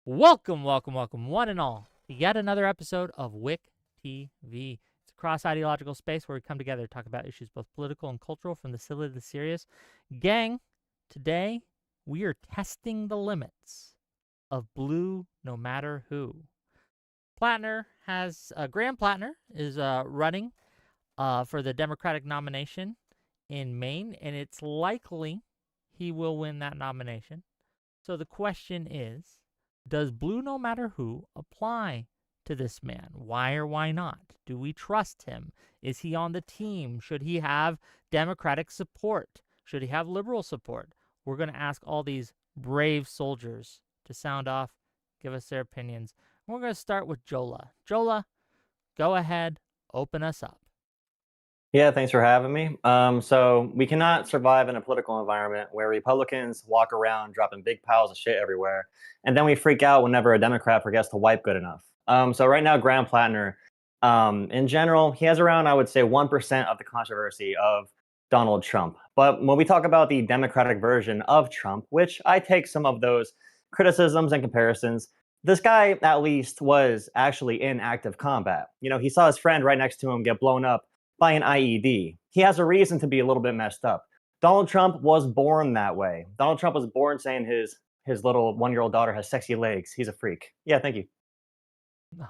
Welcome, one and all, to yet another episode of WIC TV. It's a cross-ideological space where we come together to talk about issues both political and cultural, from the silly to the serious. Gang, today we are testing the limits of blue no matter who. Graham Platner is running for the Democratic nomination in Maine, and it's likely he will win that nomination. So the question is, does blue no matter who apply to this man? Why or why not? Do we trust him? Is he on the team? Should he have Democratic support? Should he have liberal support? We're going to ask all these brave soldiers to sound off, give us their opinions. We're going to start with Jolah. Jolah, go ahead, open us up. Yeah, thanks for having me. So we cannot survive in a political environment where Republicans walk around dropping big piles of shit everywhere, and then we freak out whenever a Democrat forgets to wipe good enough. So right now, Graham Platner, in general, he has around, I would say, 1% of the controversy of Donald Trump. But when we talk about the Democratic version of Trump, which I take some of those criticisms and comparisons, this guy at least was actually in active combat. You know, he saw his friend right next to him get blown up by an IED. He has a reason to be a little bit messed up. Donald Trump was born that way. Donald Trump was born saying his little 1-year-old daughter has sexy legs. He's a freak. Yeah, thank you.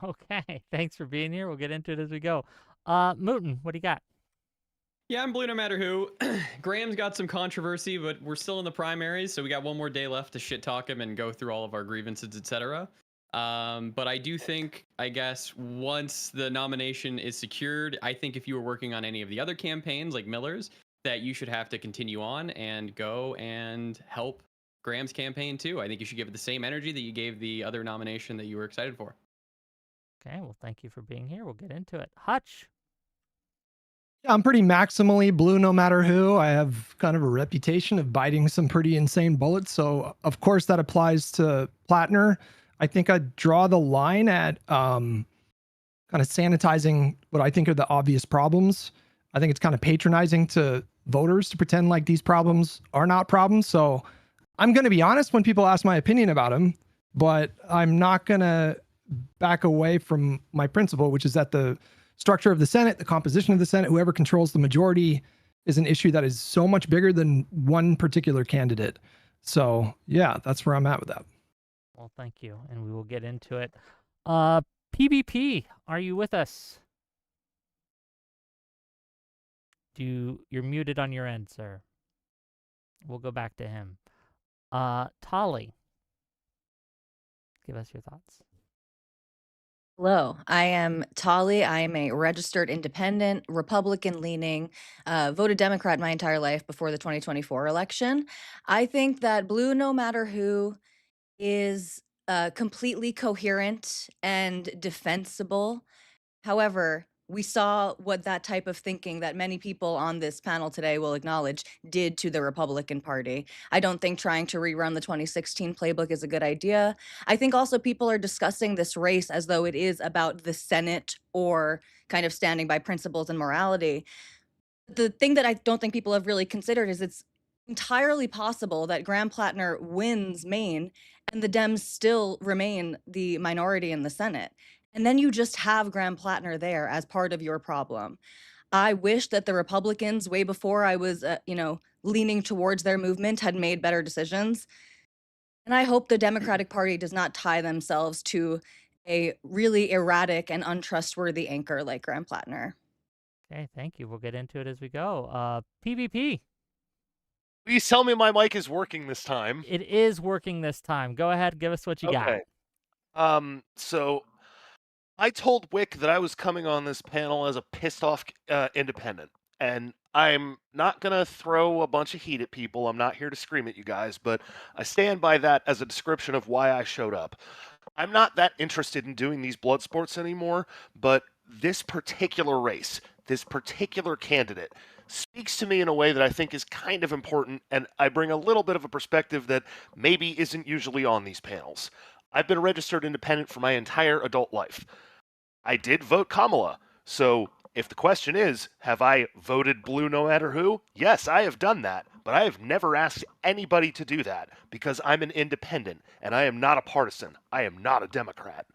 Okay, thanks for being here. We'll get into it as we go. Mouton, what do you got? Yeah, I'm blue no matter who. Graham's got some controversy, but we're still in the primaries, so we got one more day left to shit talk him and go through all of our grievances, etc. But I do think, I guess, once the nomination is secured, I think if you were working on any of the other campaigns, like Miller's, that you should have to continue on and go and help Graham's campaign too. I think you should give it the same energy that you gave the other nomination that you were excited for. Okay, well, thank you for being here. We'll get into it. Hutch. Yeah, I'm pretty maximally blue no matter who. I have kind of a reputation of biting some pretty insane bullets. So, of course, that applies to Platner. I think I'd draw the line at kind of sanitizing what I think are the obvious problems. I think it's kind of patronizing to voters to pretend like these problems are not problems. So I'm going to be honest when people ask my opinion about him, but I'm not going to back away from my principle, which is that the structure of the Senate, the composition of the Senate, whoever controls the majority is an issue that is so much bigger than one particular candidate. So yeah, that's where I'm at with that. Well, thank you, and we will get into it. PBP, are you with us? You're muted on your end, sir. We'll go back to him. Tolly, give us your thoughts. Hello, I am Tolly. I am a registered independent, Republican leaning, voted Democrat my entire life before the 2024 election. I think that blue, no matter who, is completely coherent and defensible. However, we saw what that type of thinking that many people on this panel today will acknowledge did to the Republican Party. I don't think trying to rerun the 2016 playbook is a good idea. I think also people are discussing this race as though it is about the Senate or kind of standing by principles and morality. The thing that I don't think people have really considered is it's entirely possible that Graham Platner wins Maine and the Dems still remain the minority in the Senate. And then you just have Graham Platner there as part of your problem. I wish that the Republicans, way before I was, leaning towards their movement, had made better decisions. And I hope the Democratic Party does not tie themselves to a really erratic and untrustworthy anchor like Graham Platner. Okay, thank you. We'll get into it as we go. PvP. Please tell me my mic is working this time. It is working this time. Go ahead, give us what you got. So I told Wick that I was coming on this panel as a pissed off independent, and I'm not gonna throw a bunch of heat at people. I'm not here to scream at you guys, but I stand by that as a description of why I showed up. I'm not that interested in doing these blood sports anymore, but this particular race, this particular candidate, speaks to me in a way that I think is kind of important, and I bring a little bit of a perspective that maybe isn't usually on these panels. I've been a registered independent for my entire adult life. I did vote Kamala, so if the question is, have I voted blue no matter who? Yes, I have done that, but I have never asked anybody to do that because I'm an independent, and I am not a partisan. I am not a Democrat.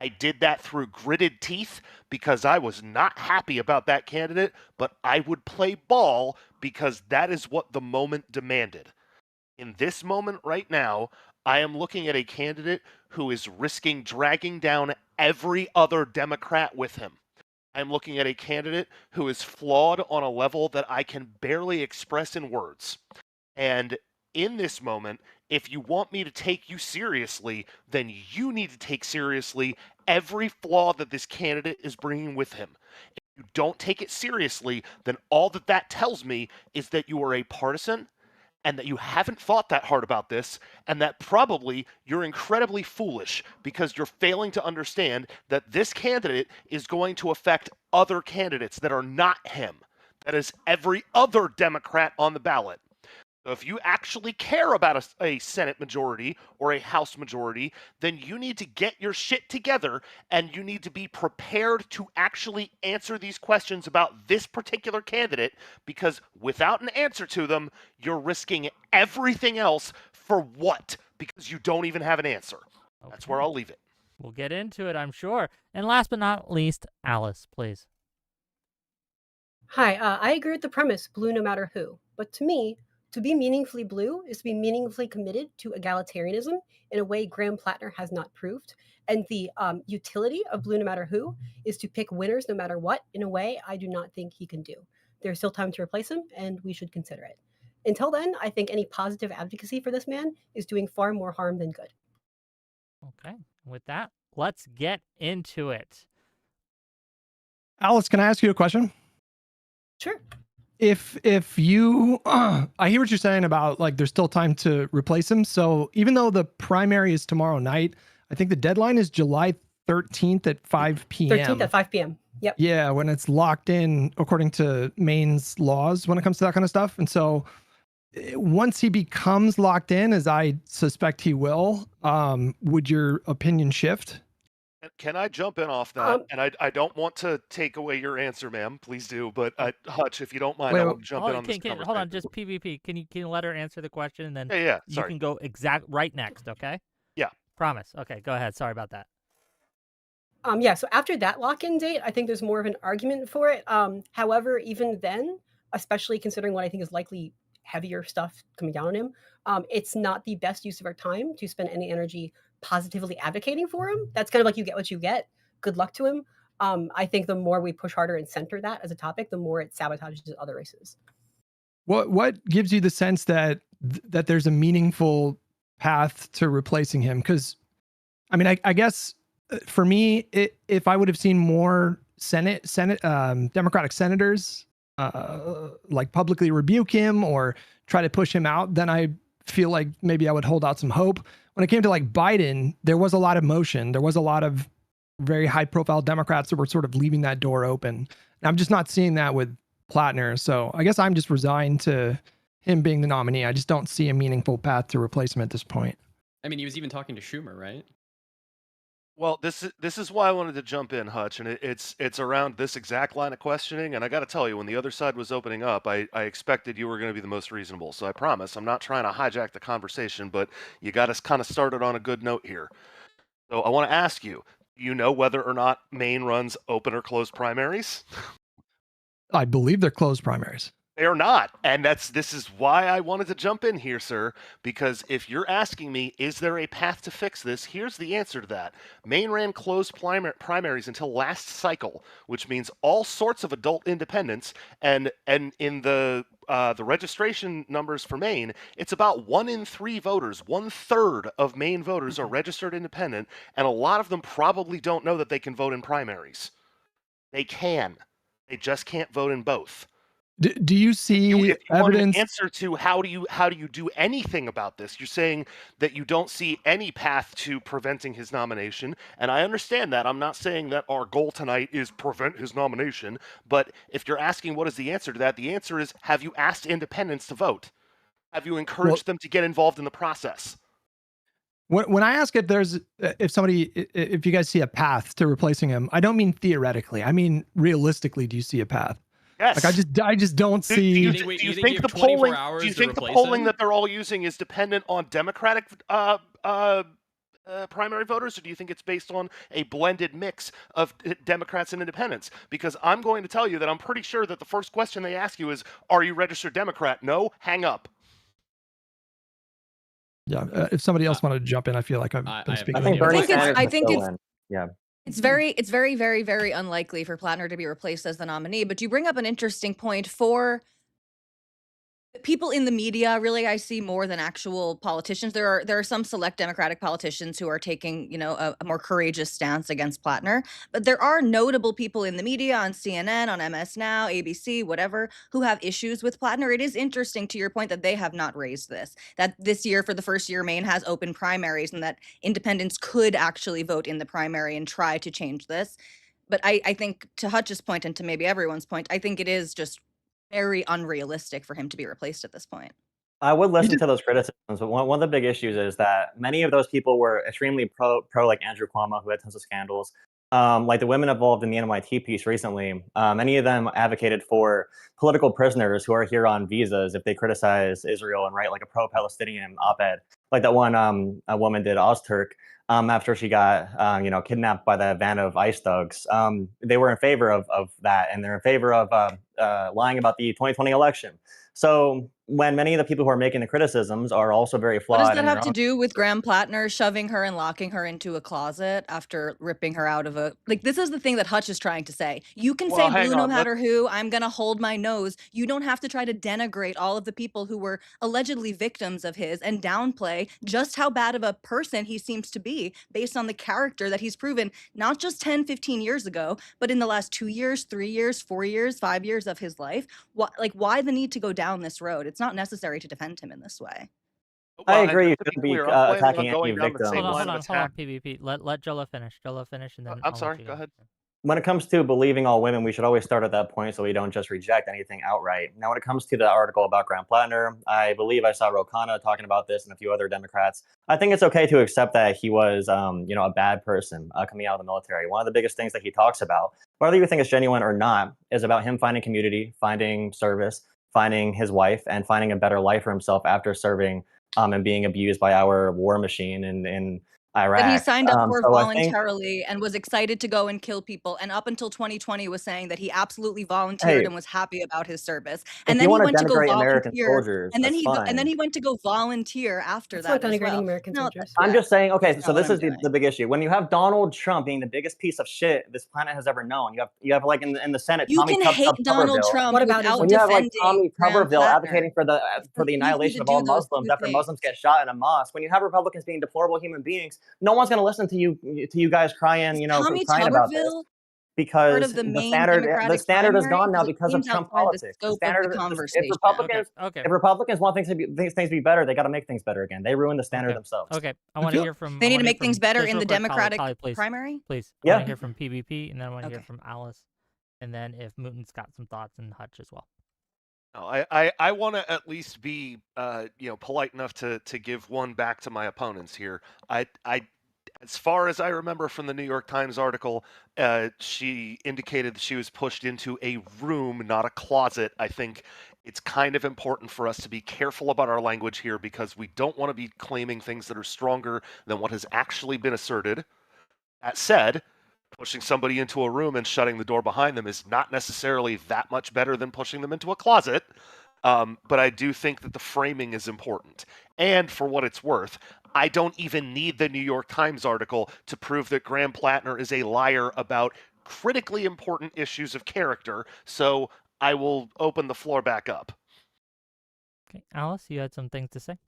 I did that through gritted teeth because I was not happy about that candidate, but I would play ball because that is what the moment demanded. In this moment right now, I am looking at a candidate who is risking dragging down every other Democrat with him. I'm looking at a candidate who is flawed on a level that I can barely express in words. And in this moment, if you want me to take you seriously, then you need to take seriously every flaw that this candidate is bringing with him. If you don't take it seriously, then all that tells me is that you are a partisan and that you haven't thought that hard about this, and that probably you're incredibly foolish because you're failing to understand that this candidate is going to affect other candidates that are not him. That is every other Democrat on the ballot. So if you actually care about a Senate majority or a House majority, then you need to get your shit together and you need to be prepared to actually answer these questions about this particular candidate, because without an answer to them, you're risking everything else for what? Because you don't even have an answer. Okay. That's where I'll leave it. We'll get into it, I'm sure. And last but not least, Alice, please. Hi, I agree with the premise, blue no matter who. But to me, to be meaningfully blue is to be meaningfully committed to egalitarianism in a way Graham Platner has not proved. And the utility of blue no matter who is to pick winners no matter what in a way I do not think he can do. There's still time to replace him, and we should consider it. Until then, I think any positive advocacy for this man is doing far more harm than good. Okay, with that, let's get into it. Alice, can I ask you a question? Sure. If you, I hear what you're saying about like there's still time to replace him. So even though the primary is tomorrow night, I think the deadline is July 13th at 5 p.m. 13th at 5 p.m. Yep. Yeah, when it's locked in according to Maine's laws when it comes to that kind of stuff. And so once he becomes locked in, as I suspect he will, would your opinion shift? Can I jump in off that? And I don't want to take away your answer, ma'am. Please do. But Hutch, if you don't mind, I will jump in on this conversation. Hold on, just PvP. Can you let her answer the question and then yeah. You can go right next, okay? Yeah. Promise. Okay, go ahead. Sorry about that. Yeah, so after that lock-in date, I think there's more of an argument for it. However, even then, especially considering what I think is likely heavier stuff coming down on him, it's not the best use of our time to spend any energy positively advocating for him. That's kind of like you get what you get. Good luck to him. I think the more we push harder and center that as a topic, the more it sabotages other races. What gives you the sense that that there's a meaningful path to replacing him? Because I mean, I guess for me, if I would have seen more Senate Democratic senators like publicly rebuke him or try to push him out, then I feel like maybe I would hold out some hope. When it came to like Biden, there was a lot of motion. There was a lot of very high profile Democrats that were sort of leaving that door open. And I'm just not seeing that with Platner. So I guess I'm just resigned to him being the nominee. I just don't see a meaningful path to replace him at this point. I mean, he was even talking to Schumer, right? Well, this is why I wanted to jump in, Hutch, and it's around this exact line of questioning. And I got to tell you, when the other side was opening up, I expected you were going to be the most reasonable. So I promise I'm not trying to hijack the conversation, but you got us kind of started on a good note here. So I want to ask you, do you know whether or not Maine runs open or closed primaries? I believe they're closed primaries. They are not. And this is why I wanted to jump in here, sir, because if you're asking me, is there a path to fix this? Here's the answer to that. Maine ran closed primaries until last cycle, which means all sorts of adult independents. And in the registration numbers for Maine, it's about 1 in 3 voters, 1/3 of Maine voters are registered independent, and a lot of them probably don't know that they can vote in primaries. They can. They just can't vote in both. Do you see if you want an evidence? answer to how do you do anything about this? You're saying that you don't see any path to preventing his nomination, and I understand that. I'm not saying that our goal tonight is prevent his nomination, but if you're asking what is the answer to that, the answer is, have you asked independents to vote? Have you encouraged them to get involved in the process? When I ask if you guys see a path to replacing him, I don't mean theoretically. I mean realistically. Do you see a path? Yes. Like I just don't see. Do you think think you the have 24 polling? hours Do you to think the replace polling him? that they're all using is dependent on Democratic primary voters, or do you think it's based on a blended mix of Democrats and independents? Because I'm going to tell you that I'm pretty sure that the first question they ask you is, "Are you registered Democrat?" No, hang up. Yeah, if somebody else wanted to jump in, I feel like I've I been have speaking. I think Yeah, Bernie I think it's- Sanders I would think still it's- win. Yeah. It's very, very, very unlikely for Platner to be replaced as the nominee. But you bring up an interesting point for people in the media. Really, I see more than actual politicians. There are some select Democratic politicians who are taking, a more courageous stance against Platner. But there are notable people in the media on CNN, on MS Now, ABC, whatever, who have issues with Platner. It is interesting, to your point, that they have not raised this. That this year, for the first year, Maine has open primaries, and that independents could actually vote in the primary and try to change this. But I think, to Hutch's point and to maybe everyone's point, I think it is just very unrealistic for him to be replaced at this point. I would listen to those criticisms, but one of the big issues is that many of those people were extremely pro like Andrew Cuomo, who had tons of scandals. Like the women involved in the NYT piece recently, many of them advocated for political prisoners who are here on visas if they criticize Israel and write like a pro-Palestinian op-ed, like that one a woman did, Ozturk, after she got kidnapped by the van of ICE thugs. They were in favor of that, and they're in favor of lying about the 2020 election. So when many of the people who are making the criticisms are also very flawed. What does that in their have to own- do with Graham Platner shoving her and locking her into a closet after ripping her out of a... Like, this is the thing that Hutch is trying to say. You can Well, say hang blue no on, matter who, I'm going to hold my nose. You don't have to try to denigrate all of the people who were allegedly victims of his and downplay just how bad of a person he seems to be based on the character that he's proven, not just 10, 15 years ago, but in the last 2 years, 3 years, 4 years, 5 years of his life. Why the need to go down this road? It's not necessary to defend him in this way. I Well, agree. You just to be shouldn't be clear, I'm planning attacking on any going down the victim. same Hold line on, of hold on, attack. PvP. Let Jolah finish. Jolah finish, and then I'm I'll sorry. let you Go ahead. When it comes to believing all women, we should always start at that point so we don't just reject anything outright. Now, when it comes to the article about Graham Platner, I believe I saw Rokana talking about this and a few other Democrats. I think it's okay to accept that he was, a bad person coming out of the military. One of the biggest things that he talks about, whether you think it's genuine or not, is about him finding community, finding service, finding his wife, and finding a better life for himself after serving and being abused by our war machine and Iraq. That he signed up for so I think, voluntarily and was excited to go and kill people, and up until 2020 was saying that he absolutely volunteered hey, and was happy about his service. if And you then he want to went to go denigrate American volunteer, soldiers, and then that's fine. he went to go volunteer after It's not that as denigrating well. American No, soldiers. I'm yeah, just saying, okay, that's so not what this I'm is doing. the big issue. When you have Donald Trump being the biggest piece of shit this planet has ever known, you have like in the Senate, You Tommy can hate Donald Tuberville. Trump What about without When you have like defending Tommy Graham Tuberville Platner. advocating for the easy annihilation to of all do those Muslims two after Muslims things. get shot in a mosque, when you have Republicans being deplorable human beings, no one's going to listen to you guys crying, Is you know, Tommy crying about this, Tuberville part because of the main the Democratic standard is primary? gone now Because it because of seems Trump outside the politics. The scope of the standard, conversation. Okay. if Republicans want things to be better, they got to make things better again. They ruin the standard Okay. themselves. Okay. I want to hear from. They I need wanna to hear make things from- better just in real the quick, Democratic Polly, please. primary. Please. I want Yeah. to hear from PvP, and then I want to hear Okay. from Alice, and then if Mouton's got some thoughts, and Hutch as well. No, I want to at least be polite enough to give one back to my opponents here. I as far as I remember from the New York Times article, she indicated that she was pushed into a room, not a closet. I think it's kind of important for us to be careful about our language here because we don't want to be claiming things that are stronger than what has actually been asserted. That said, pushing somebody into a room and shutting the door behind them is not necessarily that much better than pushing them into a closet. But I do think that the framing is important. And for what it's worth, I don't even need the New York Times article to prove that Graham Platner is a liar about critically important issues of character. So I will open the floor back up. Okay, Alice, you had some things to say.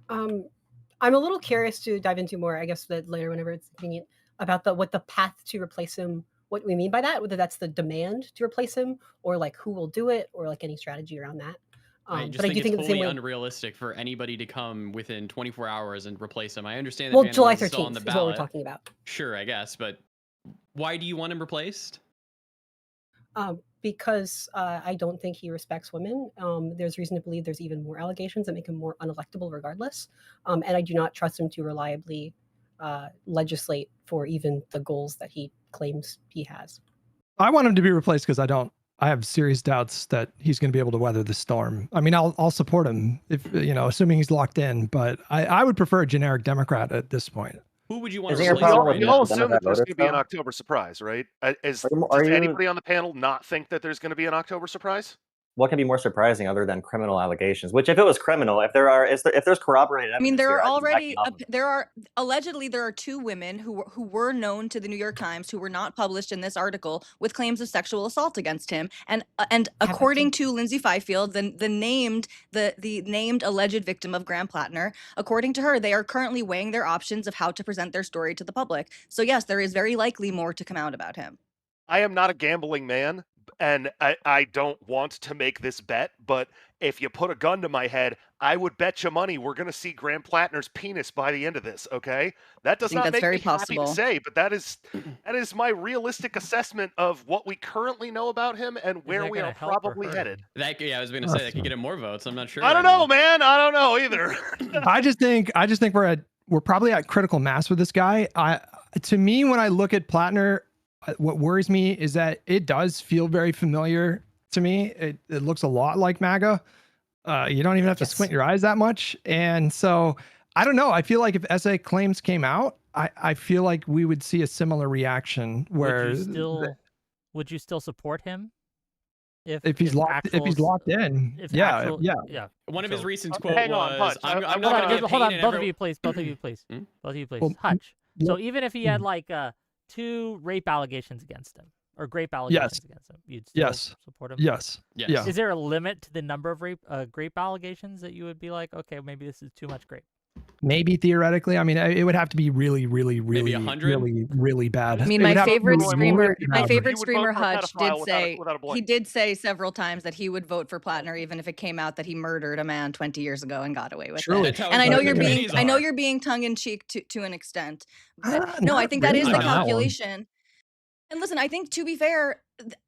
I'm a little curious to dive into more, I guess, that later whenever it's convenient, about what the path to replace him, what we mean by that, whether that's the demand to replace him or like who will do it or like any strategy around that. I just but I think do it's think the same totally way. unrealistic for anybody to come within 24 hours and replace him. I understand that Well, Van July Mills is still on 13th the is what we're ballot. talking about. Sure, I guess, but why do you want him replaced? Because I don't think he respects women. There's reason to believe there's even more allegations that make him more unelectable regardless. And I do not trust him to reliably legislate for even the goals that he claims he has. I want him to be replaced because I have serious doubts that he's going to be able to weather the storm. I mean, I'll support him if, assuming he's locked in, but I would prefer a generic Democrat at this point. Who would you want to Isn't your replace? problem with We all Democrat assume that there's voters, going to be an though? October surprise, right? Does Are you- anybody on the panel not think that there's going to be an October surprise? What can be more surprising other than criminal allegations? Which, if it was criminal, if there's corroborated evidence, I mean, there here, are I'd be backing already off of it. allegedly there are two women who were known to the New York Times who were not published in this article with claims of sexual assault against him, and according to Lindsay Fifield, the named alleged victim of Graham Platner, according to her, they are currently weighing their options of how to present their story to the public. So yes, there is very likely more to come out about him. I am not a gambling man, and I don't want to make this bet, but if you put a gun to my head, I would bet you money we're going to see Graham Platner's penis by the end of this, okay? That does think not that's make very me happy possible. to say, but that is my realistic assessment of what we currently know about him and where that we gonna are help or probably hurt? headed. I was going to say that could get him more votes. I'm not sure. I don't know, man. I don't know either. I just think we're probably at critical mass with this guy. To me, when I look at Platner, what worries me is that it does feel very familiar to me. It looks a lot like MAGA. You don't even have to squint your eyes that much. And so I don't know. I feel like if SA claims came out, I feel like we would see a similar reaction where would you still support him if he's locked in? Yeah. One of his recent Okay, quote hang on, was, Hutch. I'm I'm not gonna- going to hold on, both of you, please. Both of you, please. Well, Hutch. yeah. So even if he had like 2 rape allegations against him or grape allegations against him, you'd still support him? Yes. Yeah. Is there a limit to the number of grape allegations that you would be like, okay, maybe this is too much grape? Maybe theoretically. I mean, it would have to be really, really, really, really bad. I mean, my favorite screamer, Hutch, did say several times that he would vote for Platner even if it came out that he murdered a man 20 years ago and got away with it. And I know you're being tongue in cheek to an extent, but no, I think that is the calculation. And listen, I think to be fair,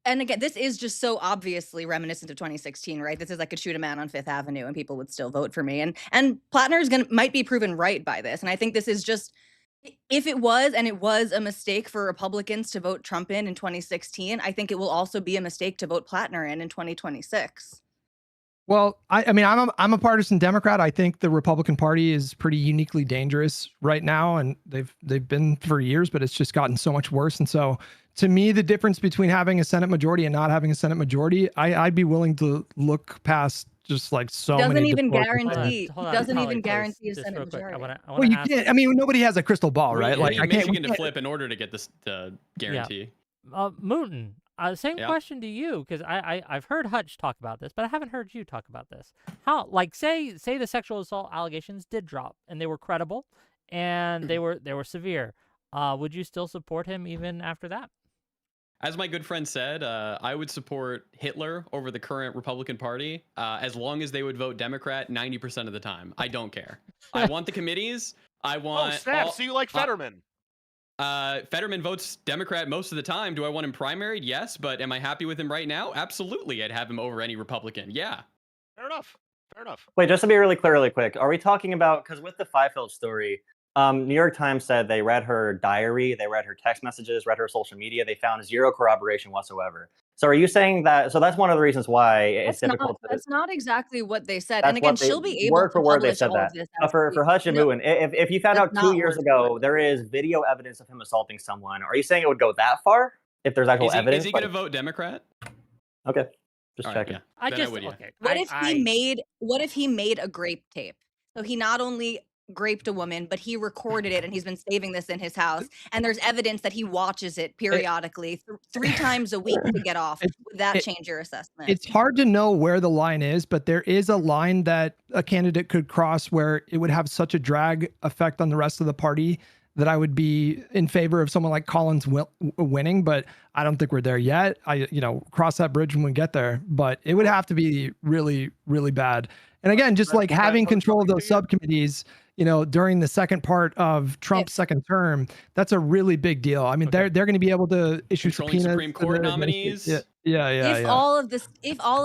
and again, this is just so obviously reminiscent of 2016, right? This is I could shoot a man on Fifth Avenue and people would still vote for me. And Platner might be proven right by this. And I think this is just, if it was a mistake for Republicans to vote Trump in 2016, I think it will also be a mistake to vote Platner in 2026. Well, I mean, I'm a partisan Democrat. I think the Republican Party is pretty uniquely dangerous right now, and they've been for years, but it's just gotten so much worse. And so, to me, the difference between having a Senate majority and not having a Senate majority, I'd be willing to look past just like so Doesn't many even deplorable things. guarantee. Hold on, Doesn't Holly, even please. guarantee a Just Senate real quick. I majority. want Well, to you ask. can't. I mean, nobody has a crystal ball, right? We Like, need I can't. Michigan to flip in order to get this guarantee. Mouton, same Yeah. question to you, because I've heard Hutch talk about this, but I haven't heard you talk about this. How, like, say the sexual assault allegations did drop and they were credible and they were severe. Would you still support him even after that? As my good friend said, I would support Hitler over the current Republican Party as long as they would vote Democrat 90% of the time. I don't care. I want the committees. I want. Oh snap! So you like Fetterman? Fetterman votes Democrat most of the time. Do I want him primaried? Yes, but am I happy with him right now? Absolutely, I'd have him over any Republican. Yeah. Fair enough. Fair enough. Wait, just to be really clear, really quick, are we talking about, because with the Fifield story, New York Times said they read her diary, they read her text messages, read her social media, they found zero corroboration whatsoever. So are you saying that? So that's one of the reasons why it's difficult. That's not exactly what they said. That's And again, what they, she'll be able word to for word they publish said all that. of this. For Hutch and Mouton, if you found out That's 2 not years word for ago word. there is video evidence of him assaulting someone, are you saying it would go that far? If there's actual evidence? Is he going to vote Democrat? Okay, just All right, checking. yeah. Then I would, yeah. Okay. What if he made a grape tape? So he not only graped a woman, but he recorded it and he's been saving this in his house. And there's evidence that he watches it periodically 3 times a week to get off. Would that change your assessment? It's hard to know where the line is, but there is a line that a candidate could cross where it would have such a drag effect on the rest of the party that I would be in favor of someone like Collins winning, but I don't think we're there yet. Cross that bridge when we get there, but it would have to be really, really bad. And again, just like having control of those subcommittees, during the second part of Trump's second term, that's a really big deal. I mean, they're going to be able to issue subpoenas. Supreme Court nominees. If all of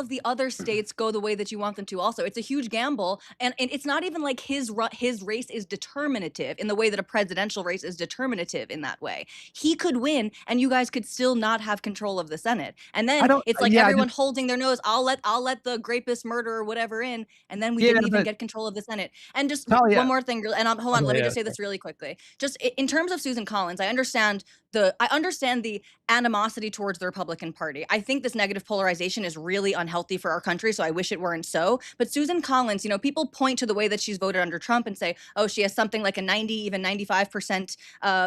the other states go the way that you want them to, also, it's a huge gamble, and it's not even like his race is determinative in the way that a presidential race is determinative in that way. He could win, and you guys could still not have control of the Senate, and then it's like everyone holding their nose. I'll let the rapist, murderer, whatever in, and then we didn't even get control of the Senate. And just one more thing, and hold on, let me just say this really quickly. Just in terms of Susan Collins, I understand the animosity towards the Republican Party. I think this negative polarization is really unhealthy for our country, so I wish it weren't so. But Susan Collins, people point to the way that she's voted under Trump and say, oh, she has something like a 90, even 95%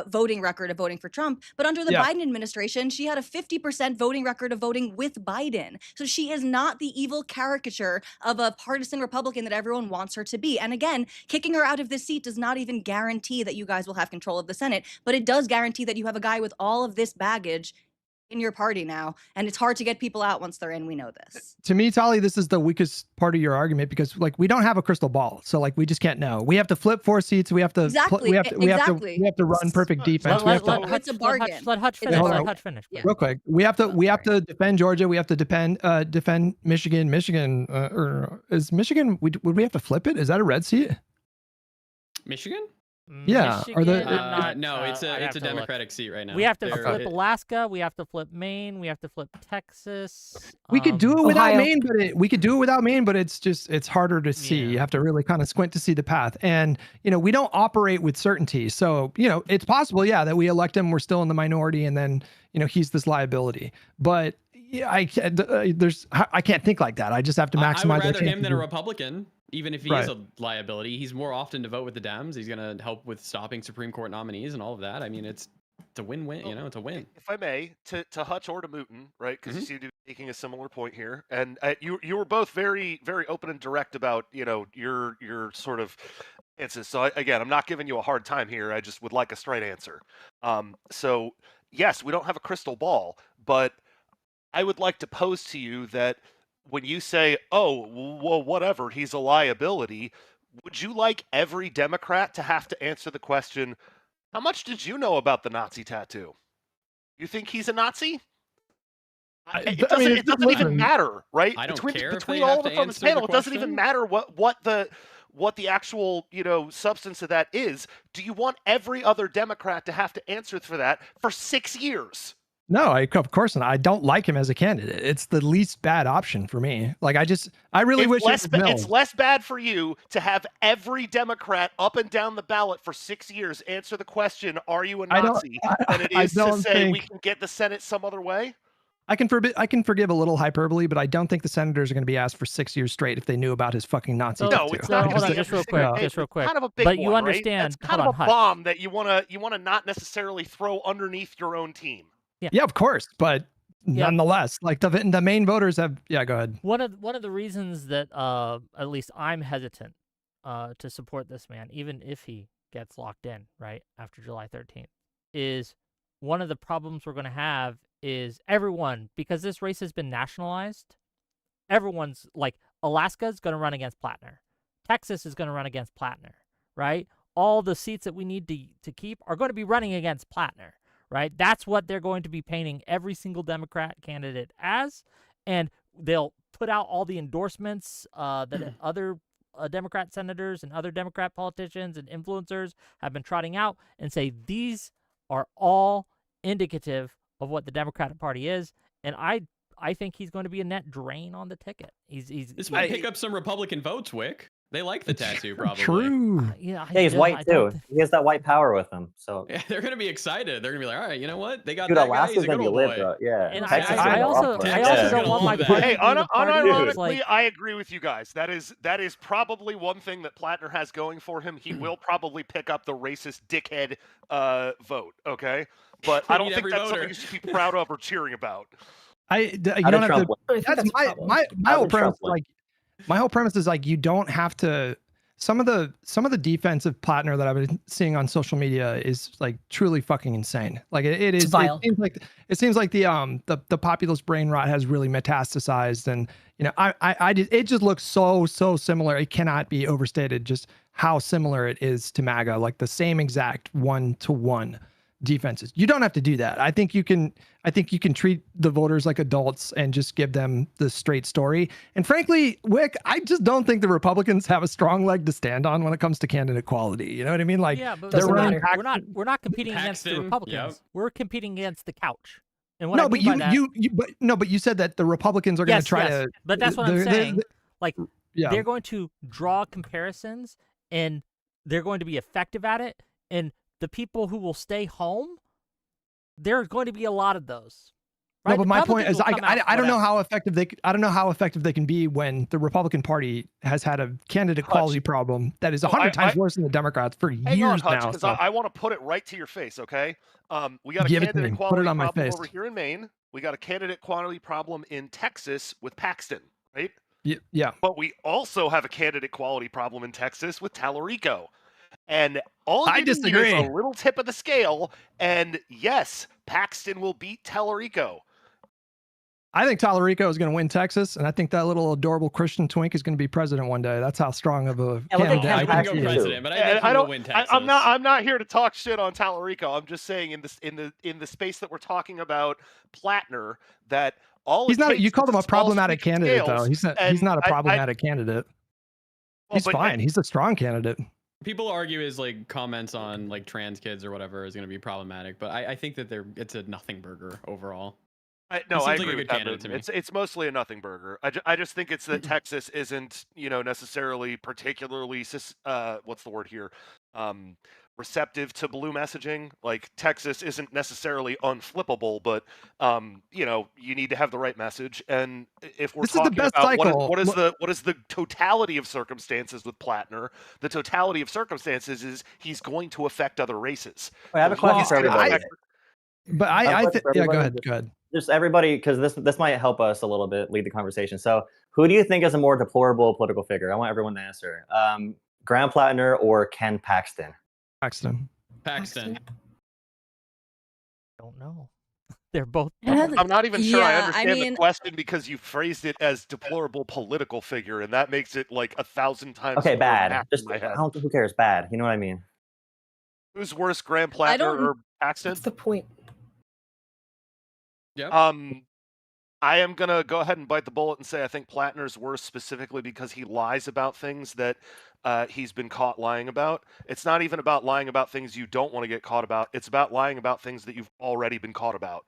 voting record of voting for Trump. But under the Biden administration, she had a 50% voting record of voting with Biden. So she is not the evil caricature of a partisan Republican that everyone wants her to be. And again, kicking her out of this seat does not even guarantee that you guys will have control of the Senate, but it does guarantee that you have a guy with all of this baggage in your party now, and it's hard to get people out once they're in. We know this. To me, Tali, this is the weakest part of your argument because, like, we don't have a crystal ball, so like we just can't know. We have to flip 4 seats. We have to we have to run perfect defense. Let Hutch finish. Let Hutch finish. Yeah. Real quick, we have to defend Georgia. We have to defend Michigan. Or is Michigan? Would we have to flip it? Is that a red seat? Michigan? Yeah. No, it's a Democratic seat right now. We have to flip Alaska. We have to flip Maine. We have to flip Texas. We could do it without Maine, but it's harder to see. You have to really kind of squint to see the path. And we don't operate with certainty. So it's possible, that we elect him. We're still in the minority, and then he's this liability. But I can't think like that. I just have to maximize. I would rather him than a Republican. Even if he is a liability, he's more often to vote with the Dems. He's going to help with stopping Supreme Court nominees and all of that. I mean, it's a win-win. It's a win. If I may, to Hutch or to Mouton, right? Because you seem to be making a similar point here, and you were both very, very open and direct about your sort of answers. So I'm not giving you a hard time here. I just would like a straight answer. So yes, we don't have a crystal ball, but I would like to pose to you that when you say, oh, well, whatever, he's a liability, would you like every Democrat to have to answer the question, how much did you know about the Nazi tattoo? You think he's a Nazi? It doesn't even matter, right? I don't care between all of us on this panel, it doesn't even matter what the actual substance of that is. Do you want every other Democrat to have to answer for that for 6 years? No, of course not. I don't like him as a candidate. It's the least bad option for me. Like, I really wish it was Mills. It's less bad for you to have every Democrat up and down the ballot for 6 years answer the question, "Are you a Nazi?" than it is to say we can get the Senate some other way. I can forgive a little hyperbole, but I don't think the senators are going to be asked for 6 years straight if they knew about his fucking Nazi. No, it's not. Hold on, just real quick. Kind of a big but one, you understand. Right? It's kind of a bomb that you wanna not necessarily throw underneath your own team. Yeah, of course, but nonetheless, like the main voters have. Yeah, go ahead. One of the reasons that at least I'm hesitant to support this man, even if he gets locked in right after July 13th, is one of the problems we're going to have is everyone, because this race has been nationalized. Everyone's like, Alaska's going to run against Platner, Texas is going to run against Platner, right? All the seats that we need to keep are going to be running against Platner. Right? That's what they're going to be painting every single Democrat candidate as, and they'll put out all the endorsements that other Democrat senators and other Democrat politicians and influencers have been trotting out and say these are all indicative of what the Democratic Party is, and I think he's going to be a net drain on the ticket. This might pick up some Republican votes, Wick. They like the tattoo, probably. True. Yeah, he's white too. He has that white power with him. So yeah, they're gonna be excited. They're gonna be like, all right, you know what? They got Dude, that guy. He's a good old boy. Bro. Yeah. And I also don't want my party. Hey, unironically, I agree with you guys. That is probably one thing that Platner has going for him. He will probably pick up the racist dickhead vote. Okay, but I don't think that's something you should be proud of or cheering about. You don't have to. That's my whole premise. Like, my whole premise is like, you don't have to. Some of the defensive Platner that I've been seeing on social media is like truly fucking insane. Like it is. Vile. It seems like the populist brain rot has really metastasized, and it just looks so similar. It cannot be overstated just how similar it is to MAGA. Like the same exact 1-to-1 defenses. You don't have to do that. I think you can treat the voters like adults and just give them the straight story. And frankly, Wick, I just don't think the Republicans have a strong leg to stand on when it comes to candidate quality. You know what I mean? Like, yeah, but we're not competing against the Republicans. Yep. We're competing against the couch. And what but you said that the Republicans are going to try to. But that's what I'm saying. They're going to draw comparisons, and they're going to be effective at it. And the people who will stay home, there's going to be a lot of those. Right? No, but my point is, I don't know how effective they can be when the Republican Party has had a candidate quality problem that is 100 times worse than the Democrats for years now. Because I want to put it right to your face, okay? We got a candidate quality problem over here in Maine. We got a candidate quality problem in Texas with Paxton, right? Yeah. But we also have a candidate quality problem in Texas with Tallarico. And all you need is a little tip of the scale, and yes, Paxton will beat Tallarico. I think Tallarico is going to win Texas, and I think that little adorable Christian twink is going to be president one day. That's how strong of a candidate I wouldn't go president, but I think he will win Texas. I'm not here to talk shit on Tallarico. I'm just saying in the space that we're talking about Platner, that he's not. You called him a problematic candidate, though. He's not a problematic candidate. He's fine. He's a strong candidate. People argue his comments on trans kids or whatever is going to be problematic, but I think that it's a nothing burger overall. I agree with that. It's mostly a nothing burger. I just think it's that Texas isn't necessarily particularly what's the word here, receptive to blue messaging. Like Texas isn't necessarily unflippable, but you need to have the right message. And if we're talking about what is the totality of circumstances with Platner, the totality of circumstances is he's going to affect other races. I have a question for everybody. Go ahead. Just everybody, because this might help us a little bit lead the conversation. So, who do you think is a more deplorable political figure? I want everyone to answer. Graham Platner or Ken Paxton? Paxton. Don't know. They're both. I'm not even sure I understand the question because you phrased it as deplorable political figure, and that makes it 1,000 times. Okay, bad. Who cares? Bad. You know what I mean? Who's worse, Graham Platner or Paxton? What's the point? Yep. I am gonna go ahead and bite the bullet and say I think Platner's worse specifically because he lies about things that he's been caught lying about. It's not even about lying about things you don't want to get caught about. It's about lying about things that you've already been caught about.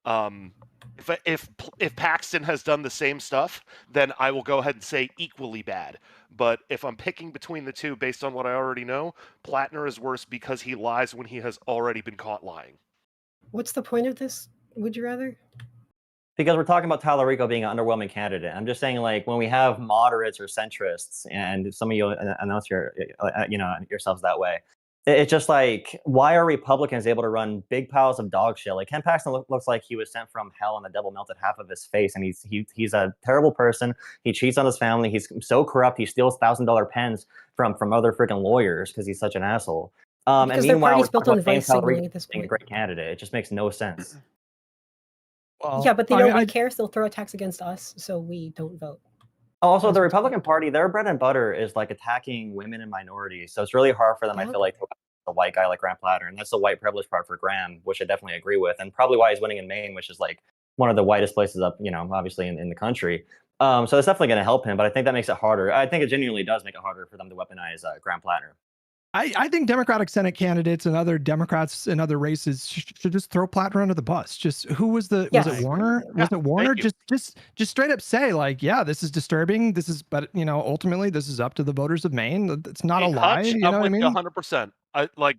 If Paxton has done the same stuff, then I will go ahead and say equally bad. But if I'm picking between the two based on what I already know, Platner is worse because he lies when he has already been caught lying. What's the point of this? Would you rather? Because we're talking about Tallarico being an underwhelming candidate. I'm just saying, like, when we have moderates or centrists, and some of you announce yourselves that way, it's just like, why are Republicans able to run big piles of dog shit? Like, Ken Paxton looks like he was sent from hell and the devil melted half of his face, and he's a terrible person. He cheats on his family. He's so corrupt. He steals $1,000 pens from other freaking lawyers because he's such an asshole. And Because their meanwhile, party's we're built talking on about James vice signaling Tallarico at this being a point. great candidate. It just makes no sense. Well, Yeah, but they I don't mean, really care, so they'll throw attacks against us, so we don't vote. Also, That's the what's Republican Party, their bread and butter is like attacking women and minorities. So it's really hard for them, I Yeah. feel like, to a white guy like Graham Platter. And that's the white privilege part for Graham, which I definitely agree with. And probably why he's winning in Maine, which is like one of the whitest places up, obviously in the country. So it's definitely going to help him. But I think that makes it harder. I think it genuinely does make it harder for them to weaponize Graham Platter. I think Democratic Senate candidates and other Democrats in other races should just throw Platner under the bus. Just who was the Yes. was it Warner? Was it Warner? Just straight up say, like, yeah, this is disturbing. This is, but ultimately this is up to the voters of Maine. It's not a lie. Hutch, You know I'm what I with mean? you 100%.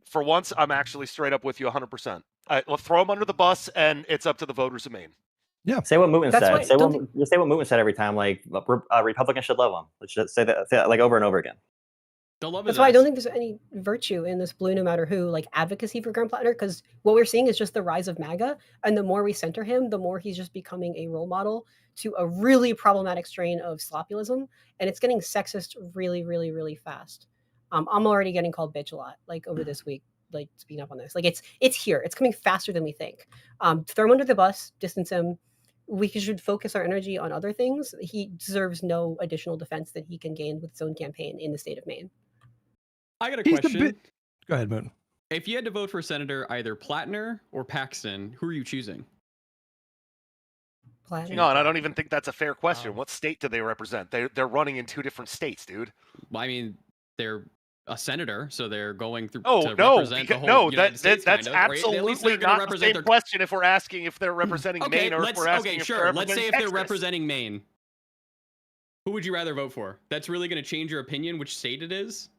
For once, I'm actually straight up with you 100%. We'll throw him under the bus, and it's up to the voters of Maine. Yeah. Say what Mouton That's said. why- Say don't what Mouton said every time. Like, Republicans should love him. Let's just say that like over and over again. The love That's is why I us. don't think there's any virtue in this blue no matter who like advocacy for Graham Platter, because what we're seeing is just the rise of MAGA, and the more we center him, the more he's just becoming a role model to a really problematic strain of sloppyism, and it's getting sexist really, really, really fast. I'm already getting called bitch a lot, like over this week, like speaking up on this. Like it's here, it's coming faster than we think. Throw him under the bus, distance him. We should focus our energy on other things. He deserves no additional defense that he can gain with his own campaign in the state of Maine. I got a He's the question. Go ahead, Moon. If you had to vote for Senator either Platner or Paxton, who are you choosing? Hang on, I don't even think that's a fair question. Oh. What state do they represent? They're running in 2 different states, dude. Well, I mean, they're a senator, so they're going through Oh to no, represent the whole no, United States, that's kind of, right? At least absolutely they're gonna not the represent same question. If we're asking if they're representing Okay, Maine, or if we're asking if they're sure. representing Let's say if Texas. they're representing Maine. Who would you rather vote for? That's really going to change your opinion which state it is?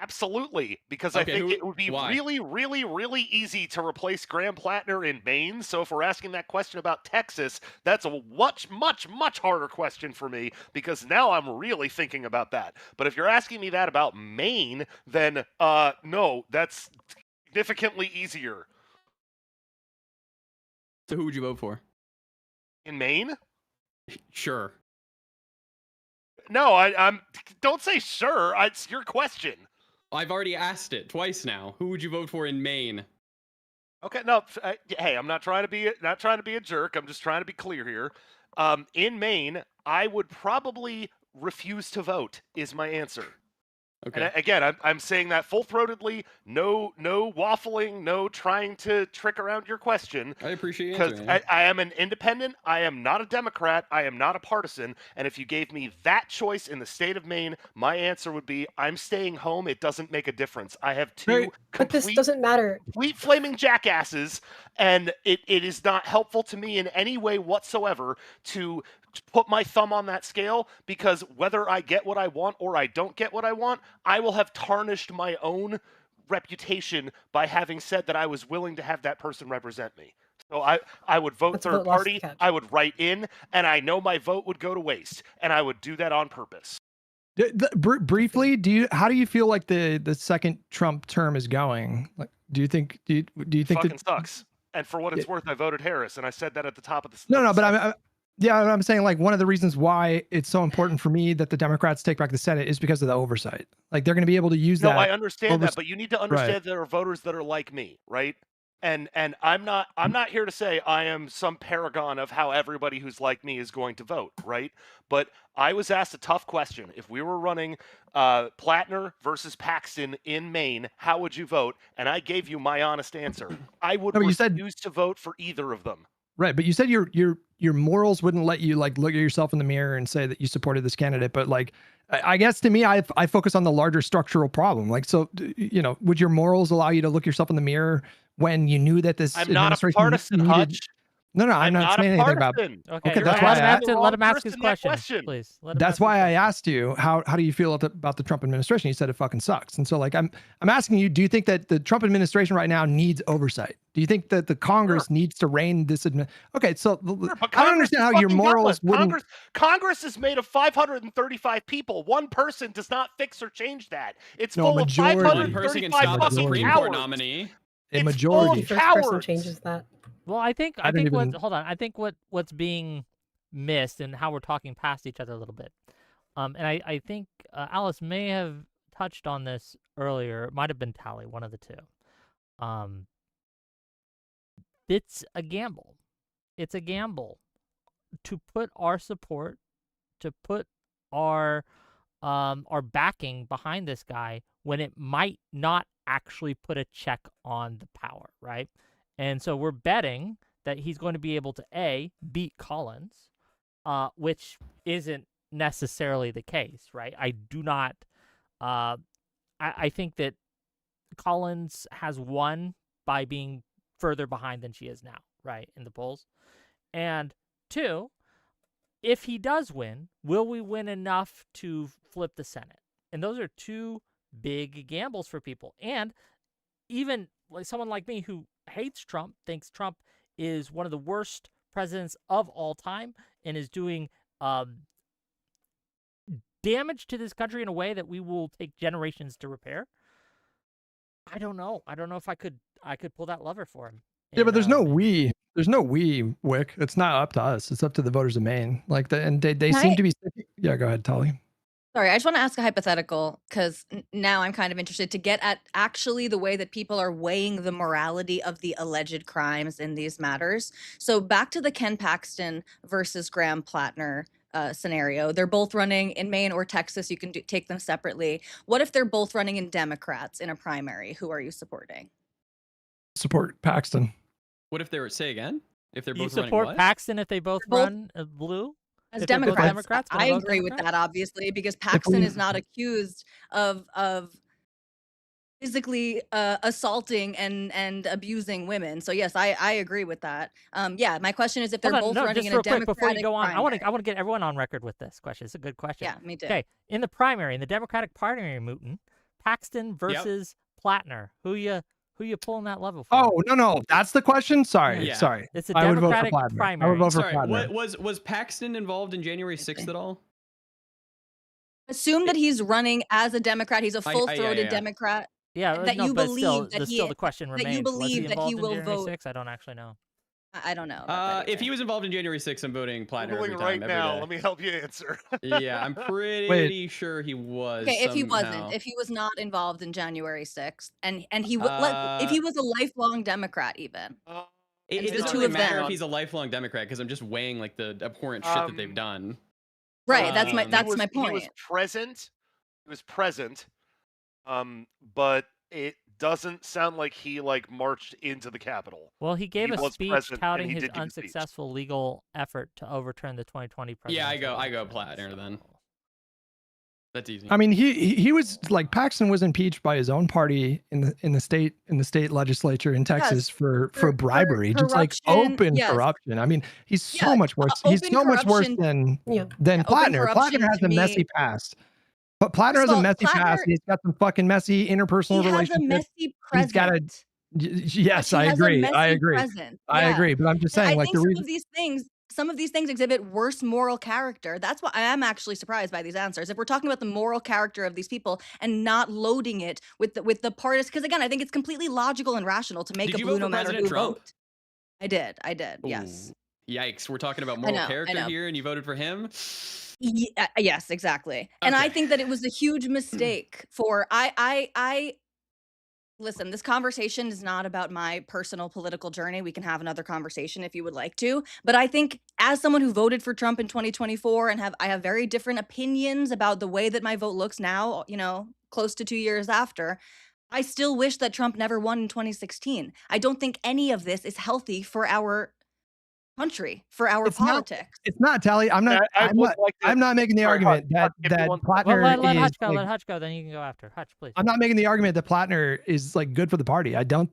Absolutely, because Okay, I think who- it would be why? really, really, really easy to replace Graham Platner in Maine. So if we're asking that question about Texas, that's a much, much, much harder question for me, because now I'm really thinking about that. But if you're asking me that about Maine, then no, that's significantly easier. So who would you vote for? In Maine? Sure. No, I'm. Don't say sure. It's your question. I've already asked it twice now. Who would you vote for in Maine? Okay, no. Hey, I'm not trying to be a jerk. I'm just trying to be clear here. In Maine, I would probably refuse to vote. Is my answer. Okay. And again, I'm saying that full-throatedly. No waffling. No trying to trick around your question. I appreciate you Because answering. I am an independent. I am not a Democrat. I am not a partisan. And if you gave me that choice in the state of Maine, my answer would be, I'm staying home. It doesn't make a difference. I have two But this doesn't matter. complete flaming jackasses, and it is not helpful to me in any way whatsoever to put my thumb on that scale, because whether I get what I want or I don't get what I want, I will have tarnished my own reputation by having said that I was willing to have that person represent me. So I would vote Let's third vote lost party, catch. I would write in, and I know my vote would go to waste, and I would do that on purpose. Briefly, how do you feel like the second Trump term is going? Like, do you think Fucking that sucks. And for what it's worth, I voted Harris, and I said that at the top of the No, but I'm saying, like, one of the reasons why it's so important for me that the Democrats take back the Senate is because of the oversight. Like, they're going to be able to use that. No, I understand that, but you need to understand there are voters that are like me, right? And I'm not here to say I am some paragon of how everybody who's like me is going to vote, right? But I was asked a tough question. If we were running Platner versus Paxton in Maine, how would you vote? And I gave you my honest answer. I would refuse to vote for either of them. Right, but you said your morals wouldn't let you, like, look at yourself in the mirror and say that you supported this candidate. But, like, I guess to me, I focus on the larger structural problem. Like, so, would your morals allow you to look yourself in the mirror when you knew that this I'm not a partisan, Hutch. No, I'm I'm not not saying a anything about. partisan. Okay, Okay, You're that's why let him I asking the let wrong him ask his person that question, please. Let him That's ask his why I question. asked you how do you feel about the Trump administration? You said it fucking sucks. And so like I'm asking you, do you think that the Trump administration right now needs oversight? Do you think that the Congress needs to rein this Okay, so Sure, but I don't Congress understand is how your fucking morals gutless. wouldn't. Congress is made of 535 people. One person does not fix or change that. It's No, full of majority. One person can 535 stop a fucking Supreme cowards. Court nominee. A It's majority. full The of first person cowards. changes that. Well, I think I don't even- hold on. I think what's being missed and how we're talking past each other a little bit. And I think Alice may have touched on this earlier. It might have been Tally, one of the two. It's a gamble. It's a gamble to put our support, to put our backing behind this guy when it might not actually put a check on the power, right? And so we're betting that he's going to be able to beat Collins, which isn't necessarily the case, right? I do not. I think that Collins has won by being further behind than she is now, right, in the polls. And two, if he does win, will we win enough to flip the Senate? And those are two big gambles for people. And even like someone like me who hates Trump, thinks Trump is one of the worst presidents of all time and is doing damage to this country in a way that we will take generations to repair. I don't know. I don't know if I could pull that lever for him. Yeah, but there's no we. There's no we, Wick. It's not up to us. It's up to the voters of Maine. Like and they seem to be. Yeah, go ahead, Tolly. Sorry, I just want to ask a hypothetical because now I'm kind of interested to get at actually the way that people are weighing the morality of the alleged crimes in these matters. So back to the Ken Paxton versus Graham Platner scenario. They're both running in Maine or Texas. You can take them separately. What if they're both running in Democrats in a primary? Who are you supporting? Support Paxton. What if they were, say again? If they're You both running support what? Paxton if they both run blue? As If they're both Democrats, Democrats, I gonna vote agree with Democrat? that, obviously, because Paxton is not accused of physically assaulting and abusing women. So yes, I agree with that. Yeah, my question is if they're both running just in real a quick before you Democratic go on, I primary. want to get everyone on record with this question. It's a good question. Yeah, me too. Okay, in the primary, in the Democratic primary, Mouton, Paxton versus Platner. Who you pulling that level for? Oh no, that's the question. Sorry, Yeah. sorry. It's a I would vote for Democratic Platner. primary. I would vote for Sorry, Platner. was Paxton involved in January 6th at all? Assume that he's running as a Democrat. He's a full-throated yeah. Democrat. Yeah, that no, you but believe still, that still the question that remains: you was he believe that involved he in will January vote. 6th? I don't actually know. I don't know. About that If he was involved in January 6th, I'm voting Platner Googling every time, right every now. day. Let me help you answer. Yeah, I'm pretty sure he was. Okay, if he somehow. wasn't, if he was not involved in January 6th, and he if he was a lifelong Democrat, even. It the doesn't two really of matter them. if he's a lifelong Democrat because I'm just weighing like the abhorrent shit that they've done. Right, that's my point. He was present. He was present. But it doesn't sound like he like marched into the Capitol. Well, he gave a speech touting his did give a speech. unsuccessful legal effort to overturn the 2020 presidential Yeah, I go election, Platner then. That's easy. I mean, he was like Paxton was impeached by his own party in the state legislature in Texas for bribery, just like open corruption. I mean, he's so much worse. He's so much worse than Platner. Platner has a messy past. But Platner has a messy past. He's got some fucking messy interpersonal relationships. He has a messy present. He's got a yes, I agree. I agree. I agree. But I'm just saying, like the reason some of these things exhibit worse moral character. That's why I am actually surprised by these answers. If we're talking about the moral character of these people and not loading it with the partisan, because again, I think it's completely logical and rational to make a blue no matter who vote. I did. Ooh, yes. Yikes, we're talking about moral character here, and you voted for him. Yes, exactly. Okay. And I think that it was a huge mistake for I listen, this conversation is not about my personal political journey. We can have another conversation if you would like to. But I think as someone who voted for Trump in 2024 and I have very different opinions about the way that my vote looks now, close to 2 years after, I still wish that Trump never won in 2016. I don't think any of this is healthy for our country for our It's not- politics. It's not, Tally. I'm not. I I'm would not. like to. I'm not making the Sorry, argument Hutch, that give me one- Platner Well, let is. Hutch go. like- Let Hutch go. Then you can go after Hutch, please. I'm not making the argument that Platner is like good for the party. I don't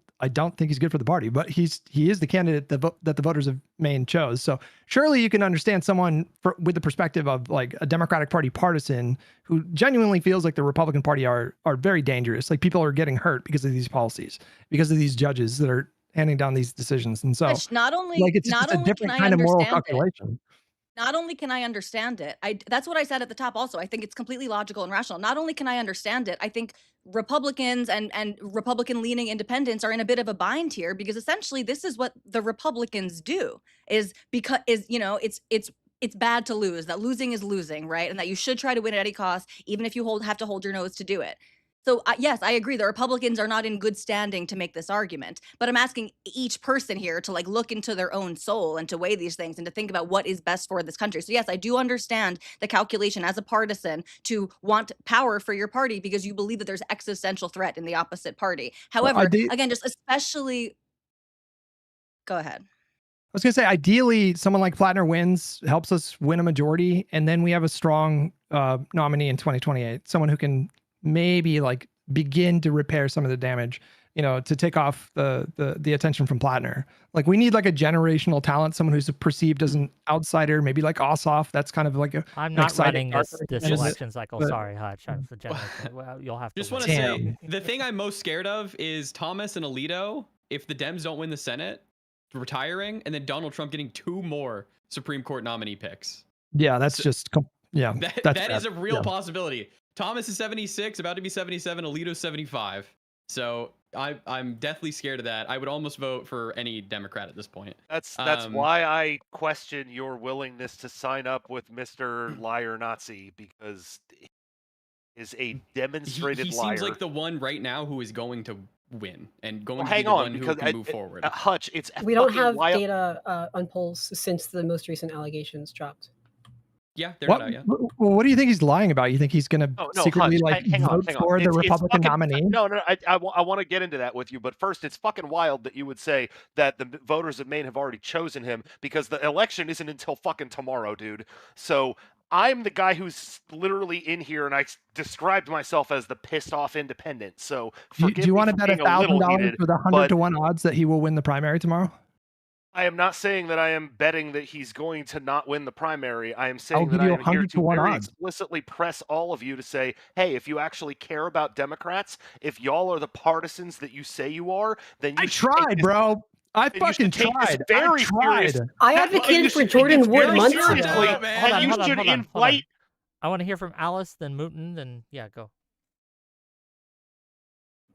think he's good for the party, but he is the candidate that the voters of Maine chose. So surely you can understand someone with the perspective of like a Democratic Party partisan who genuinely feels like the Republican Party are very dangerous. Like people are getting hurt because of these policies, because of these judges that are handing down these decisions. And so Which not only like it's not just a only different can I kind of moral understand it, calculation. not only can I understand it, that's what I said at the top also. I think it's completely logical and rational. Not only can I understand it, I think Republicans and Republican leaning independents are in a bit of a bind here because essentially this is what the Republicans do it's bad to lose, that losing is losing, right? And that you should try to win at any cost, even if you have to hold your nose to do it. So yes, I agree. The Republicans are not in good standing to make this argument, but I'm asking each person here to like look into their own soul and to weigh these things and to think about what is best for this country. So yes, I do understand the calculation as a partisan to want power for your party because you believe that there's existential threat in the opposite party. However, again, just especially, go ahead. I was going to say, ideally, someone like Platner wins, helps us win a majority, and then we have a strong nominee in 2028, someone who can maybe like begin to repair some of the damage, to take off the attention from Platner. Like we need like a generational talent, someone who's perceived as an outsider, maybe like Ossoff. That's kind of like I'm not running this candidate. election cycle. Sorry, Hutch. I'm the generation. Well, you'll have to. Just want to say the thing I'm most scared of is Thomas and Alito. If the Dems don't win the Senate, retiring, and then Donald Trump getting 2 more Supreme Court nominee picks. Yeah, that's just that is a real possibility. Thomas is 76, about to be 77. Alito's 75. So I'm deathly scared of that. I would almost vote for any Democrat at this point. That's why I question your willingness to sign up with Mr. Liar Nazi, because he is a demonstrated liar. He seems like the one right now who is going to win and going to hang be the on, one who because can move forward. Hutch, it's We don't fucking have wild. data on polls since the most recent allegations dropped. Yeah, they're not out yet. Well, what do you think he's lying about? You think he's going to secretly Hutch, hang on. for the Republican nominee? No, I want to get into that with you, but first, it's fucking wild that you would say that the voters of Maine have already chosen him, because the election isn't until fucking tomorrow, dude. So I'm the guy who's literally in here, and I described myself as the pissed off independent. So do you want to bet $1,000 with 100 to 1 odds that he will win the primary tomorrow? I am not saying that I am betting that he's going to not win the primary. I am saying that I am here to very explicitly press all of you to say, hey, if you actually care about Democrats, if y'all are the partisans that you say you are, then you tried, bro. I fucking tried. Very serious. I advocated for Jordan Wood months ago. I want to hear from Alice, then Mouton, then go.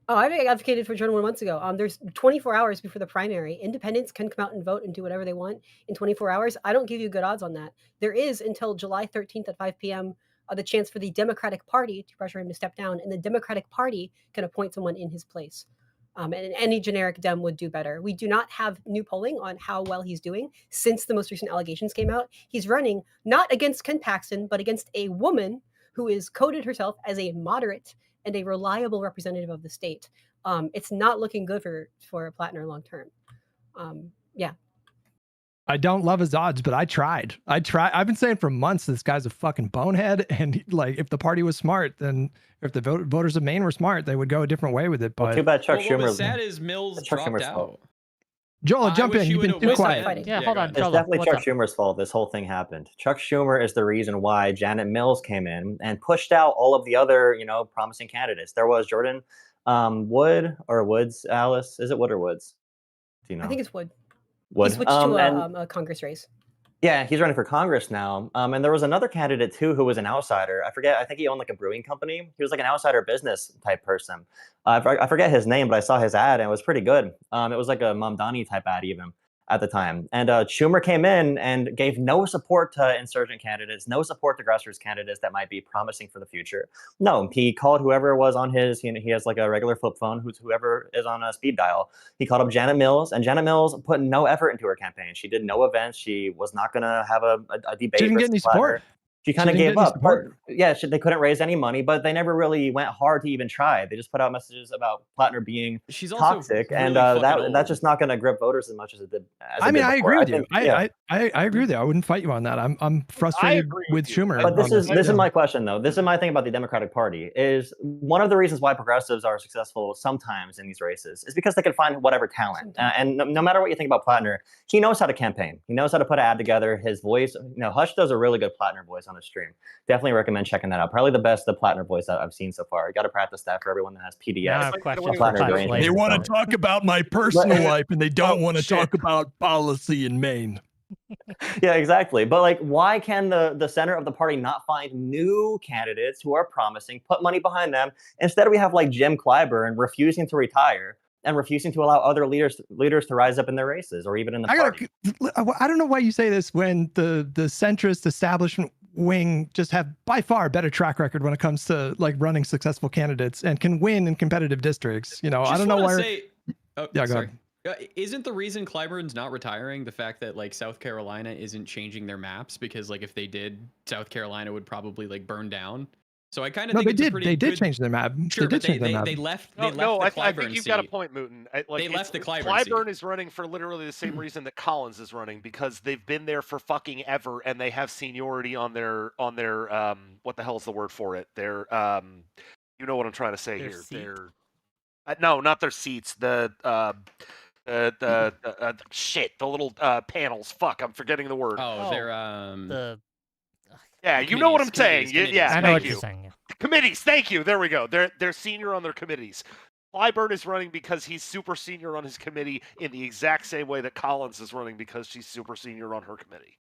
Oh, I advocated for Jordan Wood months ago. There's 24 hours before the primary. Independents can come out and vote and do whatever they want in 24 hours. I don't give you good odds on that. There is until July 13th at 5 p.m. The chance for the Democratic Party to pressure him to step down, and the Democratic Party can appoint someone in his place. And any generic Dem would do better. We do not have new polling on how well he's doing since the most recent allegations came out. He's running not against Ken Paxton, but against a woman who is coded herself as a moderate and a reliable representative of the state. It's not looking good for Platner long term. I don't love his odds, but I tried. I've been saying for months this guy's a fucking bonehead, and like if the party was smart, then if the voters of Maine were smart, they would go a different way with it. But too bad Chuck Schumer. What was sad is Mills dropped out. Jolah, jump in. You've been too quiet. Yeah, hold on. It's definitely Chuck Schumer's fault this whole thing happened. Chuck Schumer is the reason why Janet Mills came in and pushed out all of the other, promising candidates. There was Jordan Wood or Woods. Alice, is it Wood or Woods? Do you know? I think it's Wood. Wood. He switched to a Congress race. Yeah, he's running for Congress now. And there was another candidate too who was an outsider. I forget. I think he owned like a brewing company. He was like an outsider business type person. I forget his name, but I saw his ad and it was pretty good. It was like a Mamdani type ad even at the time. And Schumer came in and gave no support to insurgent candidates, no support to grassroots candidates that might be promising for the future. No, he called whoever was on his, he has like a regular flip phone, whoever is on a speed dial. He called up Janet Mills, and Janet Mills put no effort into her campaign. She did no events. She was not going to have a debate. She didn't get any support. She kind of didn't gave get any up. support. Yeah, they couldn't raise any money, but they never really went hard to even try. They just put out messages about Platner being She's also toxic, really and fucking that's old. just not going to grip voters as much as it did. I mean, I agree with you. think, yeah. I agree with you. I wouldn't fight you on that. I'm frustrated agree with with you. Schumer. But this on is this yeah. is my question though. This is my thing about the Democratic Party is one of the reasons why progressives are successful sometimes in these races is because they can find whatever talent. And no matter what you think about Platner, he knows how to campaign. He knows how to put an ad together. His voice, Hutch does a really good Platner voice on the stream. Definitely recommend checking that out. Probably the Platner voice that I've seen so far. You got to practice that for everyone that has PDS. Now I have questions for Platner Hutch doing later. They want but- to talk about my personal life, and they don't want to shit. talk about policy in Maine. Yeah, exactly. But like, why can the center of the party not find new candidates who are promising, put money behind them? Instead, we have like Jim Clyburn refusing to retire and refusing to allow other leaders to rise up in their races or even in the party. I don't know why you say this when the centrist establishment wing just have by far a better track record when it comes to like running successful candidates and can win in competitive districts. I don't know why. Go ahead. Isn't the reason Clyburn's not retiring the fact that like South Carolina isn't changing their maps? Because like if they did, South Carolina would probably like burn down. So I kind of think they did change their map. Sure, they did change their map. they left. No, the I think you've got a point, Mouton. They left the Clyburn Clyburn seat. is running for literally the same reason that Collins is running, because they've been there for fucking ever, and they have seniority on their what the hell is the word for it? Their you know what I'm trying to say Their here. seat? Their no, not their seats. The shit, the little panels. Fuck, I'm forgetting the word. They're yeah, you know what I'm saying. Committees. Yeah, I know thank what you. you're saying. Yeah. Committees, thank you. There we go. They're senior on their committees. Clyburn is running because he's super senior on his committee in the exact same way that Collins is running because she's super senior on her committee.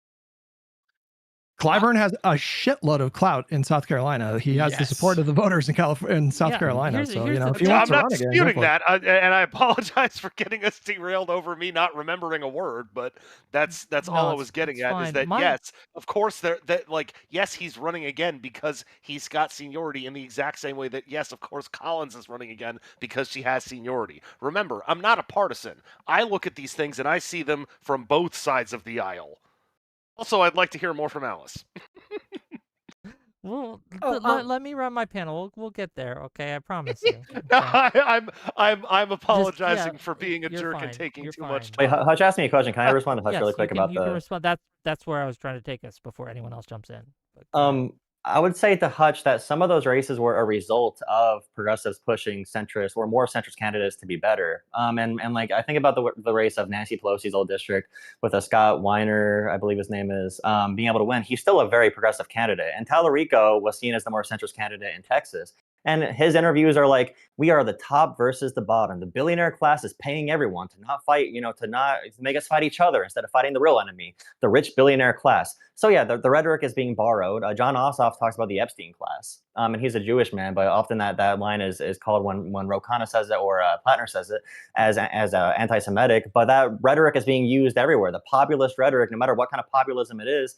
Clyburn has a shitload of clout in South Carolina. He has the support of the voters in South Carolina. here's So, the if he thing. wants I'm to not run again, disputing go for it. that, and I apologize for getting us derailed over me not remembering a word, but that's all I was getting at. fine. Is that yes, of course, yes, he's running again because he's got seniority in the exact same way that yes, of course, Collins is running again because she has seniority. Remember, I'm not a partisan. I look at these things and I see them from both sides of the aisle. Also, I'd like to hear more from Alice. Well, let me run my panel. We'll get there. Okay, I promise you. No, Okay? I'm apologizing for being a you're jerk fine, and taking you're too much fine. time. Wait, Hutch asked me a question. Can I respond to Hutch Yes, really quick about you can the? respond. That's where I was trying to take us before anyone else jumps in. But, I would say to Hutch that some of those races were a result of progressives pushing centrist or more centrist candidates to be better. And like I think about the race of Nancy Pelosi's old district with a Scott Weiner, I believe his name is, being able to win. He's still a very progressive candidate, and Tallarico was seen as the more centrist candidate in Texas. And his interviews are like, we are the top versus the bottom. The billionaire class is paying everyone to not fight, to make us fight each other instead of fighting the real enemy, the rich billionaire class. So yeah, the rhetoric is being borrowed. John Ossoff talks about the Epstein class, and he's a Jewish man, but often that line is called when Ro Khanna says it or Platner says it as anti-Semitic. But that rhetoric is being used everywhere. The populist rhetoric, no matter what kind of populism it is.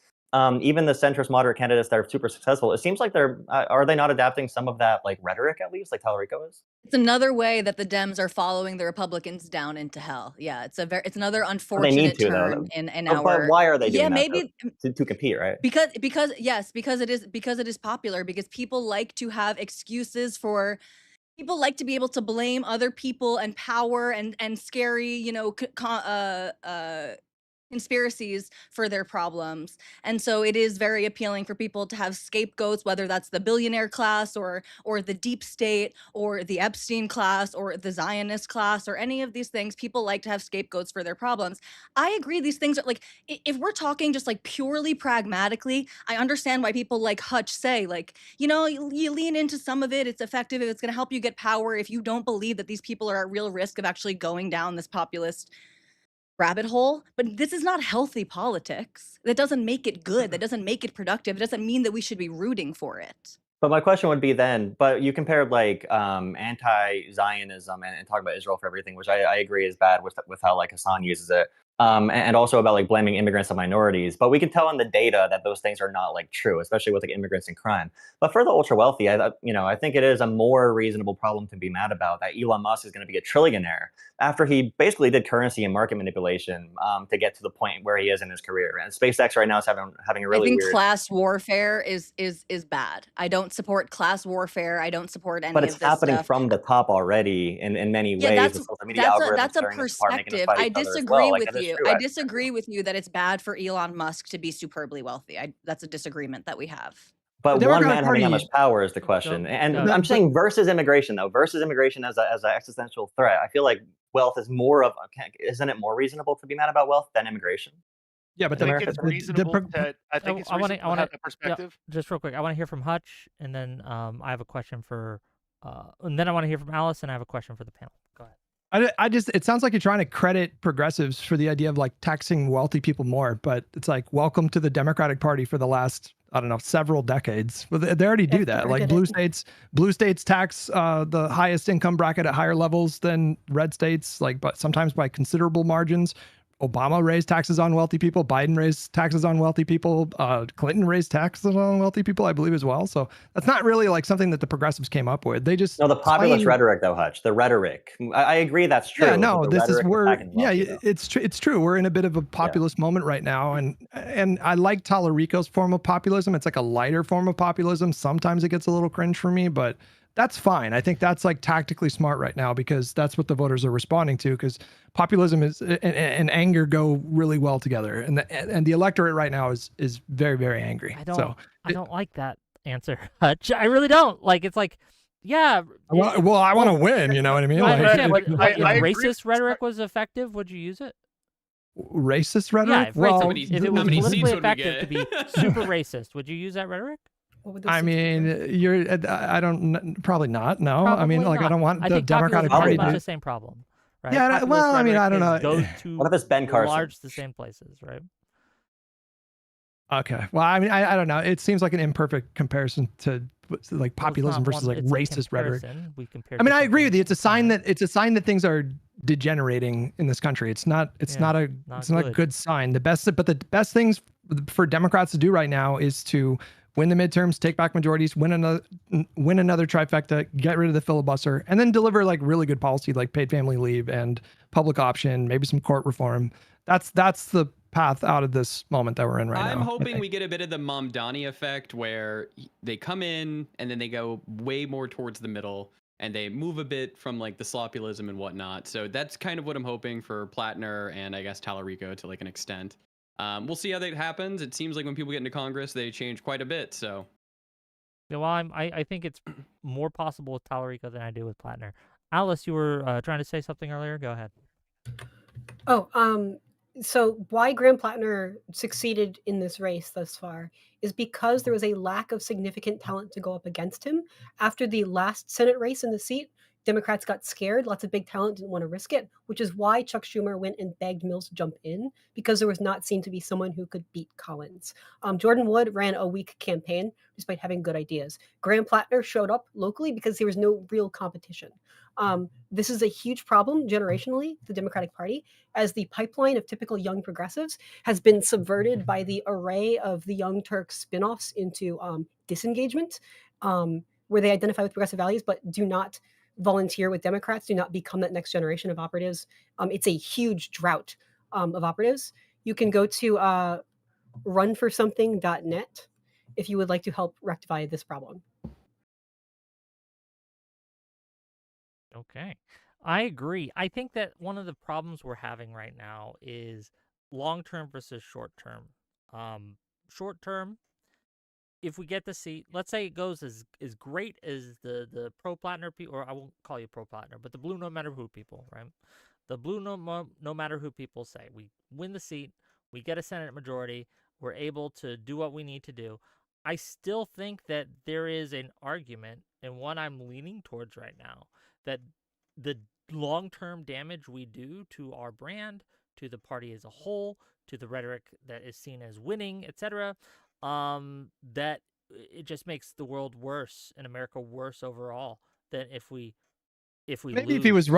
Even the centrist moderate candidates that are super successful, it seems like are they not adapting some of that like rhetoric at least, like Tallarico is? It's another way that the Dems are following the Republicans down into hell. Yeah, it's another They unfortunate need to turn though. in But our. why are they doing Yeah, that? maybe To compete, right? because it is popular, because people like to have excuses for. People like to be able to blame other people and power and scary, conspiracies for their problems. And so it is very appealing for people to have scapegoats, whether that's the billionaire class or the deep state or the Epstein class or the Zionist class or any of these things. People like to have scapegoats for their problems. I agree, these things are like, if we're talking just like purely pragmatically, I understand why people like Hutch say like, you lean into some of it, it's effective, if it's going to help you get power, if you don't believe that these people are at real risk of actually going down this populist rabbit hole. But this is not healthy politics. That doesn't make it good. That doesn't make it productive. It doesn't mean that we should be rooting for it. But my question would be then, but you compared like anti-Zionism and talk about Israel for everything, which I agree is bad with how like Hassan uses it. and also about like blaming immigrants and minorities. But we can tell in the data that those things are not like true, especially with like immigrants and crime. But for the ultra wealthy, I think it is a more reasonable problem to be mad about that Elon Musk is going to be a trillionaire after he basically did currency and market manipulation to get to the point where he is in his career. And SpaceX right now is having a I really think weird. class warfare is bad. I don't support class warfare. I don't support But any it's of this happening stuff. from the top already in many Yeah, ways. The social media algorithms that's a tearing us apart, making us perspective. fight I each other as well. disagree Like with that is you. true. I I think that's true. disagree with you that it's bad for Elon Musk to be superbly wealthy. That's a disagreement that we have. But The one Democratic man having that Party, much power is the question. And Go. I'm saying versus immigration, though, versus immigration as an existential threat. I feel like wealth is more of, isn't it more reasonable to be mad about wealth than immigration? yeah, I but In think America it's today? reasonable to. I think it's I wanna- reasonable to have that yeah, perspective. just real quick, I want to hear from Hutch, and then I have a question for, and then I want to hear from Alice, and I have a question for the panel. Go ahead. I just, it sounds like you're trying to credit progressives for the idea of like taxing wealthy people more, but it's like, welcome to the Democratic Party for the last, I don't know, several decades. Well, they already do that. FDR Like did blue states tax the highest income bracket at higher levels than red states, like, but sometimes by considerable margins. Obama raised taxes on wealthy people. Biden raised taxes on wealthy people. Clinton raised taxes on wealthy people, I believe, as well. So that's not really like something that the progressives came up with. They just No, the populist claim. rhetoric, though, Hutch. The rhetoric. I agree that's true. Yeah, but no, the this is rhetoric where, attacking the yeah, wealthy, though. it's true. We're in a bit of a populist moment right now, and I like Tallarico's form of populism. It's like a lighter form of populism. Sometimes it gets a little cringe for me, but that's fine. I think that's like tactically smart right now because that's what the voters are responding to. Because populism is and anger go really well together, and the electorate right now is very, very angry. I don't like that answer, Hutch. I really don't. Like, it's like, yeah. Well, I want to win. You know what I mean? I understand, like, but I if agree racist rhetoric was effective, would you use it? Racist rhetoric. Yeah, if, well, if it was how many seats politically would we effective to be get? super racist, would you use that rhetoric? What would those I seats be mean, for? I don't, probably not. No, I mean, Probably like, I not. don't want I the think Democratic populism Party has much to- the same problem, right? Yeah, Populist well, I mean, I don't rhetoric know. goes to What if it's Ben Carson? large the same places, right? Okay. Well, I mean, I don't know. It seems like an imperfect comparison to like Well, it's populism not versus one- like it's a racist rhetoric. comparison. We compared I mean, I different agree with you. things It's a sign sometimes. that things are degenerating in this country. It's not Yeah, not a good. good sign. But the best things for Democrats to do right now is to win the midterms, take back majorities, win another trifecta, get rid of the filibuster, and then deliver like really good policy like paid family leave and public option, maybe some court reform. That's the path out of this moment that we're in right now. I'm I hoping think. we get a bit of the Mamdani effect where they come in and then they go way more towards the middle and they move a bit from like the sloppyism and whatnot. So that's kind of what I'm hoping for Platner and I guess Tallarico to like an extent. We'll see how that happens. It seems like when people get into Congress, they change quite a bit. So Yeah, well, I think it's more possible with Tallarico than I do with Platner. Alice, you were trying to say something earlier. Go ahead. Oh, so why Graham Platner succeeded in this race thus far is because there was a lack of significant talent to go up against him. After the last Senate race in the seat, Democrats got scared. Lots of big talent didn't want to risk it, which is why Chuck Schumer went and begged Mills to jump in because there was not seen to be someone who could beat Collins. Jordan Wood ran a weak campaign despite having good ideas. Graham Platner showed up locally because there was no real competition. This is a huge problem generationally, the Democratic Party, as the pipeline of typical young progressives has been subverted by the array of the Young Turks spin-offs into disengagement, where they identify with progressive values but do not volunteer with Democrats, do not become that next generation of operatives. It's a huge drought of operatives. You can go to runforsomething.net if you would like to help rectify this problem. Okay. I agree. I think that one of the problems we're having right now is long-term versus short-term. Short-term, if we get the seat, let's say it goes as great as the pro-Platner people, or I won't call you pro-Platner, but the blue no matter who people, right? The blue no matter who people say. We win the seat, we get a Senate majority, we're able to do what we need to do. I still think that there is an argument, and one I'm leaning towards right now, that the long-term damage we do to our brand, to the party as a whole, to the rhetoric that is seen as winning, etc., that it just makes the world worse and America worse overall than if we if we Maybe lose. if he was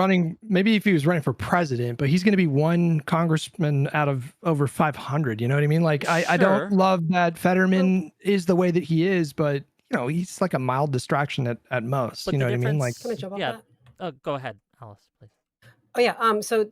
running for president, but he's going to be one congressman out of over 500. You know what I mean? Like, I Sure. don't love that Fetterman is the way that he is, but he's like a mild distraction at most. But You the know what I mean? Like, difference- Can I jump off yeah. that? Go ahead, Alice, please. Oh yeah. So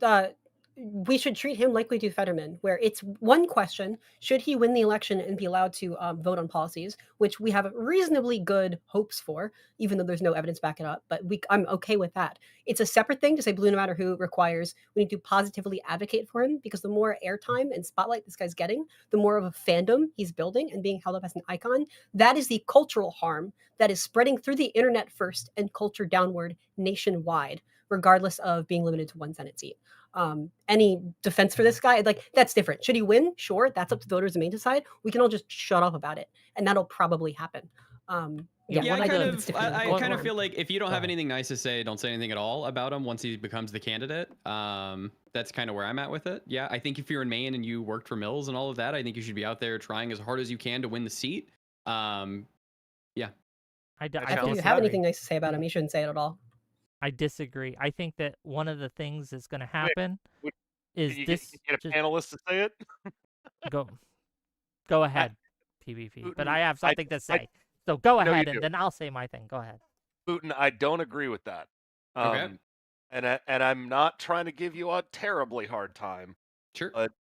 we should treat him like we do Fetterman, where it's one question: should he win the election and be allowed to vote on policies, which we have reasonably good hopes for, even though there's no evidence back it up. But I'm okay with that. It's a separate thing to say blue no matter who requires we need to positively advocate for him, because the more airtime and spotlight this guy's getting, the more of a fandom he's building and being held up as an icon. That is the cultural harm that is spreading through the internet first and culture downward nationwide, regardless of being limited to one Senate seat. Any defense for this guy, like, that's different. Should he win? Sure, that's up to voters in Maine to decide. We can all just shut up about it, and that'll probably happen. Yeah, I kind of form. feel like if you don't have ahead. anything nice to say, don't say anything at all about him once he becomes the candidate. That's kind of where I'm at with it. Yeah, I think if you're in Maine and you worked for Mills and all of that, I think you should be out there trying as hard as you can to win the seat. Yeah. If you have anything nice to say about him, you shouldn't say it at all. I disagree. I think that one of the things that's going to happen is Can you this. get a panelist to say it? Go ahead, PvP. But I have something to say. So go ahead, and then I'll say my thing. Go ahead. Putin, I don't agree with that. Okay. And I'm not trying to give you a terribly hard time. Sure. But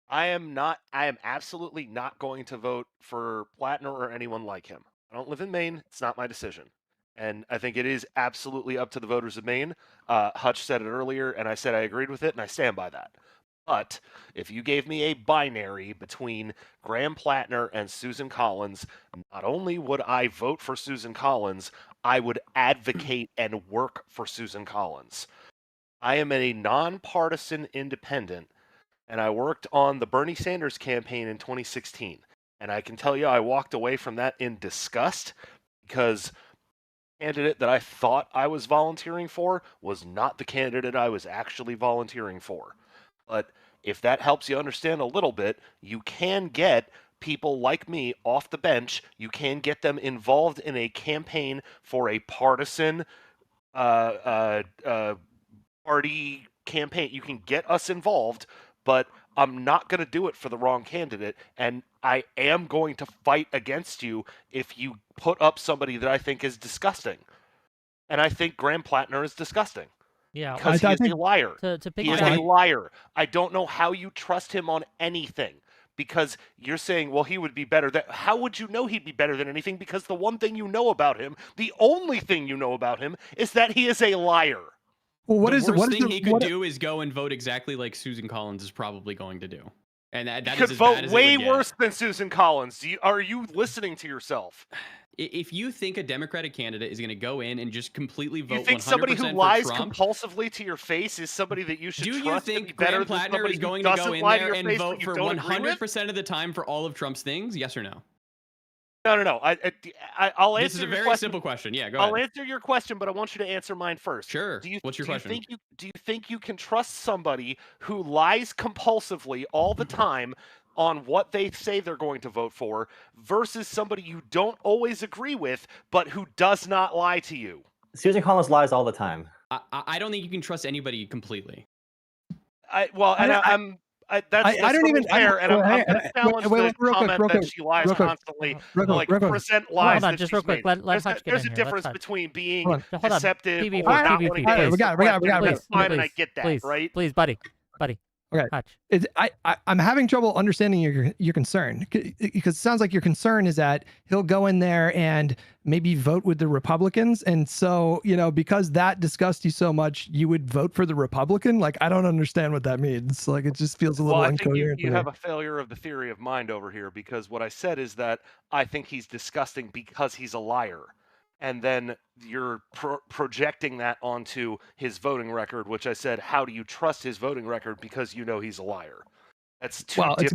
I am absolutely not going to vote for Platner or anyone like him. I don't live in Maine. It's not my decision. And I think it is absolutely up to the voters of Maine. Hutch said it earlier, and I said I agreed with it, and I stand by that. But if you gave me a binary between Graham Platner and Susan Collins, not only would I vote for Susan Collins, I would advocate and work for Susan Collins. I am a nonpartisan independent, and I worked on the Bernie Sanders campaign in 2016. And I can tell you I walked away from that in disgust, because the candidate that I thought I was volunteering for was not the candidate I was actually volunteering for. But if that helps you understand a little bit, you can get people like me off the bench. You can get them involved in a campaign for a partisan party campaign. You can get us involved, but I'm not going to do it for the wrong candidate, and I am going to fight against you if you put up somebody that I think is disgusting. And I think Graham Platner is disgusting. Yeah, because he is a liar. He is a liar. I don't know how you trust him on anything, because you're saying, well, he would be better. How would you know he'd be better than anything? Because the one thing you know about him, the only thing you know about him, is that he is a liar. Well, the worst thing he could do is go and vote exactly like Susan Collins is probably going to do. And that he could vote way worse than Susan Collins. Are you listening to yourself? If you think a Democratic candidate is going to go in and just completely vote 100% for Trump... You think somebody who lies compulsively to your face is somebody that you should trust to be better than somebody is going who to doesn't go in lie to there your and face vote for 100% of the time for all of Trump's things? Yes or no? No. I'll answer. This is a very simple question. Yeah, go ahead. I'll answer your question, but I want you to answer mine first. Sure. What's your question? Do you think you can trust somebody who lies compulsively all the time on what they say they're going to vote for versus somebody you don't always agree with, but who does not lie to you? Susan Collins lies all the time. I don't think you can trust anybody completely. That's don't even fair, and I'm going to challenge the comment that she lies constantly. Present lies. Hold on, just real quick. Let Hutch get in here. There's a difference between being hold on. deceptive PvP, or not PvP, wanting please. to. We got it. Fine, and I get that, please, right? Please, buddy. Okay. Hutch. I'm having trouble understanding your concern, because it sounds like your concern is that he'll go in there and maybe vote with the Republicans. And so, because that disgusts you so much, you would vote for the Republican. Like, I don't understand what that means. Like, it just feels a little incoherent. I think you have a failure of the theory of mind over here, because what I said is that I think he's disgusting because he's a liar. And then you're projecting that onto his voting record, which I said, how do you trust his voting record? Because you know he's a liar. That's two different... it's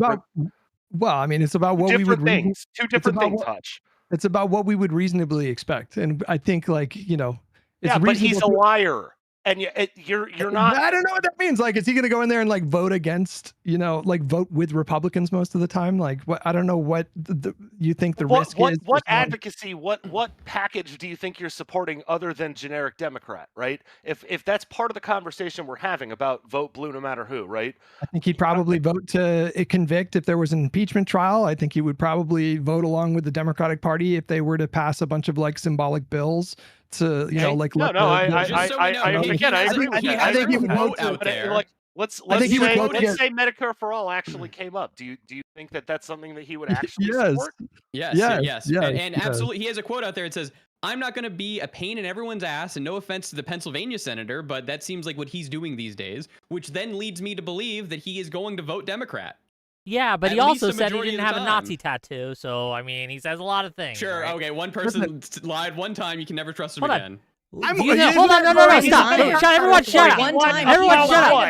about what we would... Two different things, Hutch. It's about what we would reasonably expect. And I think, but he's a liar. and you're not. I don't know what that means. Like, is he going to go in there and like vote against, like vote with Republicans most of the time? Like, what? I don't know what you think the risk is. What advocacy? What package do you think you're supporting other than generic Democrat? Right? If that's part of the conversation we're having about vote blue no matter who, right? I think he'd probably vote to convict if there was an impeachment trial. I think he would probably vote along with the Democratic Party if they were to pass a bunch of like symbolic bills to, like. I agree with that. I think he would vote out there. Like, let's say Medicare for all actually came up. Do you think that that's something that he would actually support? Yes. And absolutely, he has a quote out there. It says, "I'm not going to be a pain in everyone's ass," and no offense to the Pennsylvania senator, but that seems like what he's doing these days, which then leads me to believe that he is going to vote Democrat. Yeah, but he also said he didn't have a Nazi tattoo, so, I mean, he says a lot of things. Sure, right? okay, one person lied one time, you can never trust him again. Hold on, no, stop. Everyone shut up.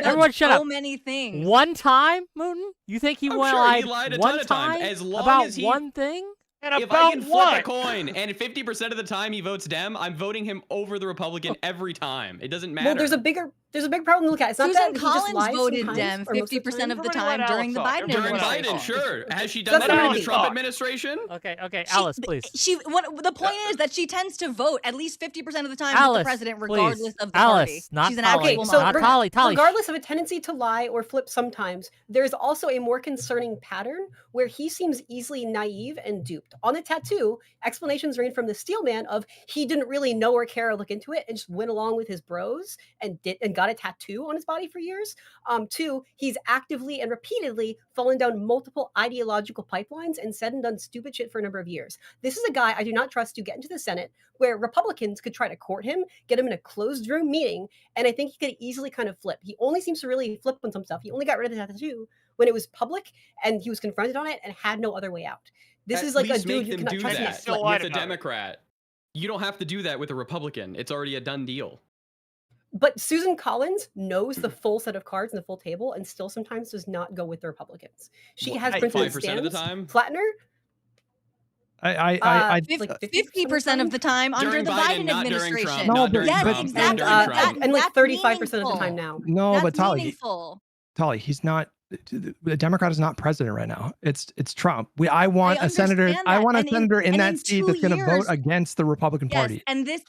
Everyone shut up. So many things. One time, Mouton? You think he lied a one ton of time as long about as he... one thing? And if I can flip a coin and 50% of the time he votes Dem, I'm voting him over the Republican every time. It doesn't matter. Well, there's a big problem to look at. It's not Susan that Collins he just lies voted sometimes, Dem or most 50% of the time during the Biden during administration. Biden, sure. Has she done that during the Trump administration? Okay, Alice, please. The point is that she tends to vote at least 50% of the time with the president, regardless of the party. Not She's an Tolly. actual so not Tolly. regardless of a tendency to lie or flip sometimes, there's also a more concerning pattern where he seems easily naive and duped. On the tattoo, explanations range from the steel man of he didn't really know or care or look into it and just went along with his bros and got a tattoo on his body for years, to he's actively and repeatedly fallen down multiple ideological pipelines and said and done stupid shit for a number of years. This is a guy I do not trust to get into the Senate, where Republicans could try to court him, get him in a closed room meeting, and I think he could easily kind of flip. He only seems to really flip on some stuff. He only got rid of the tattoo when it was public and he was confronted on it and had no other way out. This is like a dude you cannot trust with a Democrat. You don't have to do that with a Republican. It's already a done deal. But Susan Collins knows the full set of cards and the full table and still sometimes does not go with the Republicans. She has printed 5% of the time? Platner? I 50% of the time under the Biden administration. No, yes, exactly. And like 35% of the time now. No, but meaningful. Tolly, he's not. The Democrat is not president right now. It's Trump. I want a senator. I want a senator in that seat that's going to vote against the Republican Party. And this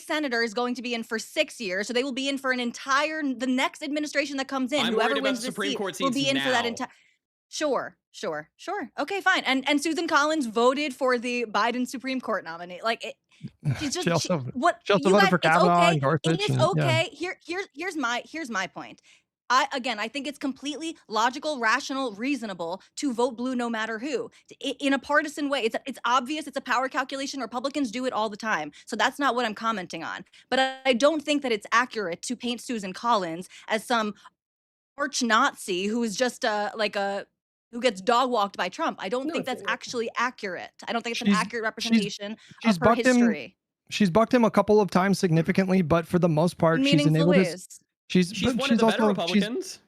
senator is going to be in for 6 years, so they will be in for the next administration that comes in. Whoever wins the Supreme Court will be in for that entire. Sure. Okay, fine. And Susan Collins voted for the Biden Supreme Court nominee. Like she's just she also voted for Kavanaugh and Gorsuch. It is okay. Here's my point. I think it's completely logical, rational, reasonable to vote blue no matter who. In a partisan way, it's obvious. It's a power calculation. Republicans do it all the time. So that's not what I'm commenting on. But I don't think that it's accurate to paint Susan Collins as some arch Nazi who is just who gets dog walked by Trump. I don't think that's actually accurate. I don't think it's an accurate representation of her history. She's bucked him a couple of times significantly, but for the most part, she's enabled his. She's one of the better Republicans.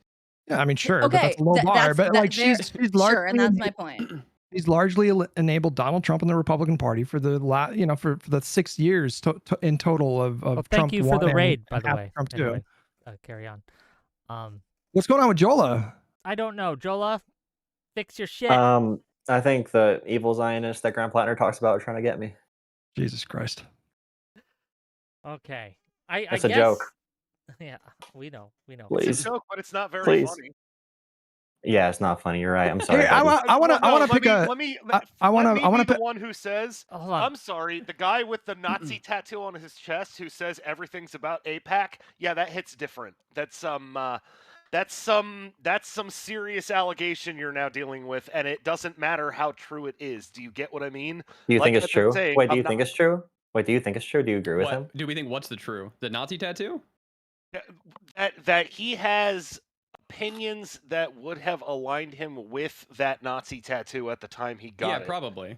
Yeah, I mean, sure, but that's a low bar. But like, she's largely, sure, and that's my point. He's largely enabled Donald Trump and the Republican Party for the for the 6 years in total of Trump. Thank you for the raid, by the way. Trump anyway, carry on. What's going on with Jolah? I don't know. Jolah, fix your shit. I think the evil Zionist that Graham Platner talks about are trying to get me. Jesus Christ. Okay, It's a joke. Yeah, we know. Please. It's a joke, but it's not very funny. Yeah, it's not funny. You're right. I'm sorry. Hey, I want to pick a. I want to pick the one who says. I'm sorry. The guy with the Nazi tattoo on his chest who says everything's about AIPAC. Yeah, that hits different. That's some serious allegation you're now dealing with, and it doesn't matter how true it is. Do you get what I mean? Do you think it's true? Wait, do you think it's true? Do you agree with him? Do we think what's the Nazi tattoo? That he has opinions that would have aligned him with that Nazi tattoo at the time he got it. Yeah, probably.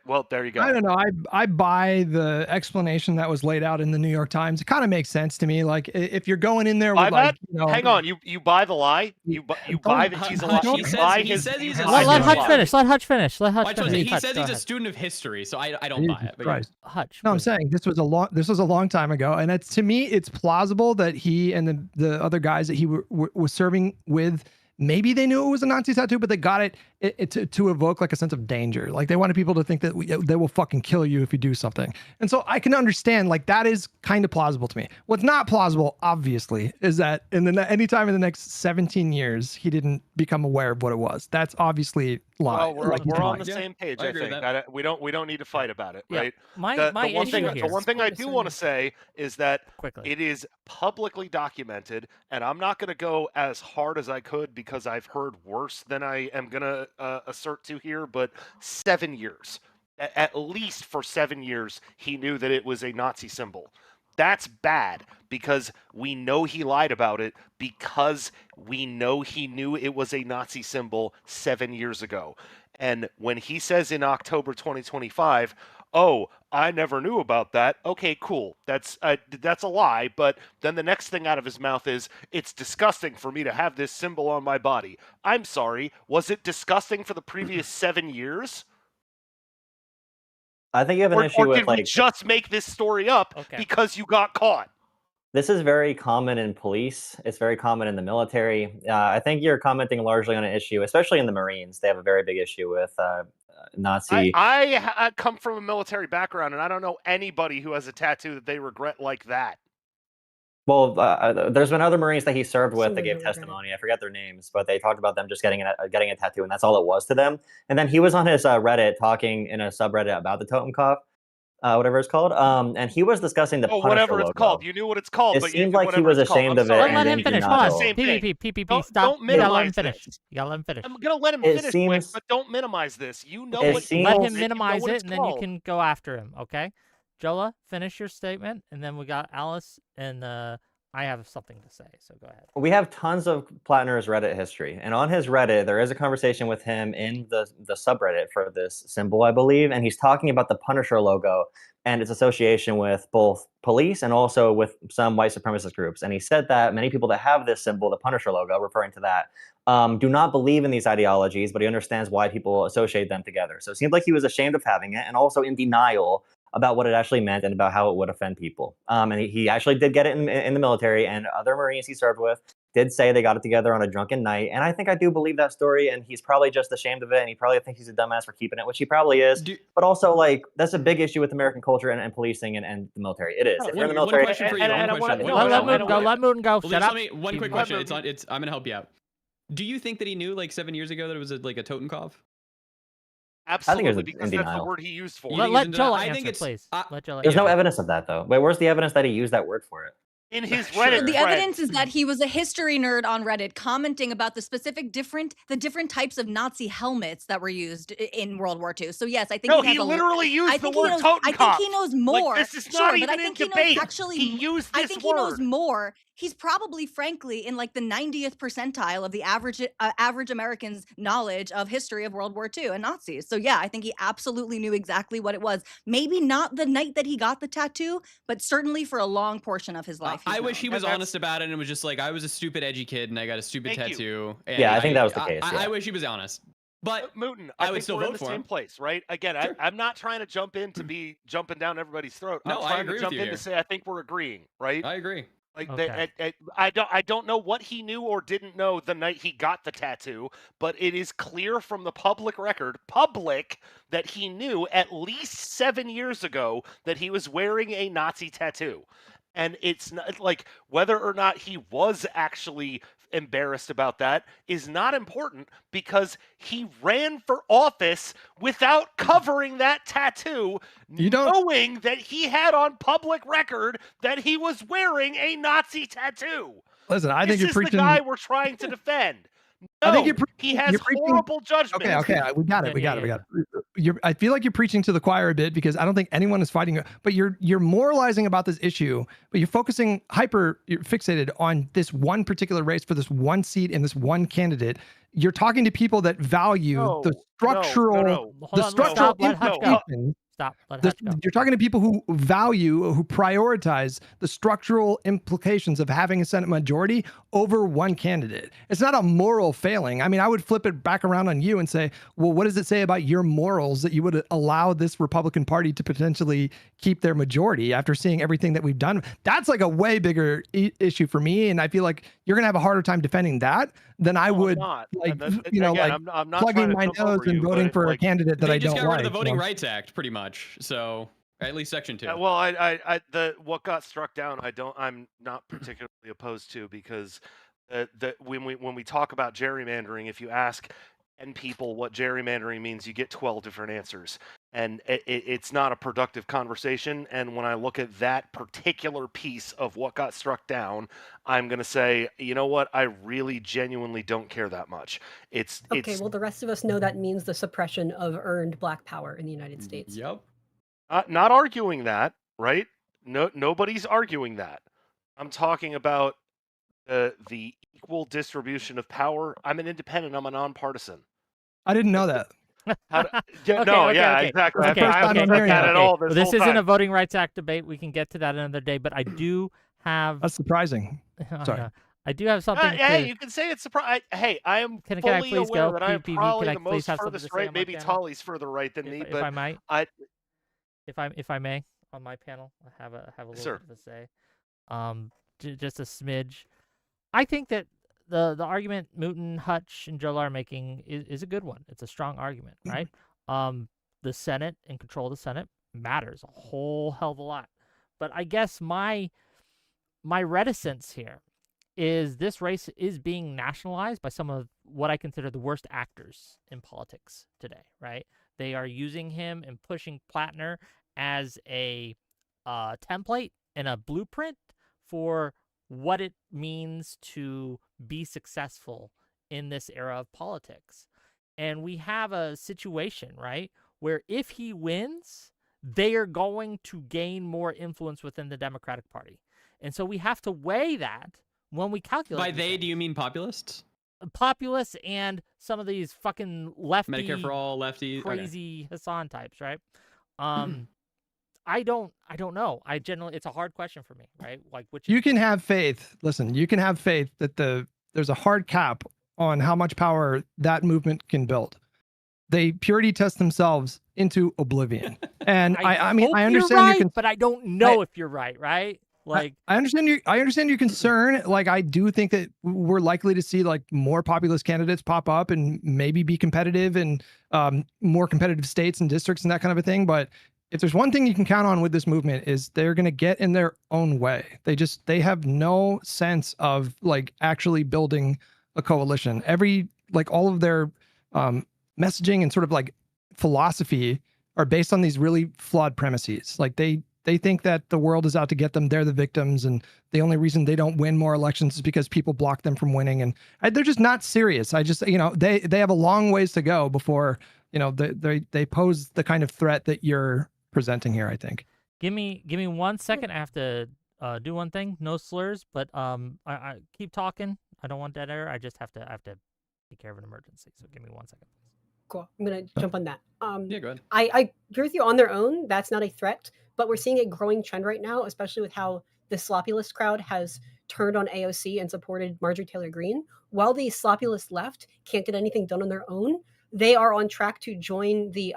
Well, there you go. I don't know. I buy the explanation that was laid out in the New York Times. It kind of makes sense to me. Like if you're going in there Buy with like, that? Hang on, you buy the lie? You buy that he's a lie? Hutch, You buy his? he's you a buy Let his Hutch lie. finish. Let Hutch finish. Let Hutch Well, I told finish. you, he Hutch, says go he's a ahead. student of history, so I don't buy it. But yeah. Christ. Hutch. No, I'm please. saying this was a long time ago, and it's, to me, it's plausible that he and the other guys that he was serving with, maybe they knew it was a Nazi tattoo, but they got it to evoke like a sense of danger. Like they wanted people to think that they will fucking kill you if you do something. And so I can understand, like, that is kind of plausible to me. What's not plausible, obviously, is that anytime in the next 17 years he didn't become aware of what it was. That's obviously lying. Well, Like, he's we're on lying. the same page. I I agree with think that. we don't need to fight about it, Yeah. right? My The one issue thing here. the one thing I do want to say is that Quickly. it is publicly documented, and I'm not going to go as hard as I could because I've heard worse than I am going to assert to here, but 7 years. At least for 7 years, he knew that it was a Nazi symbol. That's bad because we know he lied about it because we know he knew it was a Nazi symbol 7 years ago. And when he says in October 2025, "Oh, I never knew about that." Okay, cool. That's a lie. But then the next thing out of his mouth is, "It's disgusting for me to have this symbol on my body." I'm sorry. Was it disgusting for the previous 7 years? I think you have an issue Or with did we like just make this story up Okay. because you got caught? this is very common in police. It's very common in the military. I think you're commenting largely on an issue, especially in the Marines. They have a very big issue with Nazi. I come from a military background, and I don't know anybody who has a tattoo that they regret like that. Well, there's been other Marines that he served with that Someone gave who regretted. testimony. I forget their names, but they talked about them just getting a tattoo, and that's all it was to them. And then he was on his Reddit talking in a subreddit about the Totenkopf, whatever it's called. And he was discussing the Oh, Punisher whatever it's logo. called. You knew what it's called, It but seemed like he whatever was it's called. ashamed I'm of it sorry. and Let him in finish. Come denial. on. Same thing. PPP. Stop. Don't You gotta let him minimize finish. this. You gotta let him finish. I'm gonna let him It finish, Wick, seems- but don't minimize this. You know It what seems- Let called him it, you know minimize what it, it's and then you called. can go after him. Okay. Jolah, finish your statement, and then we got Alice, and I have something to say. So go ahead. We have tons of Platner's Reddit history, and on his Reddit, there is a conversation with him in the subreddit for this symbol, I believe, and he's talking about the Punisher logo and its association with both police and also with some white supremacist groups. And he said that many people that have this symbol, the Punisher logo, referring to that, do not believe in these ideologies, but he understands why people associate them together. So it seemed like he was ashamed of having it and also in denial about what it actually meant and about how it would offend people. And he actually did get it in the military, and other Marines he served with did say they got it together on a drunken night. And I think I do believe that story, and he's probably just ashamed of it, and he probably thinks he's a dumbass for keeping it, which he probably is. But also, like, that's a big issue with American culture and policing and the military. It is. If you're in the military, One question for you. and I One wanna- question. no, Let no, Mouton go. Let Mouton go. Well, Shut just up. let me one quick Keep question. going. I'm gonna help you out. Do you think that he knew like 7 years ago that it was like a Totenkopf? Absolutely, in because that's the denial. word he used for You it. think Let he's into that? Jolah I think answer, it's- please. I- Let Jolah there's no answer. evidence of that, though. Wait, where's the evidence that he used that word for it? In his Sure. Reddit The thread. evidence is that he was a history nerd on Reddit commenting about the specific different types of Nazi helmets that were used in World War II. So yes, I think No, he has he a literally used I the think he word knows, Totenkopf. I think he knows more. Like, this is Sure, not but even I in think he debate. knows actually He used I this think he knows word. more. He's probably, frankly, in like the 90th percentile of the average American's knowledge of history of World War II and Nazis. So yeah, I think he absolutely knew exactly what it was. Maybe not the night that he got the tattoo, but certainly for a long portion of his life. I wish he known. was And honest about it and it was just like, I was a stupid edgy kid and I got a stupid Thank you. tattoo. And Yeah, I think that was the case, I yeah. wish he was honest. But Mouton, I I would think still we're in vote the for same him. place, right? Again, Sure. I'm not trying to jump in to be jumping down everybody's throat. No, I'm I trying agree to with jump you in here. to say I think we're agreeing, right? I agree. Like Okay. I don't know what he knew or didn't know the night he got the tattoo, but it is clear from the public record, that he knew at least 7 years ago that he was wearing a Nazi tattoo. And it's not like whether or not he was actually embarrassed about that is not important because he ran for office without covering that tattoo, You don't- knowing that he had on public record that he was wearing a Nazi tattoo. Listen, I think This you're is the preaching. guy we're trying to defend. I think No, you're he has you're preaching. horrible judgment. Okay, we got it. Yeah, We got yeah, it. We got it. I feel like you're preaching to the choir a bit because I don't think anyone is fighting. But you're moralizing about this issue, but you're you're fixated on this one particular race for this one seat and this one candidate. You're talking to people that value the structural, No. Hold on, let's stop. Let Hutch go. implications. Stop. Let Hutch go. You're talking to people who prioritize the structural implications of having a Senate majority over one candidate. It's not a moral failing. I mean, I would flip it back around on you and say, well, what does it say about your morals that you would allow this Republican Party to potentially keep their majority after seeing everything that we've done? That's like a way bigger issue for me. And I feel like you're going to have a harder time defending that than I would, like, I'm not plugging trying to my jump nose over and you, voting but, for a like, candidate that They I just don't got like. rid of the Voting Rights Act, pretty much. So at least Section 2. Well, what got struck down, I'm not particularly opposed to, because when we talk about gerrymandering, if you ask 10 people what gerrymandering means, you get 12 different answers, and it's not a productive conversation. And when I look at that particular piece of what got struck down, I'm going to say, you know what, I really genuinely don't care that much. Well, the rest of us know that means the suppression of earned black power in the United States. Yep. Not arguing that, right? No, nobody's arguing that. I'm talking about the equal distribution of power. I'm an independent. I'm a nonpartisan. I didn't know that. Exactly. That's the first time I'm hearing that. At all Well, this isn't a Voting Rights Act debate. We can get to that another day, but I do have. That's surprising. Sorry. I do have something. Hey, you can say it's surprising. Hey, I am Can I fully please aware go? that I am PPV, probably can I the please most have something furthest to say right. on my Maybe panel? Tolly's further right than me, If but I might, I. if I may, on my panel, I have a little bit to say. Just a smidge. I think that the argument Mouton, Hutch, and Jolah are making is a good one. It's a strong argument, right? The Senate and control of the Senate matters a whole hell of a lot. But I guess my reticence here is this race is being nationalized by some of what I consider the worst actors in politics today, right? They are using him and pushing Platner as a template and a blueprint for what it means to be successful in this era of politics. And we have a situation, right, where if he wins, they are going to gain more influence within the Democratic Party. And so we have to weigh that when we calculate. By they, do you mean populists? Populists and some of these fucking lefty, Medicare for all, lefty, crazy Hassan types, right? I don't know. It's a hard question for me, right? Like, which you can have faith. Listen, you can have faith that there's a hard cap on how much power that movement can build. They purity test themselves into oblivion. And I mean, I understand you're right, but I don't know if you're right? Like, I understand your concern. Like, I do think that we're likely to see like more populist candidates pop up and maybe be competitive in more competitive states and districts and that kind of a thing. But if there's one thing you can count on with this movement is they're going to get in their own way. They have no sense of like actually building a coalition. All of their messaging and sort of like philosophy are based on these really flawed premises. Like they think that the world is out to get them. They're the victims. And the only reason they don't win more elections is because people block them from winning. And they're just not serious. They have a long ways to go before, they pose the kind of threat that you're presenting here, I think. Give me 1 second. I have to do one thing. No slurs, but I keep talking. I don't want dead air. I have to take care of an emergency. So give me 1 second. Cool. I'm gonna jump on that. Yeah, go ahead. I agree with you on their own. That's not a threat, but we're seeing a growing trend right now, especially with how the sloppy-list crowd has turned on AOC and supported Marjorie Taylor Greene. While the sloppy-list left can't get anything done on their own, they are on track to join the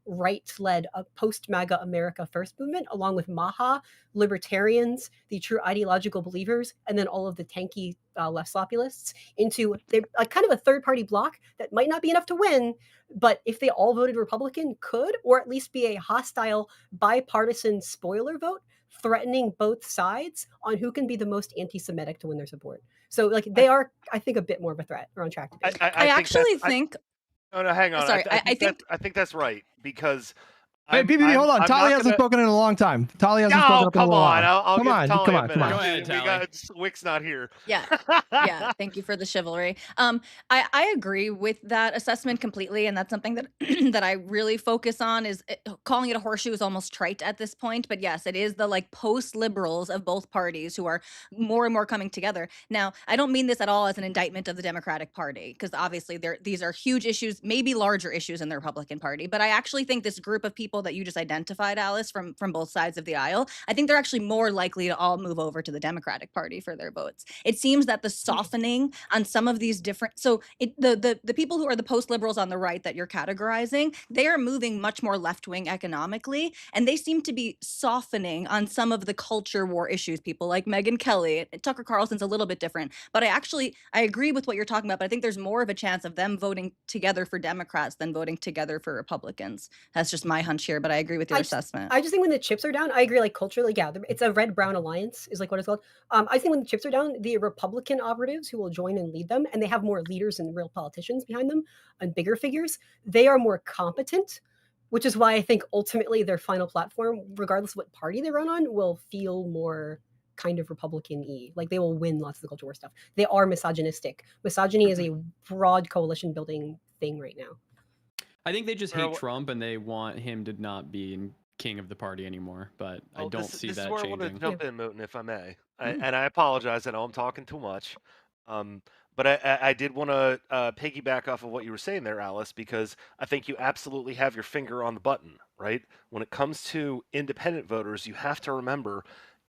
right-led post-MAGA America First movement, along with MAHA, libertarians, the true ideological believers, and then all of the tanky left sloppy-lists into a kind of a third-party block that might not be enough to win, but if they all voted Republican, could, or at least be a hostile, bipartisan spoiler vote, threatening both sides on who can be the most anti-Semitic to win their support. So, like, they are, I think, a bit more of a threat, or on track to be. I actually think. Oh no, hang on. Sorry, I think that's right, because Hey, PPP, hold on. I'm Tali not hasn't gonna- spoken in a long time. Tali hasn't No, spoken up in a come while. on. I'll Come give on, Tali come a on, come minute. on. Go ahead, We Tali. got Wick's not here. Yeah. Yeah, thank you for the chivalry. I agree with that assessment completely, and that's something that that I really focus on. Is calling it a horseshoe is almost trite at this point, but yes, it is the like post liberals of both parties who are more and more coming together. Now, I don't mean this at all as an indictment of the Democratic Party, because obviously these are huge issues, maybe larger issues in the Republican Party. But I actually think this group of people that you just identified, Alice, from both sides of the aisle, I think they're actually more likely to all move over to the Democratic Party for their votes. It seems that the softening on some of these different, so the people who are the post liberals on the right that you're categorizing, they are moving much more left wing economically, and they seem to be softening on some of the culture war issues. People like Megyn Kelly, Tucker Carlson's a little bit different, but I agree with what you're talking about. But I think there's more of a chance of them voting together for Democrats than voting together for Republicans. That's just my hunch here, but I agree with your assessment. I just think when the chips are down, I agree. Like culturally, yeah, it's a red-brown alliance, is like what it's called. I think when the chips are down, the Republican operatives who will join and lead them, and they have more leaders and real politicians behind them and bigger figures, they are more competent, which is why I think ultimately their final platform, regardless of what party they run on, will feel more kind of Republican-y. Like they will win lots of the culture war stuff. They are misogynistic. Misogyny is a broad coalition-building thing right now. I think they just hate Trump and they want him to not be king of the party anymore. But I don't see that This is where I want to changing. jump in, Mouton, if I may. And I apologize. I know I'm talking too much. But I did want to piggyback off of what you were saying there, Alice, because I think you absolutely have your finger on the button, right? When it comes to independent voters, you have to remember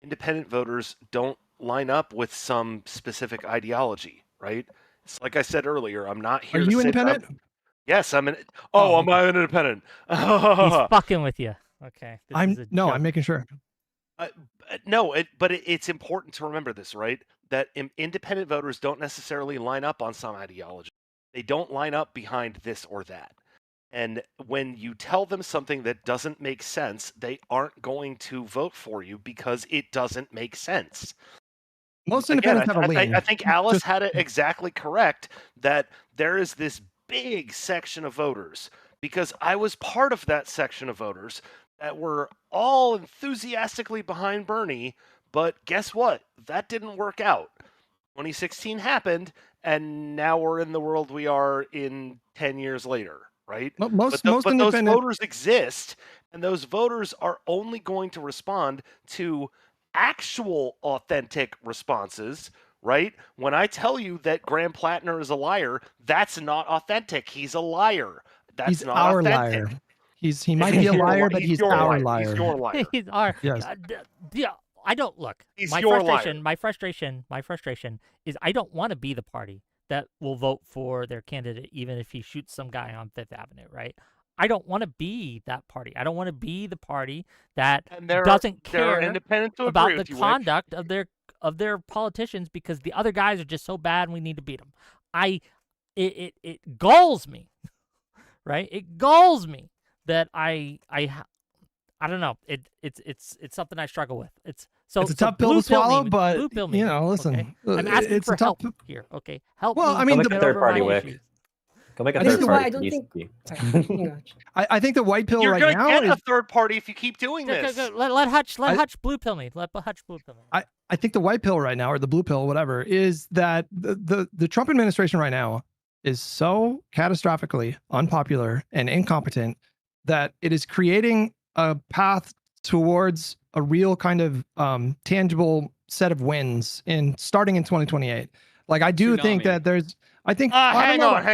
independent voters don't line up with some specific ideology, right? It's like I said earlier, I'm not here Are to you sit- independent? Yes, I'm an. Oh, I'm an independent. He's fucking with you. Okay. This I'm is a no, joke. I'm making sure. No, but it's important to remember this, right? That independent voters don't necessarily line up on some ideology. They don't line up behind this or that. And when you tell them something that doesn't make sense, they aren't going to vote for you because it doesn't make sense. Most Again, independents have a lean. I think Alice Just- had it exactly correct that there is this big section of voters, because I was part of that section of voters that were all enthusiastically behind Bernie, but guess what? That didn't work out. 2016 happened, and now we're in the world we are in 10 years later, right? Most But those independent voters exist, and those voters are only going to respond to actual authentic responses, right? When I tell you that Graham Platner is a liar, that's not authentic. He's a liar. That's he's not our authentic. liar. He might be a liar, but he's your our liar. liar. He's your liar. He's our. Yes. Yeah, I don't look. He's my your frustration. liar. My frustration is I don't want to be the party that will vote for their candidate, even if he shoots some guy on Fifth Avenue. Right? I don't want to be that party. I don't want to be the party that doesn't care independent to about agree the with you, Wick. conduct of their politicians because the other guys are just so bad and we need to beat them. It galls me, right? It galls me that I don't know. It's something I struggle with. It's a tough pill to swallow, but blue pill me, you know, listen, okay? I'm asking it's for a tough. help here. Okay, help Well, me. I mean, Go the make a get third over party, my Wick. issues. Go make a This third is why party. I don't for think- DCP. Sorry, you go. I think the white pill You're right gonna now get is. a third party if you keep doing Go, this. go, go. Let Hutch blue pill me. Let Hutch blue pill me. I think the white pill right now, or the blue pill, whatever, is that the Trump administration right now is so catastrophically unpopular and incompetent that it is creating a path towards a real kind of tangible set of wins starting in 2028. Like I do think Tsunami. that there's. I think. Hang on. All right,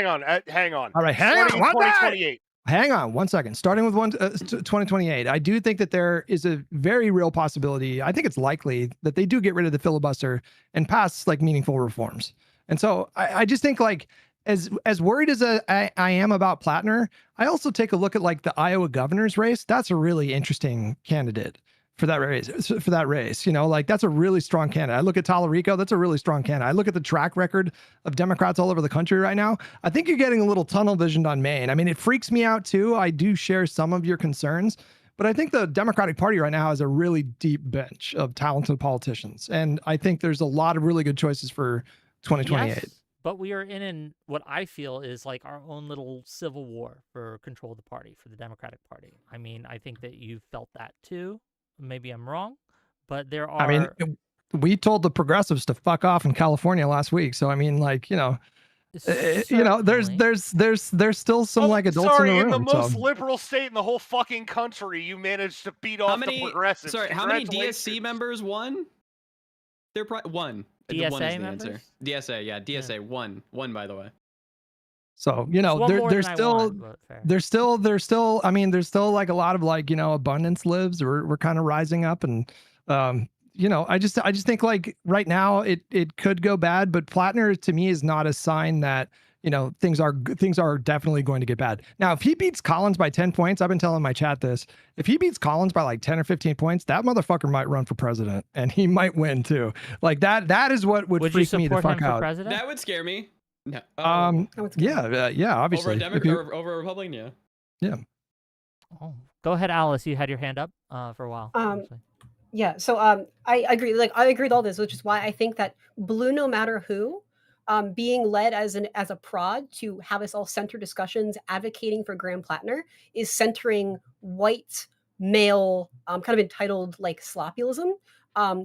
hang Starting in on. 2028. Hang on 1 second. Starting with 2028, I do think that there is a very real possibility. I think it's likely that they do get rid of the filibuster and pass like meaningful reforms. And so I just think like as worried as I am about Platner, I also take a look at like the Iowa governor's race. That's a really interesting candidate for that race. You know, like that's a really strong candidate. I look at Tallarico, that's a really strong candidate. I look at the track record of Democrats all over the country right now. I think you're getting a little tunnel visioned on Maine. I mean, it freaks me out too. I do share some of your concerns, but I think the Democratic Party right now has a really deep bench of talented politicians. And I think there's a lot of really good choices for 2028. Yes, But we are in what I feel is like our own little civil war for control of the party, for the Democratic Party. I mean, I think that you felt that too. Maybe I'm wrong, but there are. I mean, we told the progressives to fuck off in California last week. So I mean, like, there's still some like adults in the room. In the most so. liberal state in the whole fucking country, you managed to beat off the progressives. Sorry, how many DSC members won? They're one. DSA one is the members? answer. DSA, yeah, DSA one, by the way. So there's still. I mean, there's still like a lot of like abundance lives. We're kind of rising up, and I just think like right now it could go bad, but Platner to me is not a sign that things are definitely going to get bad. Now, if he beats Collins by 10 points, I've been telling my chat this. If he beats Collins by like 10 or 15 points, that motherfucker might run for president, and he might win too. Like that is what would freak me the fuck out. President? That would scare me. No. Yeah, obviously. Over a Democrat or over a Republican, yeah. Yeah. Oh, go ahead, Alice. You had your hand up for a while. Yeah, so I agree. Like I agree with all this, which is why I think that Blue No Matter Who, being led as a prod to have us all center discussions advocating for Graham Platner is centering white male kind of entitled like sloppyism.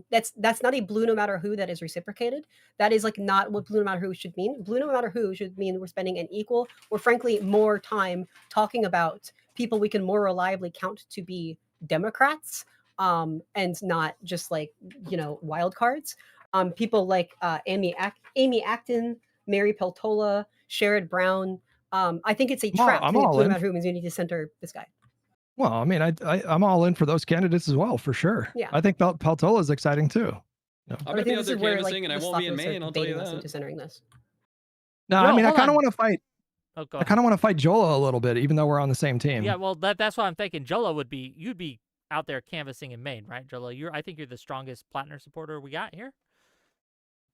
That's not a Blue No Matter Who that is reciprocated. That is like not what Blue No Matter Who should mean. Blue No Matter Who should mean we're spending an equal or frankly more time talking about people we can more reliably count to be Democrats. And not just like wild cards. People like Amy Acton, Mary Peltola, Sherrod Brown. I think it's a trap. I'm all in. About whom is you need to center this guy. Well, I mean, I'm all in for those candidates as well, for sure. Yeah, I think Peltola is exciting too. I'll be out there canvassing, and I won't be in Maine. I'll tell you that. Into centering this. No, I mean, I kind of want to fight. Oh, I kind of want to fight Jolah a little bit, even though we're on the same team. Yeah, well, that's what I'm thinking. Jolah you'd be out there canvassing in Maine, right, Jolah? I think you're the strongest Platner supporter we got here.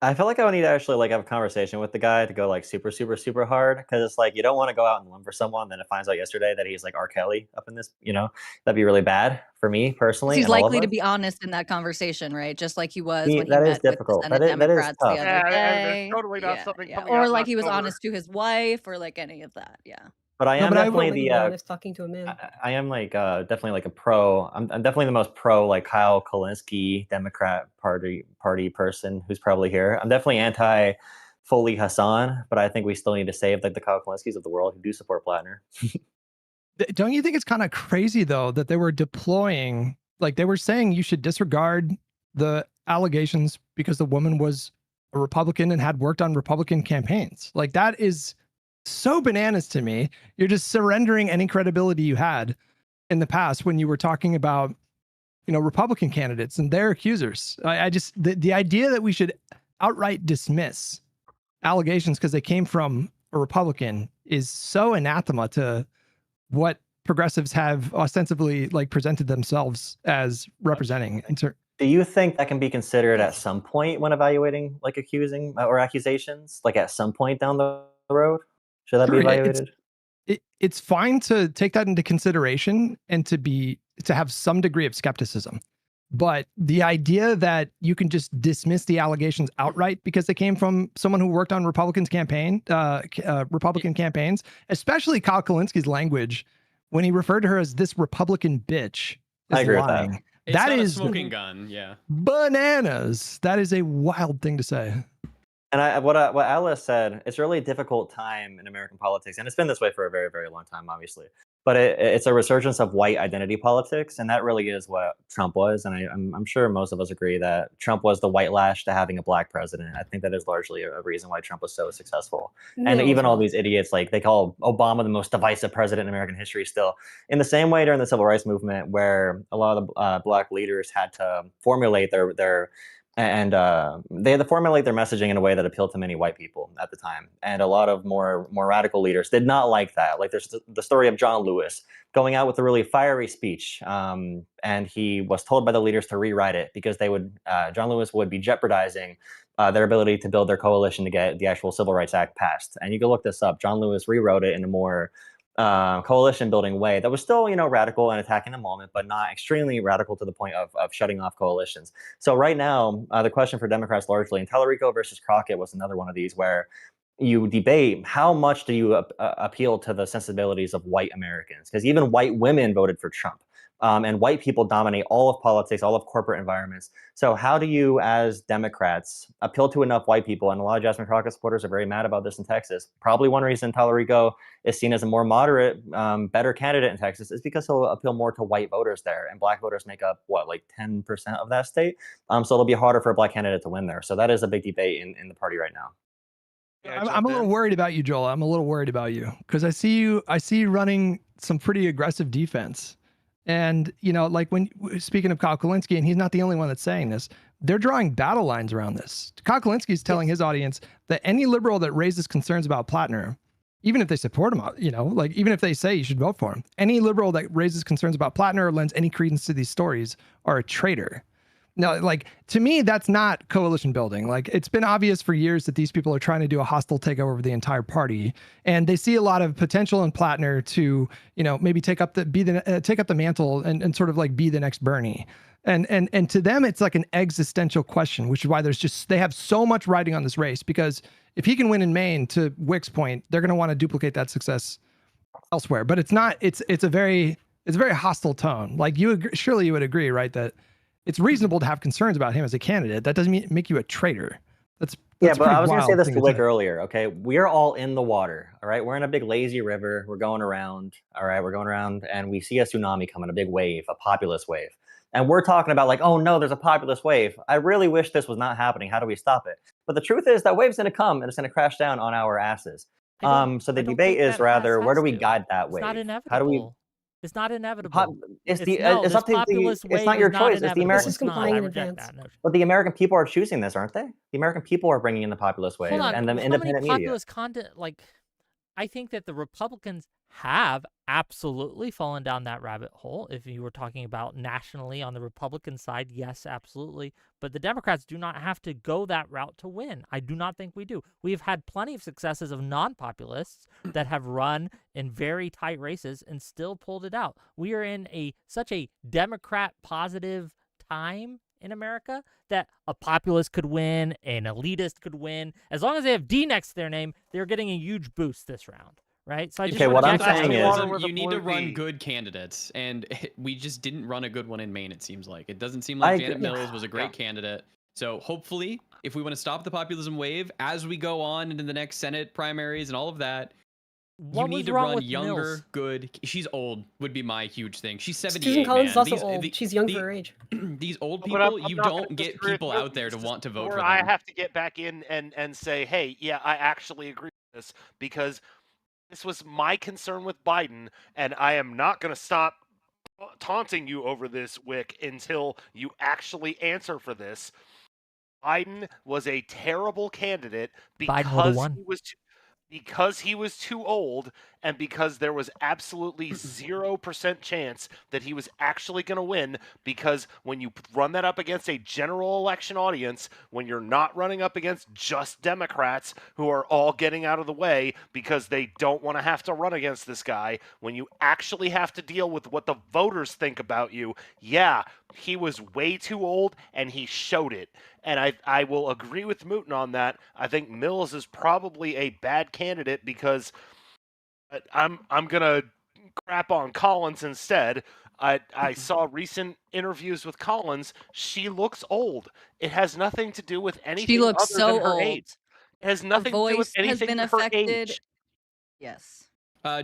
I feel like I would need to actually like have a conversation with the guy to go like super, super, super hard, because it's like you don't want to go out and limb for someone, then it finds out yesterday that he's like R. Kelly up in this. That'd be really bad for me personally. He's likely to be honest in that conversation, right? Just like he was when he that met is difficult. with the Senate Democrats the other There's day. totally not something coming or out like he was October. honest to his wife, or like any of that. Yeah. But I am definitely the honest talking to a man. I am like definitely like a pro. I'm definitely the most pro like Kyle Kulinski Democrat Party person who's probably here. I'm definitely anti Foley Hassan, but I think we still need to save like the Kyle Kulinskis of the world who do support Platner. Don't you think it's kind of crazy though that they were deploying, like they were saying you should disregard the allegations because the woman was a Republican and had worked on Republican campaigns? Like that is so bananas to me. You're just surrendering any credibility you had in the past when you were talking about, Republican candidates and their accusers. I just, the idea that we should outright dismiss allegations because they came from a Republican is so anathema to what progressives have ostensibly like presented themselves as representing. Do you think that can be considered at some point when evaluating like accusing or accusations, like at some point down the road? Should that be evaluated? It's fine to take that into consideration and to have some degree of skepticism. But the idea that you can just dismiss the allegations outright because they came from someone who worked on Republican campaigns, especially Kyle Kulinski's language when he referred to her as this Republican bitch, I agree lying. with that. It's that not is a smoking gun. Yeah. Bananas. That is a wild thing to say. And what Alice said, it's a really difficult time in American politics, and it's been this way for a very, very long time, obviously. But it's a resurgence of white identity politics, and that really is what Trump was. And I'm sure most of us agree that Trump was the white lash to having a black president. I think that is largely a reason why Trump was so successful. And even all these idiots, like they call Obama the most divisive president in American history still. In the same way during the Civil Rights Movement, where a lot of the black leaders had to formulate they had to formulate their messaging in a way that appealed to many white people at the time. And a lot of more radical leaders did not like that. Like there's the story of John Lewis going out with a really fiery speech. And he was told by the leaders to rewrite it because John Lewis would be jeopardizing their ability to build their coalition to get the actual Civil Rights Act passed. And you can look this up. John Lewis rewrote it in a more coalition building way that was still, radical and attacking the moment, but not extremely radical to the point of shutting off coalitions. So right now, the question for Democrats largely, and Tallarico versus Crockett was another one of these where, you debate how much do you appeal to the sensibilities of white Americans, because even white women voted for Trump. And white people dominate all of politics, all of corporate environments. So how do you, as Democrats, appeal to enough white people? And a lot of Jasmine Crockett supporters are very mad about this in Texas. Probably one reason Talarico is seen as a more moderate, better candidate in Texas is because he'll appeal more to white voters there. And black voters make up, what, like 10% of that state? So it'll be harder for a black candidate to win there. So that is a big debate in the party right now. I'm a little worried about you, Jolah. I'm a little worried about you because I see you running some pretty aggressive defense. And, you know, like when speaking of Kyle Kulinski, and he's not the only one that's saying this, they're drawing battle lines around this. Kyle Kulinski is telling his audience that any liberal that raises concerns about Platner, even if they support him, you know, like even if they say you should vote for him, any liberal that raises concerns about Platner or lends any credence to these stories are a traitor. No, like to me, that's not coalition building. Like it's been obvious for years that these people are trying to do a hostile takeover of the entire party, and they see a lot of potential in Platner to, you know, maybe take up the mantle and sort of like be the next Bernie. And to them, it's like an existential question, which is why they have so much riding on this race, because if he can win in Maine, to Wick's point, they're going to want to duplicate that success elsewhere. But it's not. It's a very hostile tone. Like surely you would agree, right, that it's reasonable to have concerns about him as a candidate. That doesn't make you a traitor. That's yeah, but I was going to say this to Wick earlier. Okay, we're all in the water. All right, we're in a big lazy river. We're going around. All right, we're going around, and we see a tsunami coming, a big wave, a populist wave, and we're talking about like, oh no, there's a populist wave. I really wish this was not happening. How do we stop it? But the truth is that wave's going to come and it's going to crash down on our asses. So the debate is rather, where do we guide that wave? It's not inevitable. How do we? It's not inevitable. It's up to the. It's not your choice. It's the American. This is complying in advance. But the American people are choosing this, aren't they? The American people are bringing in the populist wave and the independent media. Populist content, like, I think that the Republicans have absolutely fallen down that rabbit hole. If you were talking about nationally on the Republican side, yes, absolutely. But the Democrats do not have to go that route to win. I do not think we do. We have had plenty of successes of non-populists that have run in very tight races and still pulled it out. We are in such a Democrat positive time in America that a populist could win, an elitist could win. As long as they have D next to their name, they're getting a huge boost this round. Right. So I just what I'm saying is you need to run good candidates, and we just didn't run a good one in Maine. It seems like it doesn't seem like Janet Mills was a great candidate. So hopefully, if we want to stop the populism wave as we go on into the next Senate primaries and all of that, you need to run younger, good. She's old would be my huge thing. She's 78. Susan Collins is also old. She's young for her age. These old people, you don't get people out there to want to vote for them. I have to get back in and say, hey, yeah, I actually agree with this, because this was my concern with Biden, and I am not going to stop taunting you over this, Wick, until you actually answer for this. Biden was a terrible candidate because he was too old, and because there was absolutely 0% chance that he was actually going to win, because when you run that up against a general election audience, when you're not running up against just Democrats who are all getting out of the way because they don't want to have to run against this guy, when you actually have to deal with what the voters think about you, yeah, he was way too old, and he showed it. And I will agree with Mouton on that. I think Mills is probably a bad candidate because I'm gonna crap on Collins instead. I saw recent interviews with Collins. She looks old. It has nothing to do with anything. She looks other so than her old. Age. It has nothing to do with anything has her been affected. age. Yes.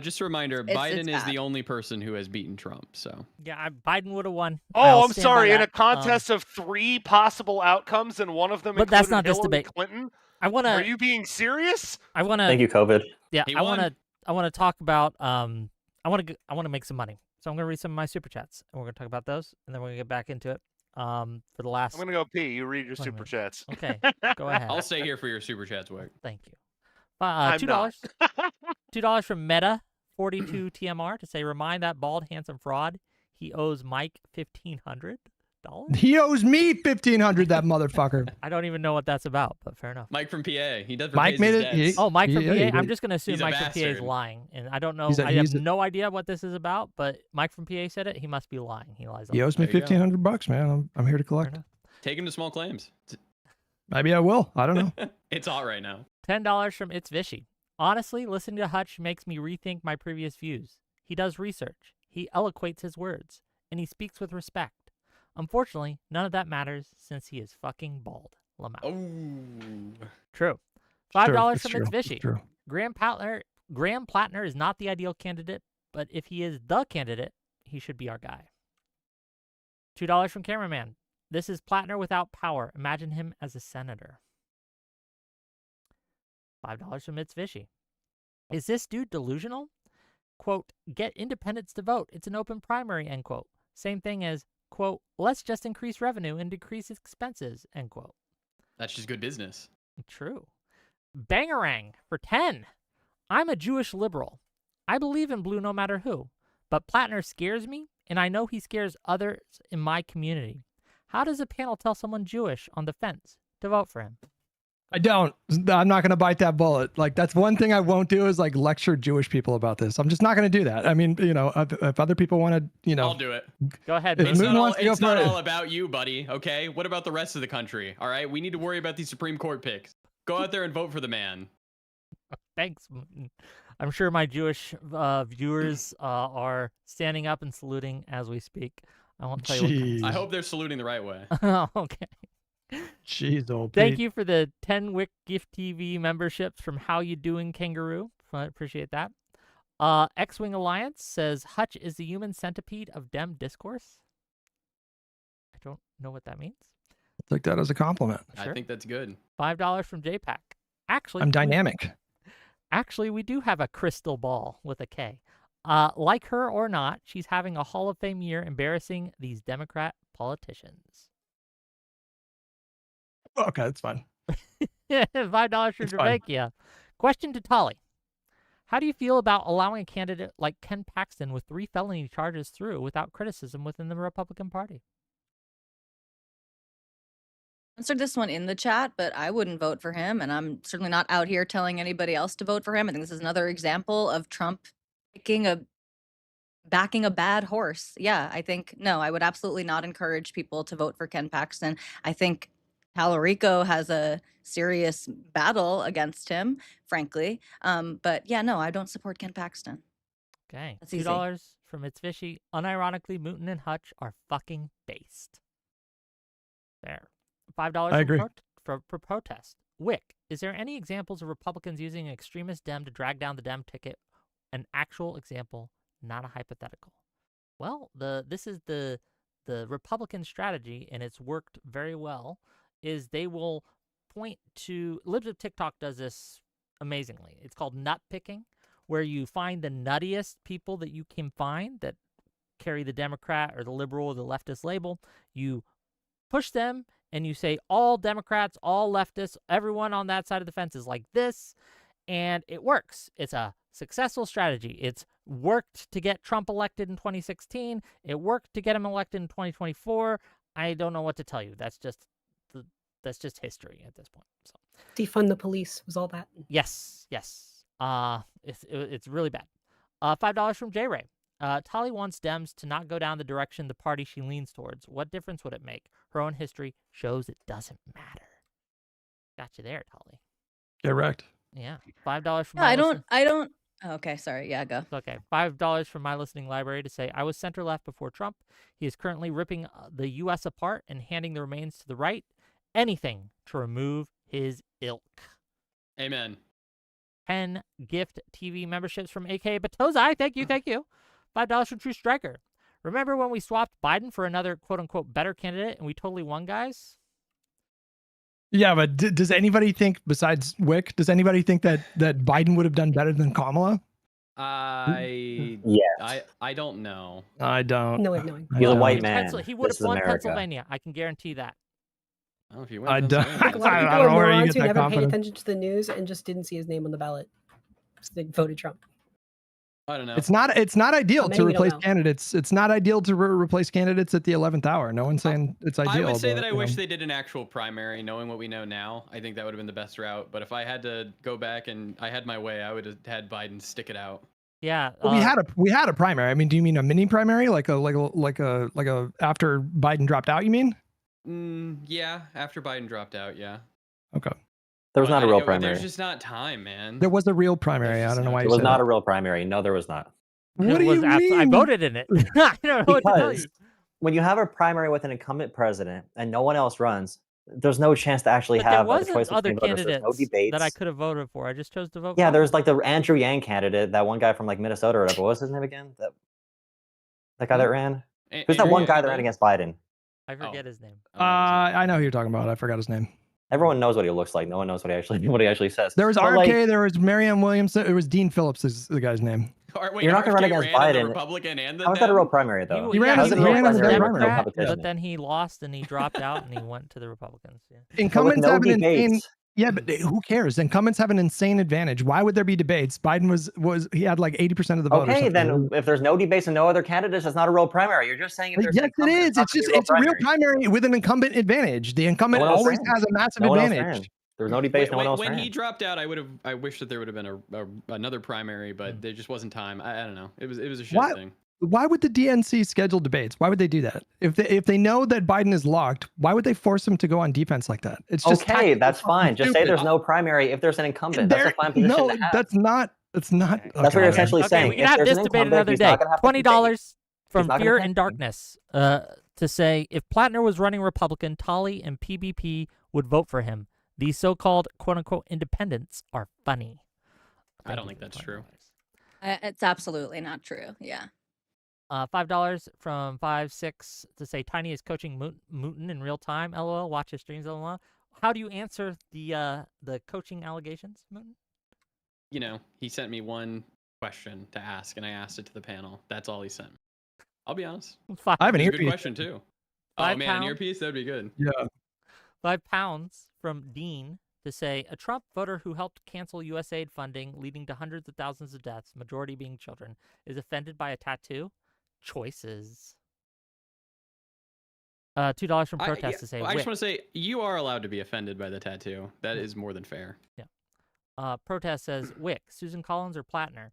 Just a reminder, Biden is the only person who has beaten Trump. So yeah, Biden would have won. Oh, I'm sorry. In a contest of 3 possible outcomes, and one of them but that's not Hillary this debate. Clinton. I want to. Are you being serious? I want to. Thank you, COVID. Yeah, I want to talk about. I want to make some money. So I'm going to read some of my super chats, and we're going to talk about those, and then we're going to get back into it. For the last. I'm going to go pee. You read your super chats. Okay, go ahead. I'll stay here for your super chats, Wick. Thank you. $2. $2 from Meta 42 TMR to say, remind that bald handsome fraud he owes Mike $1,500. He owes me $1,500. That motherfucker. I don't even know what that's about, but fair enough. Mike from PA. He does. Mike made it. Mike from PA. I'm just gonna assume Mike from PA is lying, and I don't know. I have no idea what this is about, but Mike from PA said it. He must be lying. He lies. He owes me $1,500, man. I'm here to collect. Take him to small claims. Maybe I will. I don't know. It's hot right now. $10 from It's Vishy. Honestly, listening to Hutch makes me rethink my previous views. He does research, he eloquates his words, and he speaks with respect. Unfortunately, none of that matters since he is fucking bald. Lamau. Oh. True. $5 It's from true. It's It's Vishy. true. Graham Platner is not the ideal candidate, but if he is the candidate, he should be our guy. $2 from Cameraman. This is Platner without power. Imagine him as a senator. $5 from It's Vishy. Is this dude delusional? Quote, get independents to vote. It's an open primary, end quote. Same thing as, quote, let's just increase revenue and decrease expenses, end quote. That's just good business. True. Bangarang for 10. I'm a Jewish liberal. I believe in blue no matter who, but Platner scares me, and I know he scares others in my community. How does a panel tell someone Jewish on the fence to vote for him? I don't. I'm not going to bite that bullet. Like, that's one thing I won't do is like lecture Jewish people about this. I'm just not going to do that. I mean, you know, if other people want to, you know, I'll do it. Go ahead. If Mason. Mouton wants to go It's not for it. all about you, buddy. Okay. What about the rest of the country? All right. We need to worry about these Supreme Court picks. Go out there and vote for the man. Thanks. I'm sure my Jewish viewers are standing up and saluting as we speak. I won't tell you I what. hope they're saluting the right way. Okay. Jeez, old Thank Pete. you for the 10 Wick Gift TV memberships from How You Doing Kangaroo. I appreciate that. X-Wing Alliance says Hutch is the human centipede of Dem discourse. I don't know what that means. Take that as a compliment. Sure. I think that's good. $5 from JPAC. Actually, I'm dynamic. Actually, we do have a crystal ball with a K. Like her or not, she's having a Hall of Fame year embarrassing these Democrat politicians. Okay, that's fine. $5 from It's fine. Jamaica. Question to Tolly. How do you feel about allowing a candidate like Ken Paxton with 3 felony charges through without criticism within the Republican Party? Answered this one in the chat, but I wouldn't vote for him, and I'm certainly not out here telling anybody else to vote for him. I think this is another example of Trump backing a bad horse. Yeah, I think no, I would absolutely not encourage people to vote for Ken Paxton. I think Talarico has a serious battle against him, frankly. But yeah, no, I don't support Ken Paxton. Okay. That's easy. $2 from It's Fishy. Unironically, Mouton and Hutch are fucking based. There. $5 I agree. For protest. Wick, is there any examples of Republicans using an extremist Dem to drag down the Dem ticket? An actual example, not a hypothetical. Well, this is the Republican strategy, and it's worked very well, is they will point to... Libs of TikTok does this amazingly. It's called nut picking, where you find the nuttiest people that you can find that carry the Democrat or the liberal or the leftist label. You push them, and you say all Democrats, all leftists, everyone on that side of the fence is like this, and it works. It's a successful strategy. It's worked to get Trump elected in 2016. It worked to get him elected in 2024. I don't know what to tell you. That's just history at this point. So Defund the police was all that. yes. It's really bad. $5 from J Ray. Tolly wants Dems to not go down the direction the party she leans towards. What difference would it make? Her own history shows it doesn't matter. Got you there, Tolly. Get wrecked. Yeah. $5 from Yeah, I don't. Oh, okay, sorry. Yeah, go. It's okay. $5 from my listening library to say, I was center left before Trump. He is currently ripping the U.S. apart and handing the remains to the right. Anything to remove his ilk. Amen. 10 gift TV memberships from A.K. Batozai. Thank you. $5 from True Striker. Remember when we swapped Biden for another quote-unquote better candidate and we totally won, guys? Yeah, but does anybody think, besides Wick, does anybody think that Biden would have done better than Kamala? I don't know. I don't. No way of knowing. He's a don't. white man. He would This have is won America. Pennsylvania. I can guarantee that. Oh, if you I win don't- I think a lot of I people don't are know where you morons get who that never paid confidence. attention to the news and just didn't see his name on the ballot. So they voted Trump. I don't know. It's not ideal Many to we don't replace know. candidates. It's not ideal to replace candidates at the 11th hour. No one's saying it's ideal. I would say but, that I you wish know. they did an actual primary, knowing what we know now. I think that would have been the best route. But if I had to go back and I had my way, I would have had Biden stick it out. Yeah. Well, we had a primary. I mean, do you mean a mini primary, like a after Biden dropped out? You mean? Yeah, after Biden dropped out, yeah. Okay. There was not a real primary. There's just not time, man. There was a real primary. I don't know why It you was said not that. a real primary. No, there was not. What do you mean? I voted in it. I don't know what to tell Because you. when you have a primary with an incumbent president and no one else runs, there's no chance to actually But there have a wasn't choice other between voters. There's no candidates debates. that I could have voted for. I just chose to vote. Yeah, for there's him. like the Andrew Yang candidate, that one guy from like Minnesota or whatever. What was his name again? That guy that ran? Who's that one guy that ran against Biden? I forget his name. I know who you're talking about. I forgot his name. Everyone knows what he looks like. No one knows what he actually says. There was But, RFK. like, There was Marianne Williamson. It was Dean Phillips is the guy's name. Wait, you're not going to run RFK against ran as a Biden. Republican and the How is that a Dem? real primary though? He ran How's as it a real a primary with no Democrat, competition? but then he lost and he dropped out and he went to the Republicans. Yeah. Incumbents no have an insane. debates. Yeah, but who cares? Incumbents have an insane advantage. Why would there be debates? Biden was he had like 80% of the vote. or Okay, something. then if there's no debates and no other candidates, it's not a real primary. You're just saying if there's an Yes, it incumbent, is. not It's gonna just be it's a real primary with an incumbent advantage. The incumbent one else always ran. has a massive No one else advantage. ran. There was no debates. No one else When ran. he dropped out, I wish that there would have been another primary, but there just wasn't time. I don't know. It was a shit thing. Why would the DNC schedule debates? Why would they do that? If they know that Biden is locked, why would they force him to go on defense like that? It's just Okay, that's fine. Just say stupid. there's no primary if there's an incumbent. That's a fine position No, to have. that's not. It's not. That's what you're essentially Okay, saying. we can If have there's this an debate incumbent, another he's day. not gonna have to $20 from not gonna Fear take and it. Darkness to say if Platner was running Republican, Tolley and PBP would vote for him. These so-called quote-unquote independents are funny. I don't think that's true. It's absolutely not true. Yeah. $5 from 5-6 to say Tiny is coaching Mouton in real time. LOL. Watch his streams. LOL. How do you answer the coaching allegations, Mouton? You know, he sent me one question to ask, and I asked it to the panel. That's all he sent me. I'll be honest. I have an It was a good earpiece. question too. Oh £5? man, an earpiece? That'd be good. Yeah. £5 from Dean to say a Trump voter who helped cancel USAID funding, leading to hundreds of thousands of deaths, majority being children, is offended by a tattoo. Choices. $2 from Protest to say. I just want to say you are allowed to be offended by the tattoo. That is more than fair. Yeah. Protest says Wick, Susan Collins or Platner.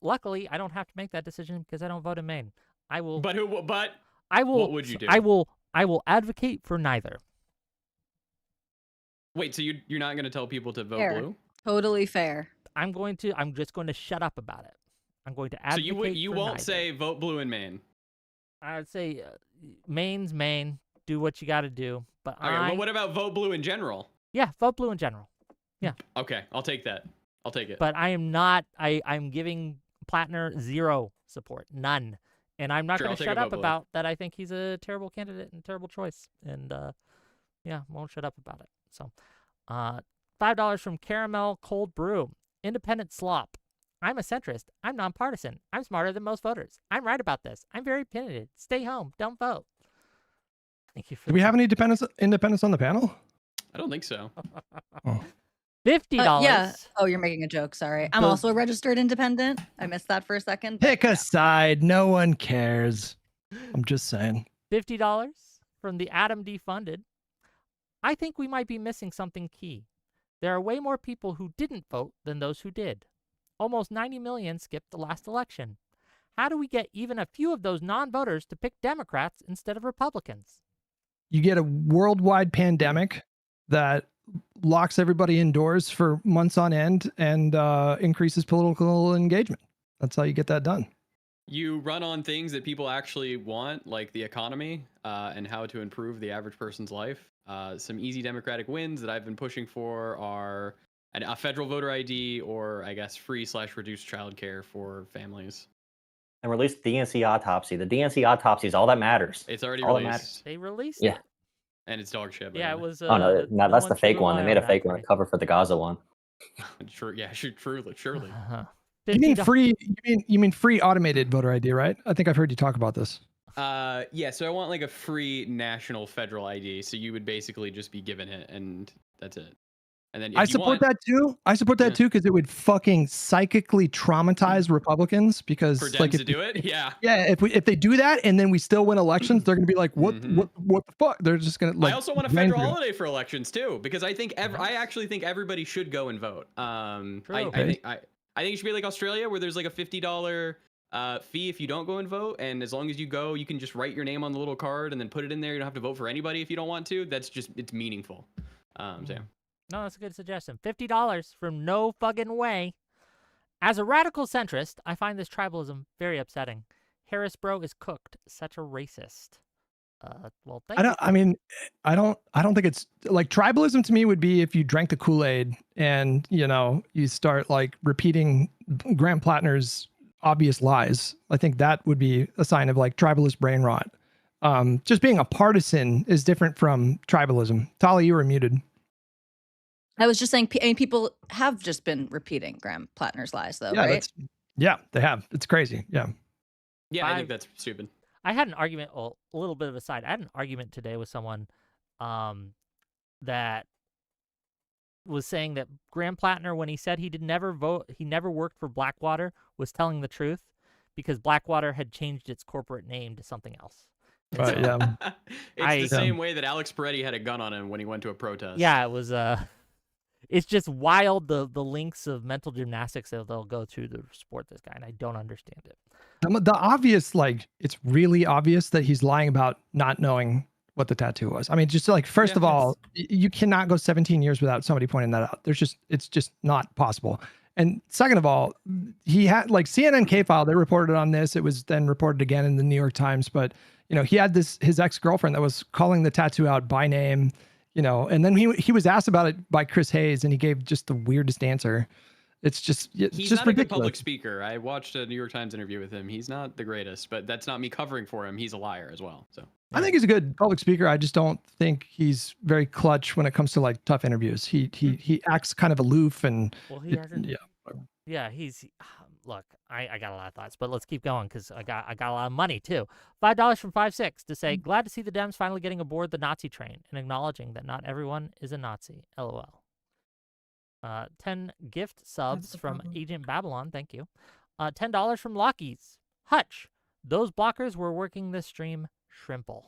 Luckily, I don't have to make that decision because I don't vote in Maine. I will. But who? But I will. What would you do? I will advocate for neither. Wait, so you're not going to tell people to vote Fair. blue? Totally fair. I'm just going to shut up about it. I'm going to advocate. So you for won't neither. say vote blue in Maine. I would say Maine's Maine. Do what you got to do. But Okay, well, what about vote blue in general? Yeah, vote blue in general. Yeah. Okay, I'll take that. I'll take it. But I am not. I'm giving Platner zero support, none, and I'm not Sure, going I'll to take shut a up vote blue. about that. I think he's a terrible candidate and terrible choice, and yeah, won't shut up about it. So, $5 from Caramel Cold Brew, Independent Slop. I'm a centrist. I'm nonpartisan. I'm smarter than most voters. I'm right about this. I'm very opinionated. Stay home. Don't vote. Thank you for. Do we have any independents on the panel? I don't think so. Oh. $50? Yeah. Oh, you're making a joke. Sorry. I'm also a registered independent. I missed that for a second. Pick a side. No one cares. I'm just saying. $50 from the Adam Defunded. I think we might be missing something key. There are way more people who didn't vote than those who did. Almost 90 million skipped the last election. How do we get even a few of those non-voters to pick Democrats instead of Republicans? You get a worldwide pandemic that locks everybody indoors for months on end and increases political engagement. That's how you get that done. You run on things that people actually want, like the economy and how to improve the average person's life. Some easy Democratic wins that I've been pushing for are a federal voter ID or, I guess, free/reduced childcare for families. And release the DNC autopsy. The DNC autopsy is all that matters. It's already all that released. matters. They released Yeah. it. And it's dog shit. by Yeah, the it way. was. Oh no, no that's the one should fake one. They rely made a on fake that, one right? cover for the Gaza one. Sure, yeah, surely. Uh-huh. You mean $50 free? You mean free automated voter ID, right? I think I've heard you talk about this. Yeah, so I want like a free national federal ID. So you would basically just be given it, and that's it. And then if I you support want, that too. I support that Yeah. too because it would fucking psychically traumatize Republicans because for Dems like to do it, yeah. if they do that and then we still win elections, they're gonna be like, what the fuck? They're just gonna like. I also want a grind federal through. holiday for elections too, because I think I actually think everybody should go and vote. True. I think it should be like Australia, where there's like a $50 fee if you don't go and vote, and as long as you go, you can just write your name on the little card and then put it in there. You don't have to vote for anybody if you don't want to. That's just it's meaningful. So yeah. No, that's a good suggestion. $50 from No Fucking Way. As a radical centrist, I find this tribalism very upsetting. Harris bro is cooked. Such a racist. Well, thank you. I mean, I don't think it's like tribalism to me would be if you drank the Kool-Aid and, you know, you start like repeating Graham Platner's obvious lies. I think that would be a sign of like tribalist brain rot. Just being a partisan is different from tribalism. Tali, you were muted. I was just saying, I mean, people have just been repeating Graham Platner's lies, though, Yeah, right? yeah, they have. It's crazy. Yeah. Yeah, I think that's stupid. I had an argument, a little bit of a side. I had an argument today with someone that was saying that Graham Platner, when he said he never worked for Blackwater, was telling the truth because Blackwater had changed its corporate name to something else. But yeah, It's the same way that Alex Peretti had a gun on him when he went to a protest. Yeah, it was. It's just wild the links of mental gymnastics that they'll go through to support this guy, and I don't understand it. The obvious, like, it's really obvious that he's lying about not knowing what the tattoo was. I mean, just like, first of all, you cannot go 17 years without somebody pointing that out. It's just not possible. And second of all, he had like CNN K-File, they reported on this. It was then reported again in the New York Times, but you know, he had his ex-girlfriend that was calling the tattoo out by name, you know, and then he was asked about it by Chris Hayes and he gave just the weirdest answer. He's just not ridiculous. a good public speaker. I watched a New York Times interview with him. He's not the greatest, but that's not me covering for him. He's a liar as well. So I think he's a good public speaker. I just don't think he's very clutch when it comes to like tough interviews. He acts kind of aloof and he's look. I got a lot of thoughts, but let's keep going because I got a lot of money too. $5 from 5-6 to say glad to see the Dems finally getting aboard the Nazi train and acknowledging that not everyone is a Nazi. LOL. 10 gift subs from Agent Babylon. Thank you. $10 from Lockies. Hutch. Those blockers were working this stream. Shrimple.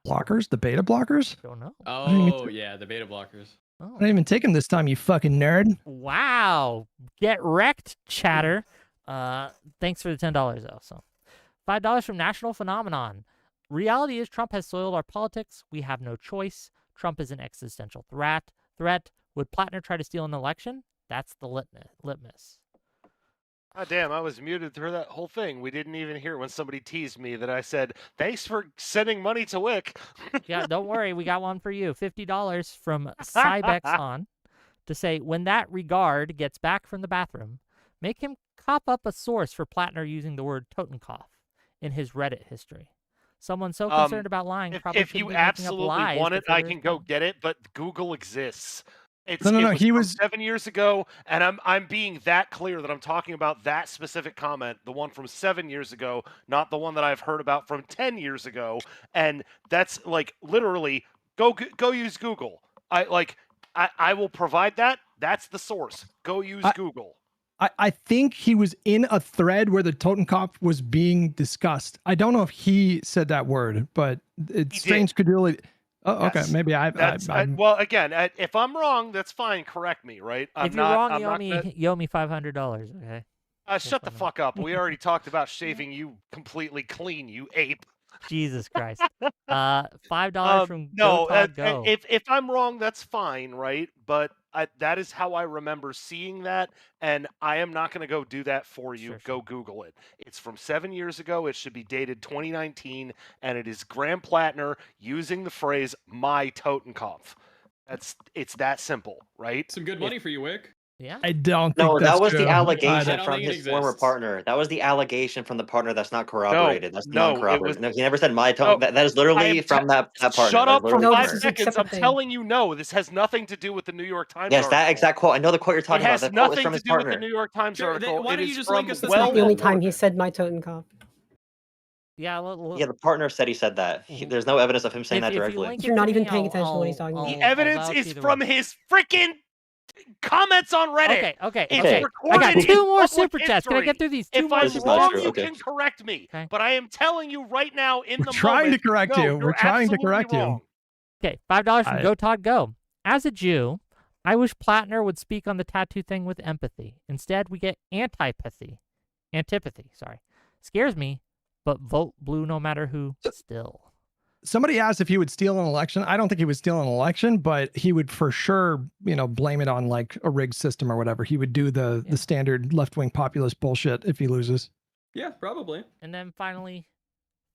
Blockers? The beta blockers? Don't know. Oh, yeah, the beta blockers. I didn't even take him this time, you fucking nerd. Wow. Get wrecked, chatter. Thanks for the $10 though. So $5 from National Phenomenon. Reality is Trump has soiled our politics. We have no choice. Trump is an existential threat. Would Platner try to steal an election? That's the litmus. Oh, damn, I was muted through that whole thing. We didn't even hear when somebody teased me that I said, thanks for sending money to Wick. Yeah, don't worry. We got one for you. $50 from Cybex on to say, when that regard gets back from the bathroom, make him cop up a source for Platner using the word Totenkopf in his Reddit history. Someone so concerned about lying probably if shouldn't you be making up absolutely lies want it, before I there's can go one. get it, but Google exists. It He was was 7 years ago, and I'm being that clear that I'm talking about that specific comment, the one from 7 years ago, not the one that I've heard about from 10 years ago. And that's like literally go use Google. I will provide that. That's the source. Go use Google. I think he was in a thread where the Totenkopf was being discussed. I don't know if he said that word, but it's strange credulity. Oh, Yes. Okay, maybe well, again, if I'm wrong, that's fine. Correct me, right? If you're wrong, you owe me $500. Okay. Shut the fuck up. We already talked about shaving you completely clean, you ape. Jesus Christ. $5 from no. Go. If I'm wrong, that's fine, right? But that is how I remember seeing that, and I am not going to go do that for you. Go Google it. It's from 7 years ago. It should be dated 2019, and it is Graham Platner using the phrase "my Totenkopf." It's that simple, right? Some good money for you, Wick. Yeah. I don't think No, that's that was true. the allegation don't from think it his former exists. partner. That was the allegation from the partner that's not corroborated. That's no, non-corroborated. it No, he never said my tone. That is literally from that partner. Shut up for No, 5 this is a seconds. I'm separate thing. telling you, no. This has nothing to do with the New York Times Yes, article. that exact quote. I know the quote you're talking It has about. That quote was nothing from to his do with partner. the New York Times Sure, article. why It don't you is just from link us to It's not the only time he well-reported. said my Totenkopf. Yeah. Yeah, the partner said he said that. There's no evidence of him saying that If you directly. link it You're not to even me, paying I'll- attention to what he's talking I'll- about. The I'll evidence vouch is either from way. his freaking comments on Reddit. Okay. It's Okay. recorded I got in two more public super chats. Can I history. get through these two If more I'm This is super not wrong, true. you Okay. can correct me. Okay. But I am telling you right now in We're the trying moment, to correct no, you. you're We're trying to absolutely correct you. wrong. Okay, $5 from I- Go Todd Go. As a Jew, I wish Platner would speak on the tattoo thing with empathy. Instead, we get antipathy. Scares me, but vote blue no matter who still. somebody asked if he would steal an election. I don't think he would steal an election, but he would for sure, blame it on like a rigged system or whatever. He would do the standard left-wing populist bullshit if he loses. Yeah, probably. And then finally,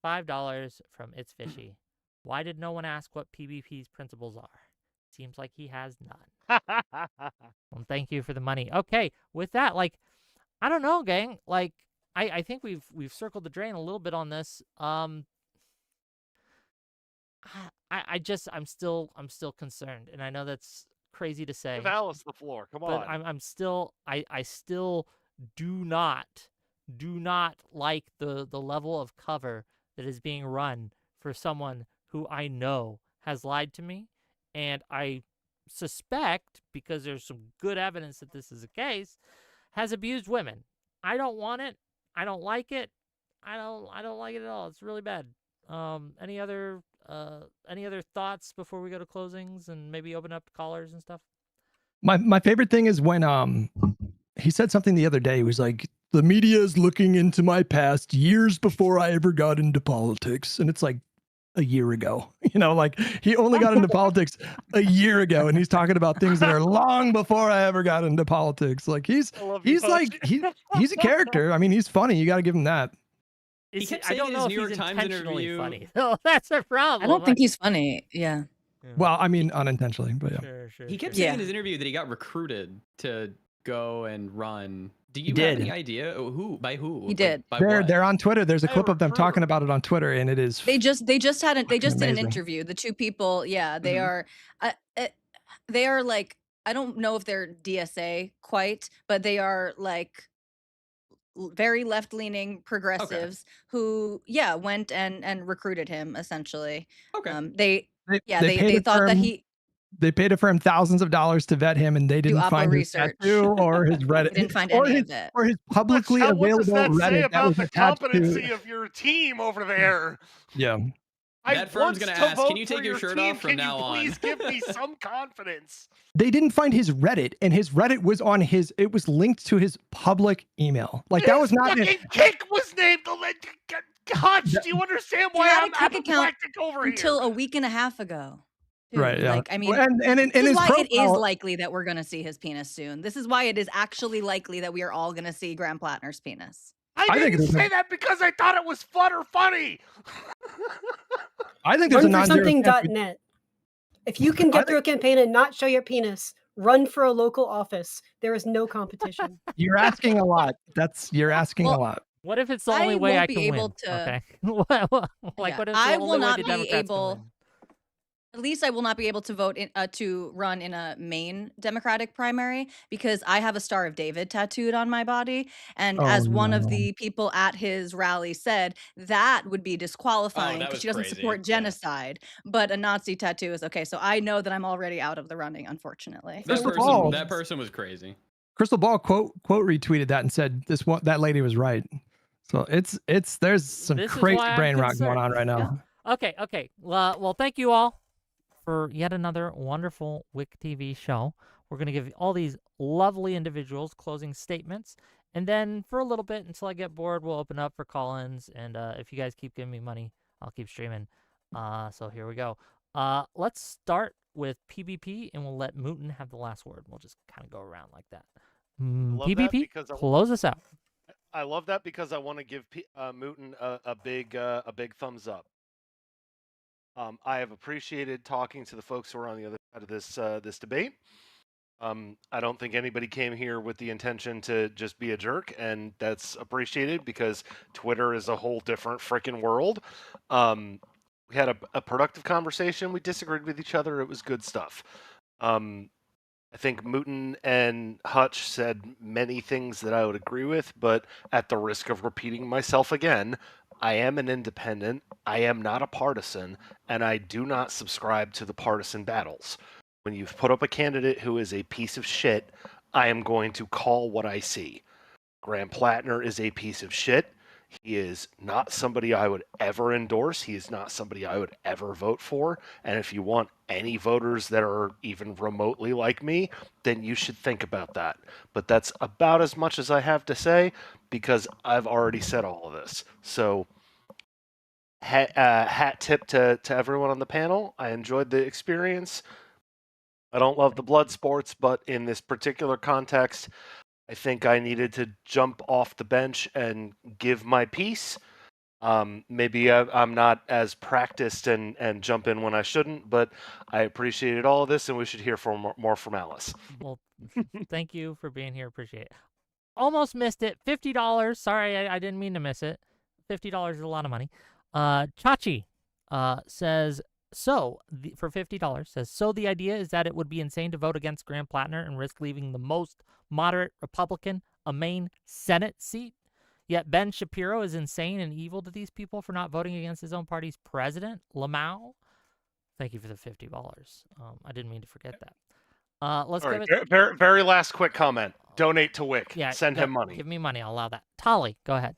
$5 from It's Fishy. Why did no one ask what PBP's principles are? Seems like he has none. Well, thank you for the money. Okay, with that, I don't know, gang. I think we've circled the drain a little bit on this. I'm still concerned, and I know that's crazy to say. Give Alice the floor. Come on. But I'm still I still do not like the level of cover that is being run for someone who I know has lied to me, and I suspect, because there's some good evidence that this is the case, has abused women. I don't want it. I don't like it. I don't like it at all. It's really bad. Any other thoughts before we go to closings and maybe open up to callers and stuff? My favorite thing is when he said something the other day. He was like, the media is looking into my past years before I ever got into politics. And it's like a year ago, he only got into politics a year ago, and he's talking about things that are long before I ever got into politics. Like he's a character. I mean, he's funny. You got to give him that. He kept I saying don't in know his if New York he's Times intentionally interview. funny. No, that's a problem. I don't think he's funny. Yeah. Well, I mean, unintentionally, but yeah. Sure. He kept saying in his interview that he got recruited to go and run. Do you have any idea who? By who? He did. By They're on Twitter. There's a Hey, clip of them recruiter. talking about it on Twitter, and it is. They just did an amazing. interview. The two people, they are like, I don't know if they're DSA quite, but they are like very left-leaning progressives who went and recruited him essentially. Okay. They thought that they paid a firm thousands of dollars to vet him, and they didn't find his tattoo or his Reddit. They didn't find any of it. Or his publicly What available does that Reddit say that about was the attached competency to. of your team over there? Yeah. That firm's gonna ask, can you take your shirt off from now on? Please give me some confidence. They didn't find his Reddit, and his Reddit was it was linked to his public email. Like that was not fucking kick was named the Hutch. Do you understand why I'm apoplectic over here? Until a week and a half ago. Dude, right. Yeah. Like, I mean, and this is his why profile, it is likely that we're going to see his penis soon. This is why it is actually likely that we are all going to see Graham Platner's penis. I didn't say that because I thought it was fun or funny. I think there's a something.net. If you can get through a campaign and not show your penis, run for a local office. There is no competition. You're asking a lot. You're asking a lot. What if it's the only way I can win? Okay. What if it's the only way the Democrats can win? At least I will not be able to vote to run in a Maine Democratic primary because I have a Star of David tattooed on my body. And as one of the people at his rally said, that would be disqualifying because she doesn't support genocide. But a Nazi tattoo is okay. So I know that I'm already out of the running, unfortunately. That person was crazy. Crystal Ball quote retweeted that and said that lady was right. So there's some crazy brain rot going on right now. Yeah. Okay. Well, thank you all for yet another wonderful WIC TV show. We're going to give all these lovely individuals closing statements. And then for a little bit, until I get bored, we'll open up for call-ins. And if you guys keep giving me money, I'll keep streaming. So here we go. Let's start with PBP, and we'll let Mouton have the last word. We'll just kind of go around like that. PBP, close us out. I love that because I want to give Mouton a big thumbs up. I have appreciated talking to the folks who are on the other side of this debate. I don't think anybody came here with the intention to just be a jerk, and that's appreciated because Twitter is a whole different freaking world. We had a productive conversation. We disagreed with each other. It was good stuff. I think Mouton and Hutch said many things that I would agree with, but at the risk of repeating myself again, I am an independent, I am not a partisan, and I do not subscribe to the partisan battles. When you've put up a candidate who is a piece of shit, I am going to call what I see. Graham Platner is a piece of shit. He is not somebody I would ever endorse. He is not somebody I would ever vote for. And if you want any voters that are even remotely like me, then you should think about that. But that's about as much as I have to say because I've already said all of this. So hat tip to everyone on the panel. I enjoyed the experience. I don't love the blood sports, but in this particular context, I think I needed to jump off the bench and give my piece. Maybe I'm not as practiced and jump in when I shouldn't, but I appreciated all of this, and we should hear more from Alice. Well, thank you for being here. Appreciate it. Almost missed it. $50. Sorry, I didn't mean to miss it. $50 is a lot of money. Chachi says, for $50, says, so the idea is that it would be insane to vote against Graham Platner and risk leaving the most moderate Republican a Maine Senate seat. Yet Ben Shapiro is insane and evil to these people for not voting against his own party's president, Lamau. Thank you for the $50. I didn't mean to forget that. Let's All give right, it. very last quick comment. Donate to Wick. Yeah, Send him money. Give me money. I'll allow that. Tolly, go ahead.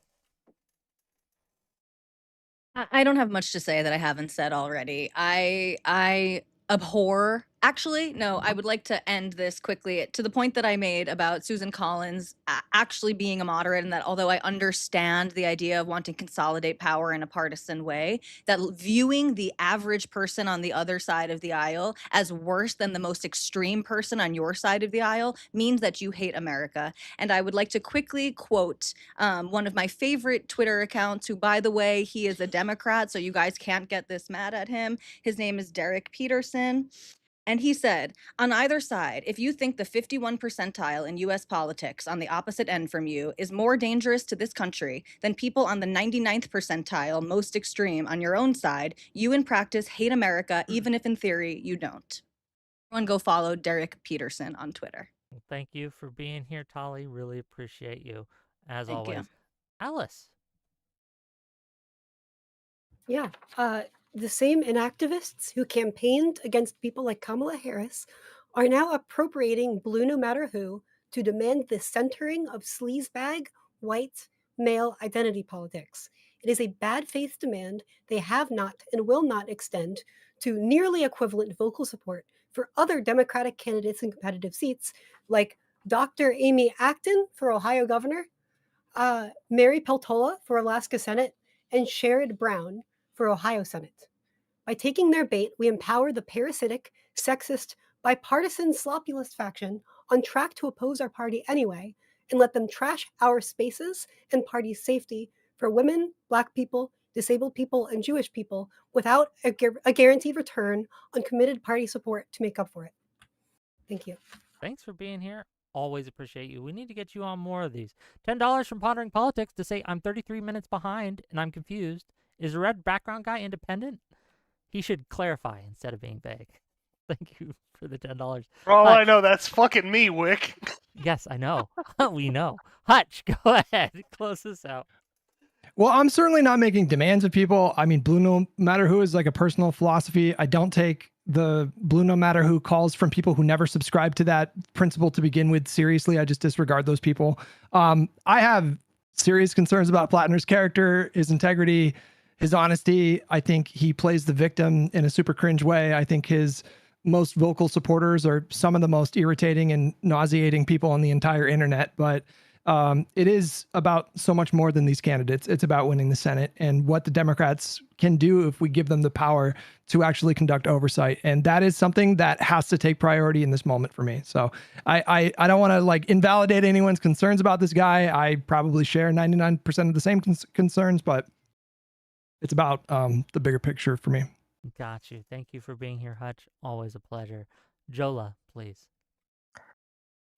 I don't have much to say that I haven't said already. I abhor. Actually, no, I would like to end this quickly to the point that I made about Susan Collins actually being a moderate, and that although I understand the idea of wanting to consolidate power in a partisan way, that viewing the average person on the other side of the aisle as worse than the most extreme person on your side of the aisle means that you hate America. And I would like to quickly quote one of my favorite Twitter accounts, who, by the way, he is a Democrat, so you guys can't get this mad at him. His name is Derek Peterson. And he said, on either side, if you think the 51 percentile in US politics on the opposite end from you is more dangerous to this country than people on the 99th percentile, most extreme, on your own side, you in practice hate America, even if in theory you don't. Everyone go follow Derek Peterson on Twitter. Thank you for being here, Tolly. Really appreciate you, as Thank always. you. Alice. Yeah. The same inactivists who campaigned against people like Kamala Harris are now appropriating Blue No Matter Who to demand the centering of sleazebag, white, male identity politics. It is a bad faith demand they have not and will not extend to nearly equivalent vocal support for other Democratic candidates in competitive seats, like Dr. Amy Acton for Ohio governor, Mary Peltola for Alaska Senate, and Sherrod Brown for Ohio Senate. By taking their bait, we empower the parasitic, sexist, bipartisan sloppulist faction on track to oppose our party anyway, and let them trash our spaces and party safety for women, Black people, disabled people, and Jewish people without a guaranteed return on committed party support to make up for it. Thank you. Thanks for being here. Always appreciate you. We need to get you on more of these. $10 from Pondering Politics to say I'm 33 minutes behind and I'm confused. Is the red background guy independent? He should clarify instead of being vague. Thank you for the $10. For all Hutch. I know, that's fucking me, Wick. Yes, I know. We know. Hutch, go ahead. Close this out. Well, I'm certainly not making demands of people. I mean, Blue No Matter Who is like a personal philosophy. I don't take the Blue No Matter Who calls from people who never subscribe to that principle to begin with seriously. I just disregard those people. I have serious concerns about Platner's character, his integrity, his honesty. I think he plays the victim in a super cringe way. I think his most vocal supporters are some of the most irritating and nauseating people on the entire internet. But it is about so much more than these candidates. It's about winning the Senate and what the Democrats can do if we give them the power to actually conduct oversight. And that is something that has to take priority in this moment for me. So I don't want to like invalidate anyone's concerns about this guy. I probably share 99% of the same concerns, but it's about the bigger picture for me. Got you. Thank you for being here, Hutch. Always a pleasure. Jolah, please.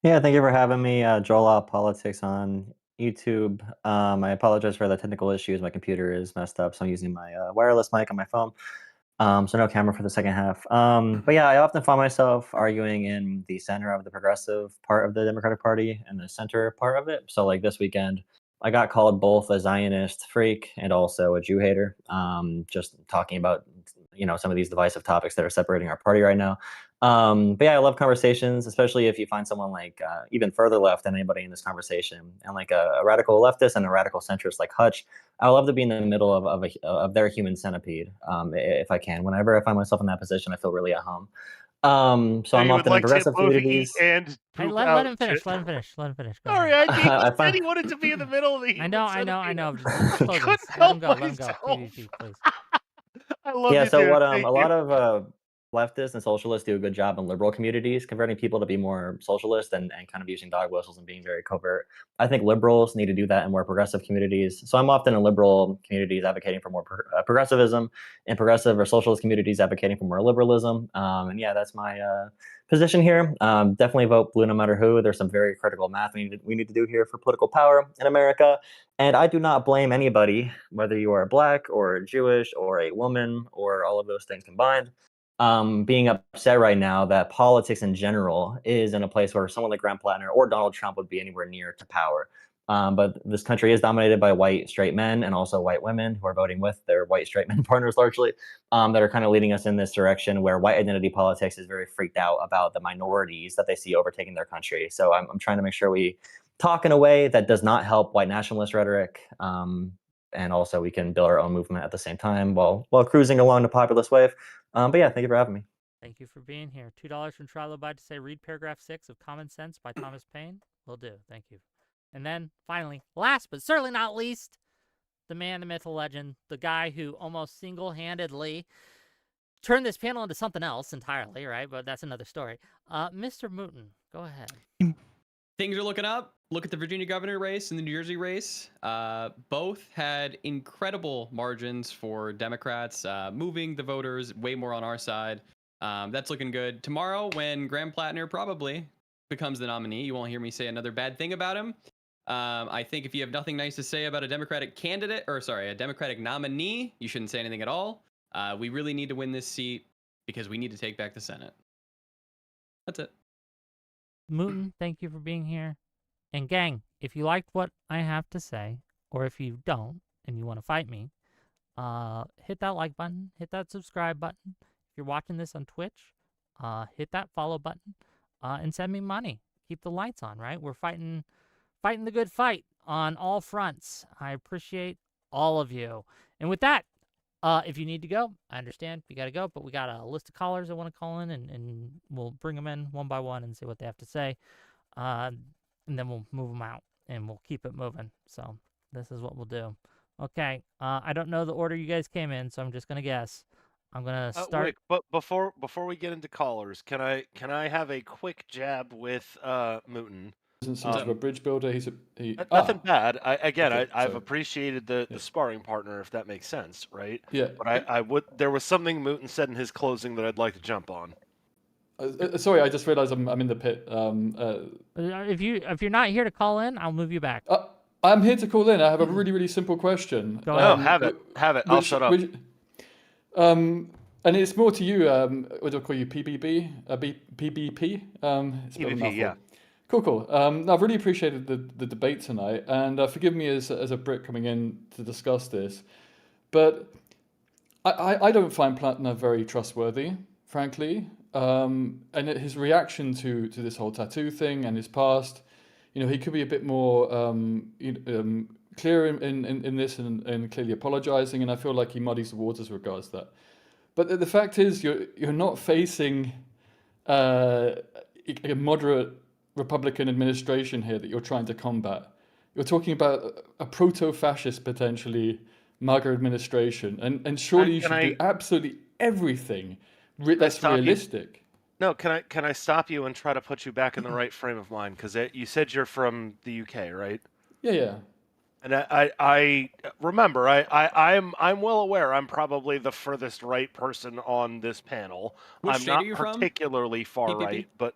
Yeah, thank you for having me. Jolah Politics on YouTube. I apologize for the technical issues. My computer is messed up, so I'm using my wireless mic on my phone. So no camera for the second half. But yeah, I often find myself arguing in the center of the progressive part of the Democratic Party and the center part of it. So like this weekend, I got called both a Zionist freak and also a Jew hater. Just talking about some of these divisive topics that are separating our party right now. But yeah, I love conversations, especially if you find someone like even further left than anybody in this conversation, and like a radical leftist and a radical centrist like Hutch. I love to be in the middle of their human centipede, if I can. Whenever I find myself in that position, I feel really at home. So I'm you would often in like to progressive both eat communities. and Hey, poop let out him finish. shit? Let him finish. Let him finish. Go Sorry, ahead. he said he wanted to be in the middle of the heat. I know. instead of I being know. out. Just close Couldn't this. Let help him go. Let him go. myself. PvP, please. I love Yeah, you, so dude. what Thank a you. lot of leftists and socialists do a good job in liberal communities, converting people to be more socialist and kind of using dog whistles and being very covert. I think liberals need to do that in more progressive communities. So I'm often in liberal communities advocating for more progressivism, and progressive or socialist communities advocating for more liberalism. And yeah, that's my position here. Definitely vote blue no matter who. There's some very critical math we need to do here for political power in America. And I do not blame anybody, whether you are black or Jewish or a woman or all of those things combined, being upset right now that politics in general is in a place where someone like Graham Platner or Donald Trump would be anywhere near to power. But this country is dominated by white straight men and also white women who are voting with their white straight men partners largely, that are kind of leading us in this direction where white identity politics is very freaked out about the minorities that they see overtaking their country. So I'm trying to make sure we talk in a way that does not help white nationalist rhetoric. And also we can build our own movement at the same time while cruising along the populist wave. But yeah, thank you for having me. Thank you for being here. $2 from Trilobite to say read paragraph 6 of Common Sense by Thomas Paine. Will do. Thank you. And then finally, last but certainly not least, the man, the myth, the legend, the guy who almost single-handedly turned this panel into something else entirely, right? But that's another story. Mr. Mouton, go ahead. Things are looking up. Look at the Virginia governor race and the New Jersey race. Both had incredible margins for Democrats, moving the voters way more on our side. That's looking good. Tomorrow, when Graham Platner probably becomes the nominee, you won't hear me say another bad thing about him. I think if you have nothing nice to say about a Democratic candidate, or sorry, a Democratic nominee, you shouldn't say anything at all. We really need to win this seat because we need to take back the Senate. That's it. Mouton, thank you for being here. And gang, if you liked what I have to say, or if you don't and you want to fight me, hit that like button, hit that subscribe button. If you're watching this on Twitch, hit that follow button, and send me money. Keep the lights on, right? We're fighting the good fight on all fronts. I appreciate all of you. And with that, if you need to go, I understand you got to go, but we got a list of callers that want to call in, and we'll bring them in one by one and see what they have to say. And then we'll move them out, and we'll keep it moving. So this is what we'll do. Okay, I don't know the order you guys came in, so I'm just going to guess. I'm going to start. Wick, but before we get into callers, can I have a quick jab with Mouton? Isn't some sort of a bridge builder. Nothing bad. I've sorry. appreciated the sparring partner, if that makes sense, right? Yeah. But there was something Mouton said in his closing that I'd like to jump on. Sorry, I just realized I'm in the pit. If you're not here to call in, I'll move you back. I'm here to call in. I have a really simple question. Go ahead. Have it. I'll shut up. And it's more to you. What do I call you? PBB? PBP? It's a bit of a PBP, mouthful. yeah. Cool. I've really appreciated the debate tonight, and forgive me as a Brit coming in to discuss this, but I don't find Platner very trustworthy, frankly. And his reaction to this whole tattoo thing and his past, he could be a bit more clear in this and clearly apologizing, and I feel like he muddies the waters with regards to that. But the fact is, you're not facing a moderate Republican administration here that you're trying to combat. You're talking about a proto-fascist, potentially, MAGA administration, and surely you should do absolutely everything that's realistic. No, can I stop you and try to put you back in the right frame of mind? Because you said you're from the UK, right? Yeah. And I remember I'm well aware I'm probably the furthest right person on this panel. Which I'm state not are you from? particularly far PPP? right, but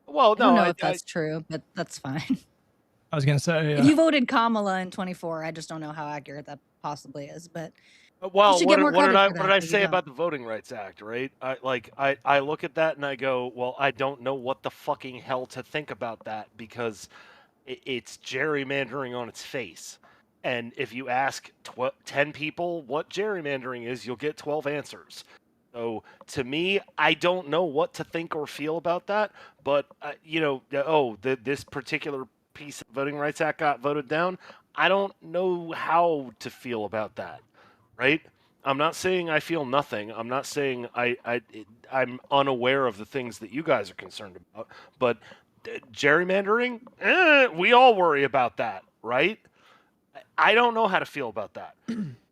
well, I don't know if that's true, but that's fine. I was gonna say If you voted Kamala in 24, I just don't know how accurate that possibly is. But well, you what get more did credit I for what that, did I but you say don't. about the Voting Rights Act, right? I look at that and I go, well, I don't know what the fucking hell to think about that because it's gerrymandering on its face. And if you ask 10 people what gerrymandering is, you'll get 12 answers. So to me, I don't know what to think or feel about that. But this particular piece of Voting Rights Act got voted down. I don't know how to feel about that, right? I'm not saying I feel nothing. I'm not saying I'm unaware of the things that you guys are concerned about. But gerrymandering, we all worry about that, right? I don't know how to feel about that.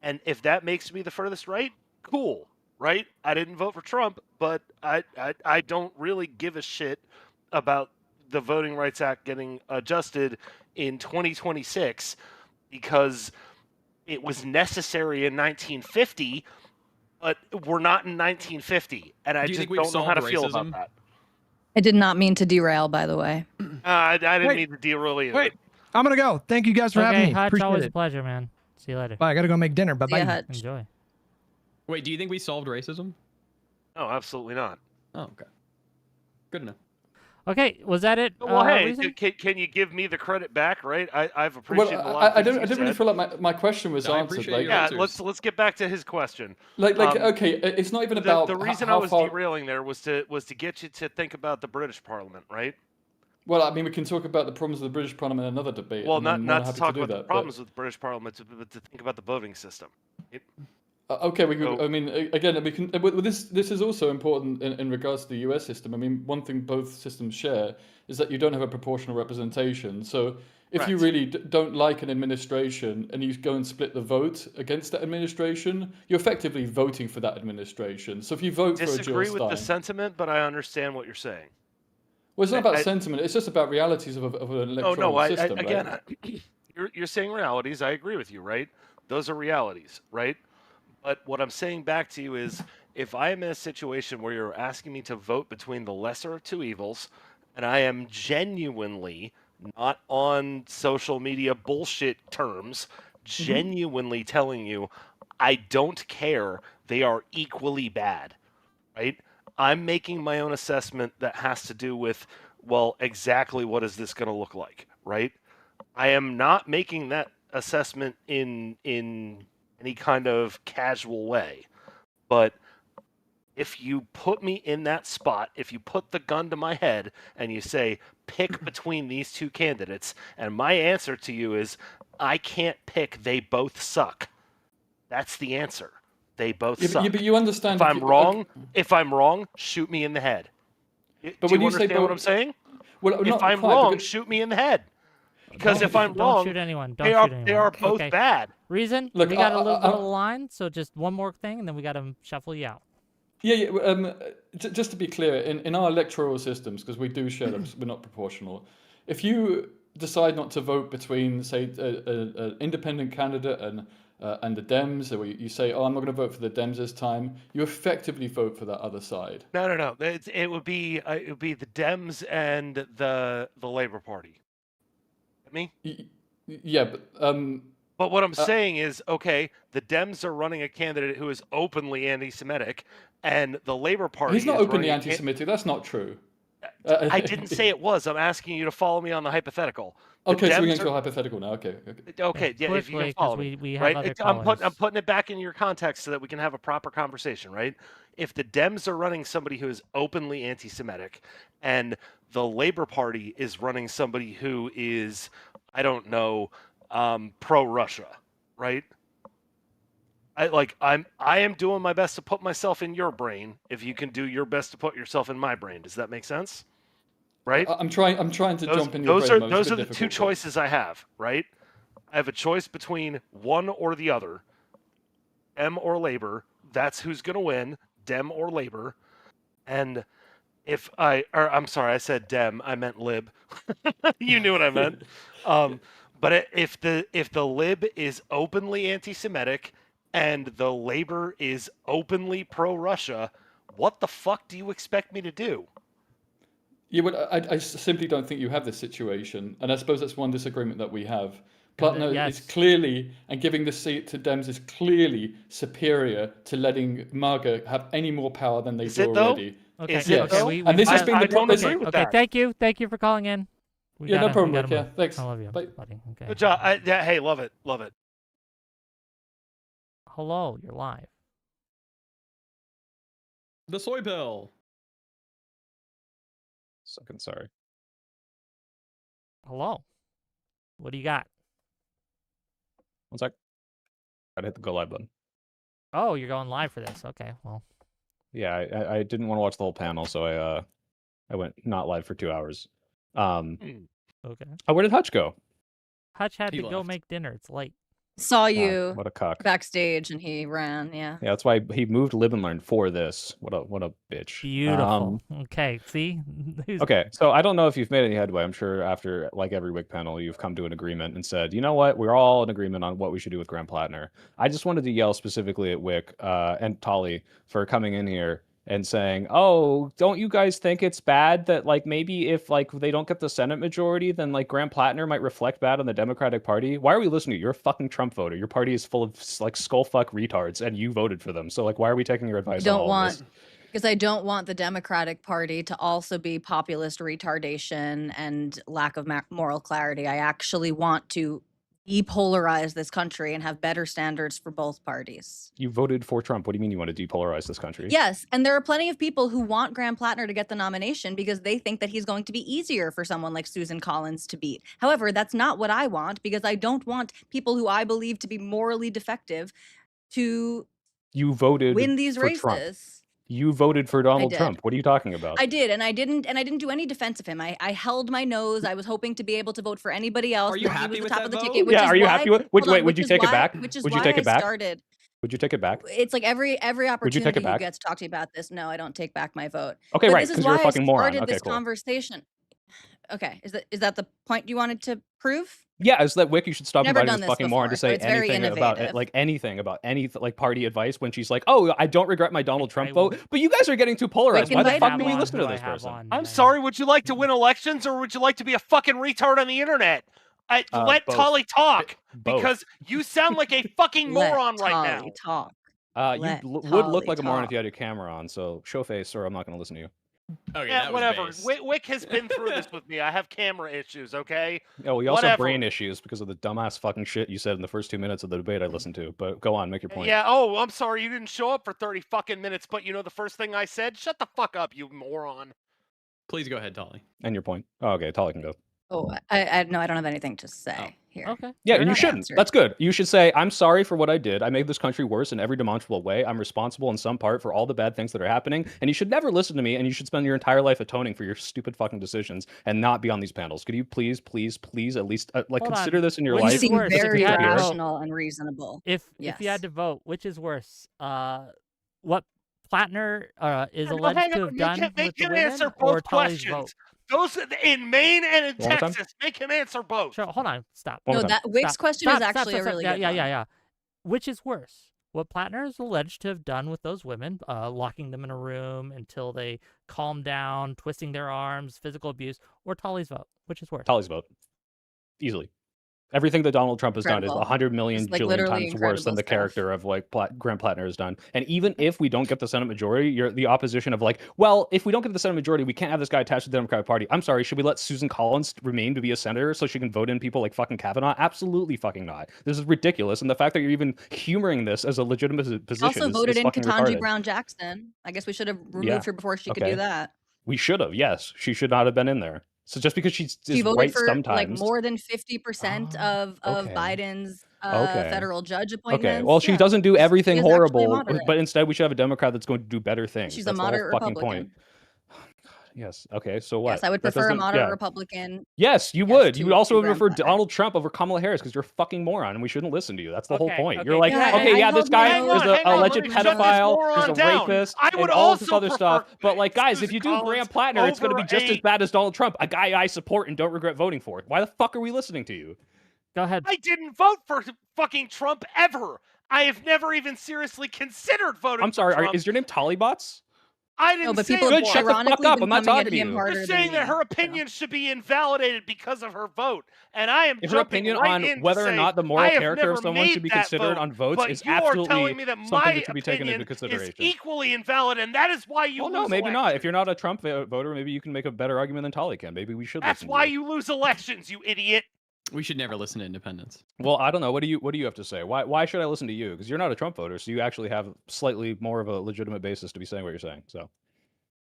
And if that makes me the furthest right, cool, right? I didn't vote for Trump, but I don't really give a shit about the Voting Rights Act getting adjusted in 2026 because it was necessary in 1950, but we're not in 1950, and I Do you just think we've don't know how solved to feel about racism? that. I did not mean to derail, by the way. I didn't Wait. mean to derail either. Wait, I'm gonna go. Thank you guys for having Okay, me. Hutch, Appreciate always a it. pleasure, man. See you later. Bye. I gotta go make dinner. Bye See ya, bye. Hutch. Enjoy. Wait, do you think we solved racism? No, absolutely not. Oh, okay. Good enough. Okay, was that it? Well, hey, Reason? can you give me the credit back, right? I've Well, appreciated a lot of I things didn't you really said. feel like my question was I answered. appreciate Like, your Yeah, answers. let's get back to his question. okay, it's not even about The reason how I was far. derailing there was to get you to think about the British Parliament, right? Well, I mean, we can talk about the problems of the British Parliament in another debate. Well, and I'm not more to happy talk to do about the that. problems with the British Parliament, but to think about the voting system. Okay, we can. So- I mean, again, we can. This is also important in regards to the U.S. system. I mean, one thing both systems share is that you don't have a proportional representation. So if you Correct. really don't like an administration and you go and split the vote against that administration, you're effectively voting for that administration. So if you vote for a Jill Disagree with the Stein, sentiment, but I understand what you're saying. well, it's not about I- sentiment. It's just about realities of an Oh electoral no, system, again, right? you're saying realities. I agree with you, right? Those are realities, right? But what I'm saying back to you is, if I am in a situation where you're asking me to vote between the lesser of two evils, and I am genuinely not on social media bullshit terms, genuinely telling you, I don't care. They are equally bad, right? I'm making my own assessment that has to do with, well, exactly what is this going to look like, right? I am not making that assessment in any kind of casual way. But if you put me in that spot, if you put the gun to my head and you say, pick between these two candidates, and my answer to you is, I can't pick, they both suck. That's the answer. They both suck. But you understand. If I'm wrong, shoot me in the head. But Do when you you say understand what I'm saying? well, If not I'm quite, wrong, because- shoot me in the head. Because if I'm Don't wrong, shoot anyone. Don't they shoot are anyone. they are both Okay. bad. Reason? Look, we got a little bit I- of a line, so just one more thing, and then we got to shuffle you out. Yeah. Just to be clear, in our electoral systems, because we do share them, we're not proportional. If you decide not to vote between, say, an independent candidate and the Dems, or you say, "Oh, I'm not going to vote for the Dems this time," you effectively vote for that other side. No. It would be the Dems and the Labor Party. Get me? Yeah, But what I'm saying is, okay, the Dems are running a candidate who is openly anti-Semitic, and the Labor Party he's not is openly running anti-Semitic. That's not true. I didn't say it was. I'm asking you to follow me on the hypothetical. The Okay, so we're Dems going to are- a hypothetical now. Okay. Okay, yeah, if you Quickly, can follow 'cause me, we have right? other I'm callers. putting it back in your context so that we can have a proper conversation, right? If the Dems are running somebody who is openly anti-Semitic, and the Labor Party is running somebody who is, I don't know, pro-Russia, right? I am doing my best to put myself in your brain. If you can do your best to put yourself in my brain, does that make sense? Right? I'm trying to jump in your Those brain. are but it's those a are bit the two difficult, but- choices I have, right? I have a choice between one or the other. Dem or Labor. That's who's going to win, Dem or Labor. And I'm sorry, I said Dem, I meant Lib. You knew what I meant. But if the Lib is openly anti-Semitic and the Labor is openly pro-Russia, what the fuck do you expect me to do? Yeah, but I simply don't think you have this situation, and I suppose that's one disagreement that we have. Platner yes. is clearly, and giving the seat to Dems is clearly superior to letting MAGA have any more power than they Is do it, though? already. Okay. Is it, Okay. though? We, And this has got- been the I don't this- agree with okay. that. Thank you. Thank you for calling in. We Yeah, no gotta- problem, we Rick. gotta Yeah, move. thanks. I love you, Bye. buddy. Okay. Good job. Hey, love it. Love it. Hello, you're live. The soy pill. Second, sorry. Hello. What do you got? One sec. Gotta hit the go live button. Oh, you're going live for this. Okay, well. Yeah, I didn't want to watch the whole panel, so I went not live for 2 hours. Okay. Oh, where did Hutch go? Hutch had He to go left. make dinner. It's late. Saw God, you what a cuck. backstage and he ran. Yeah. Yeah, that's why he moved Live and Learn for this. What a bitch. Beautiful. Okay, see? Okay, so I don't know if you've made any headway. I'm sure after like every WIC panel, you've come to an agreement and said, you know what, we're all in agreement on what we should do with Graham Platner. I just wanted to yell specifically at WIC and Tolly for coming in here and saying, oh, don't you guys think it's bad that like maybe if like they don't get the Senate majority, then like Graham Platner might reflect bad on the Democratic Party? Why are we listening to you? You're a fucking Trump voter. Your party is full of like skullfuck retards and you voted for them. So like, why are we taking your advice on all of this? Because I don't want the Democratic Party to also be populist retardation and lack of moral clarity. I actually want to depolarize this country and have better standards for both parties. You voted for Trump. What do you mean you want to depolarize this country? Yes, and there are plenty of people who want Graham Platner to get the nomination because they think that he's going to be easier for someone like Susan Collins to beat. However, that's not what I want because I don't want people who I believe to be morally defective to win these for races. Trump. You voted for Donald Trump. What are you talking about? I did, and I didn't do any defense of him. I held my nose. I was hoping to be able to vote for anybody else. Are you happy with that vote? Ticket, Yeah, are you happy with? Would you take it back? Which is would you why take it I back? started. Would you take it back? It's like every opportunity it back? you get to talk to me about this. No, I don't take back my vote. Okay, But right, this is 'cause you're a why fucking I moron. started Okay, this cool. conversation. Okay, is that the point you wanted to prove? Yeah, is that WIC? You should stop Never inviting done this this fucking moron to before, so say it's very anything about innovative. like anything about any like party advice when she's like, "Oh, I don't regret my Donald Trump vote." But you guys are getting too polarized. Why the fuck do we listen to this person? I'm sorry. Would you like to win elections, or would you like to be a fucking retard on the internet? Let both. Tolly talk Both. because you sound like a fucking moron right now. Talk. You would look like a moron if you had your camera on. So show face, or I'm not going to listen to you. Okay, yeah, whatever. Wick has been through this with me. I have camera issues, okay? Oh, we also have brain issues because of the dumbass fucking shit you said in the first 2 minutes of the debate I listened to. But go on, make your point. Yeah, oh, I'm sorry you didn't show up for 30 fucking minutes, but you know the first thing I said? Shut the fuck up, you moron. Please go ahead, Tolly. And your point. Oh, okay, Tolly can go. Oh, I don't have anything to say here. Okay. Yeah, and you shouldn't. That's good. You should say, I'm sorry for what I did. I made this country worse in every demonstrable way. I'm responsible in some part for all the bad things that are happening. And you should never listen to me, and you should spend your entire life atoning for your stupid fucking decisions and not be on these panels. Could you please at least consider this in your life? You seem very rational and reasonable. If you had to vote, which is worse? What Platner is alleged to have done with the women, or Tolly's vote? Those in Maine and in Texas, make him answer both. Sure, hold on, stop. No, that Wick's question is actually a really good one. Yeah. Which is worse? What Platner is alleged to have done with those women, locking them in a room until they calm down, twisting their arms, physical abuse, or Tolly's vote? Which is worse? Tolly's vote. Easily. Everything that Donald Trump has done is 100 million jillion times worse than the character of like Graham Platner has done. And even if we don't get the Senate majority, you're the opposition of like, well, if we don't get the Senate majority, we can't have this guy attached to the Democratic Party. I'm sorry, should we let Susan Collins remain to be a senator so she can vote in people like fucking Kavanaugh? Absolutely fucking not. This is ridiculous. And the fact that you're even humoring this as a legitimate position also voted in fucking Ketanji retarded. Brown Jackson. I guess we should have removed her before she could do that. We should have, yes. She should not have been in there. So just because she voted right for sometimes, like more than 50% of Biden's federal judge appointments. Okay, well, she doesn't do everything horrible, but instead we should have a Democrat that's going to do better things. She's that's a moderate the whole fucking Republican. point. Yes. Okay. So what? Yes, I would prefer a moderate Republican. Yes, you would. You would also prefer Donald Trump over Kamala Harris because you're a fucking moron and we shouldn't listen to you. That's the whole point. You're like, this guy is an alleged pedophile, is a rapist, and all this other stuff. But like, guys, if you do Graham Platner, it's going to be just as bad as Donald Trump, a guy I support and don't regret voting for. Why the fuck are we listening to you? Go ahead. I didn't vote for fucking Trump ever. I have never even seriously considered voting. I'm sorry. for Trump. Is your name Tollybots? I didn't say good. Shut the fuck up. I'm not talking to you. You're saying that her opinion should be invalidated because of her vote, and I am her opinion on whether or not the moral character of someone should be considered on votes is absolutely telling me that something that should be taken into consideration. Is equally invalid, and that is why you. Well, no, maybe not. If you're not a Trump voter, maybe you can make a better argument than Tolly can. Maybe we should. That's why you lose elections, you idiot. We should never listen to independents. Well, I don't know. What do you have to say? Why should I listen to you? Because you're not a Trump voter, so you actually have slightly more of a legitimate basis to be saying what you're saying. So.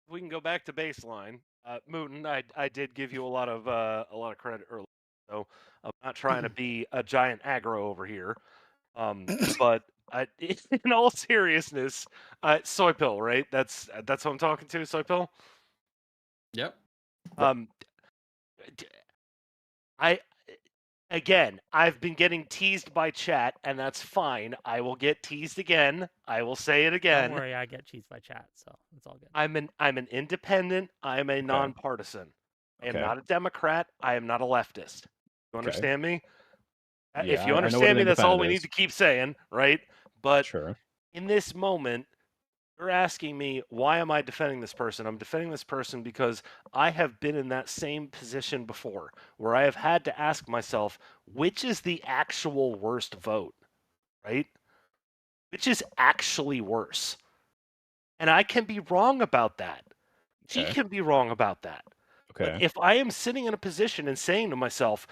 We can go back to baseline. Mouton, I did give you a lot of credit earlier, so I'm not trying to be a giant aggro over here. But in all seriousness, soy pill, right? That's who I'm talking to, soy pill. Yep. I've been getting teased by chat, and that's fine. I will get teased again. I will say it again. Don't worry, I get teased by chat, so it's all good. I'm an independent. I am a nonpartisan. I am not a Democrat. I am not a leftist. You understand me? Yeah, if you I know what understand an me, that's all we independent need is. to keep saying, right? But Sure. in this moment, you're asking me, why am I defending this person? I'm defending this person because I have been in that same position before, where I have had to ask myself, which is the actual worst vote, right? Which is actually worse? And I can be wrong about that. She can be wrong about that. Okay. But if I am sitting in a position and saying to myself,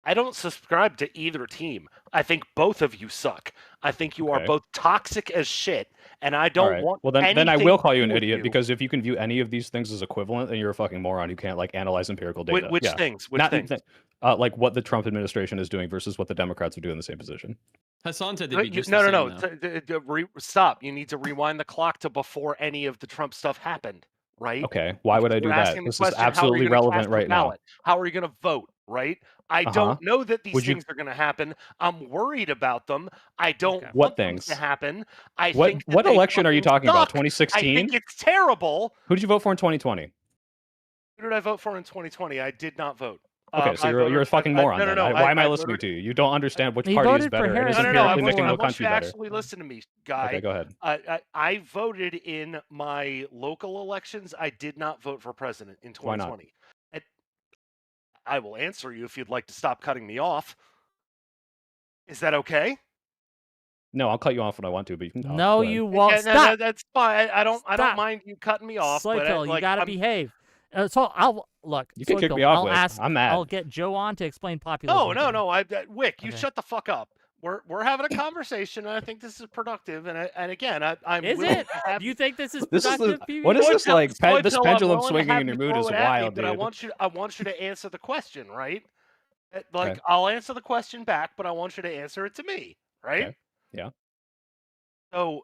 I don't subscribe to either team. I think both of you suck. I think you are both toxic as shit, and I don't want. Well, then I will call you an with idiot you. because if you can view any of these things as equivalent, then you're a fucking moron who can't like analyze empirical data. Which things? Which things? Like what the Trump administration is doing versus what the Democrats are doing in the same position. Hassan said they'd be just no. Stop. You need to rewind the clock to before any of the Trump stuff happened, right? Okay. Why would I do that? This is absolutely relevant right now. How are you going to vote, right? I don't know that these things are going to happen. I'm worried about them. I don't want them to happen. I think what election are you talking about? suck. 2016? I think it's terrible. Who did you vote for in 2020? Who did I vote for in 2020? I did not vote. Okay, so you're a fucking moron. No. Why am I listening to you? You don't understand which party is better. And is empirically making the country better. Actually listen to me, guy. Okay, go ahead. I voted in my local elections. I did not vote for president in 2020. Why not? I will answer you if you'd like to stop cutting me off. Is that okay? No, I'll cut you off when I want to, but you can. No, you won't. Stop. That's fine. I don't mind you cutting me off. Soypill, you gotta behave. So I'll look. You can kick me off. I'm mad. I'll get Joe on to explain populism. No. Wick, you shut the fuck up. We're having a conversation, and I think this is productive. And again, I'm. Is it? Do you think this is productive? What is this like? This pendulum swinging in your mood is wild, dude. But I want you to answer the question, right? Like I'll answer the question back, but I want you to answer it to me, right? Okay. Yeah. So,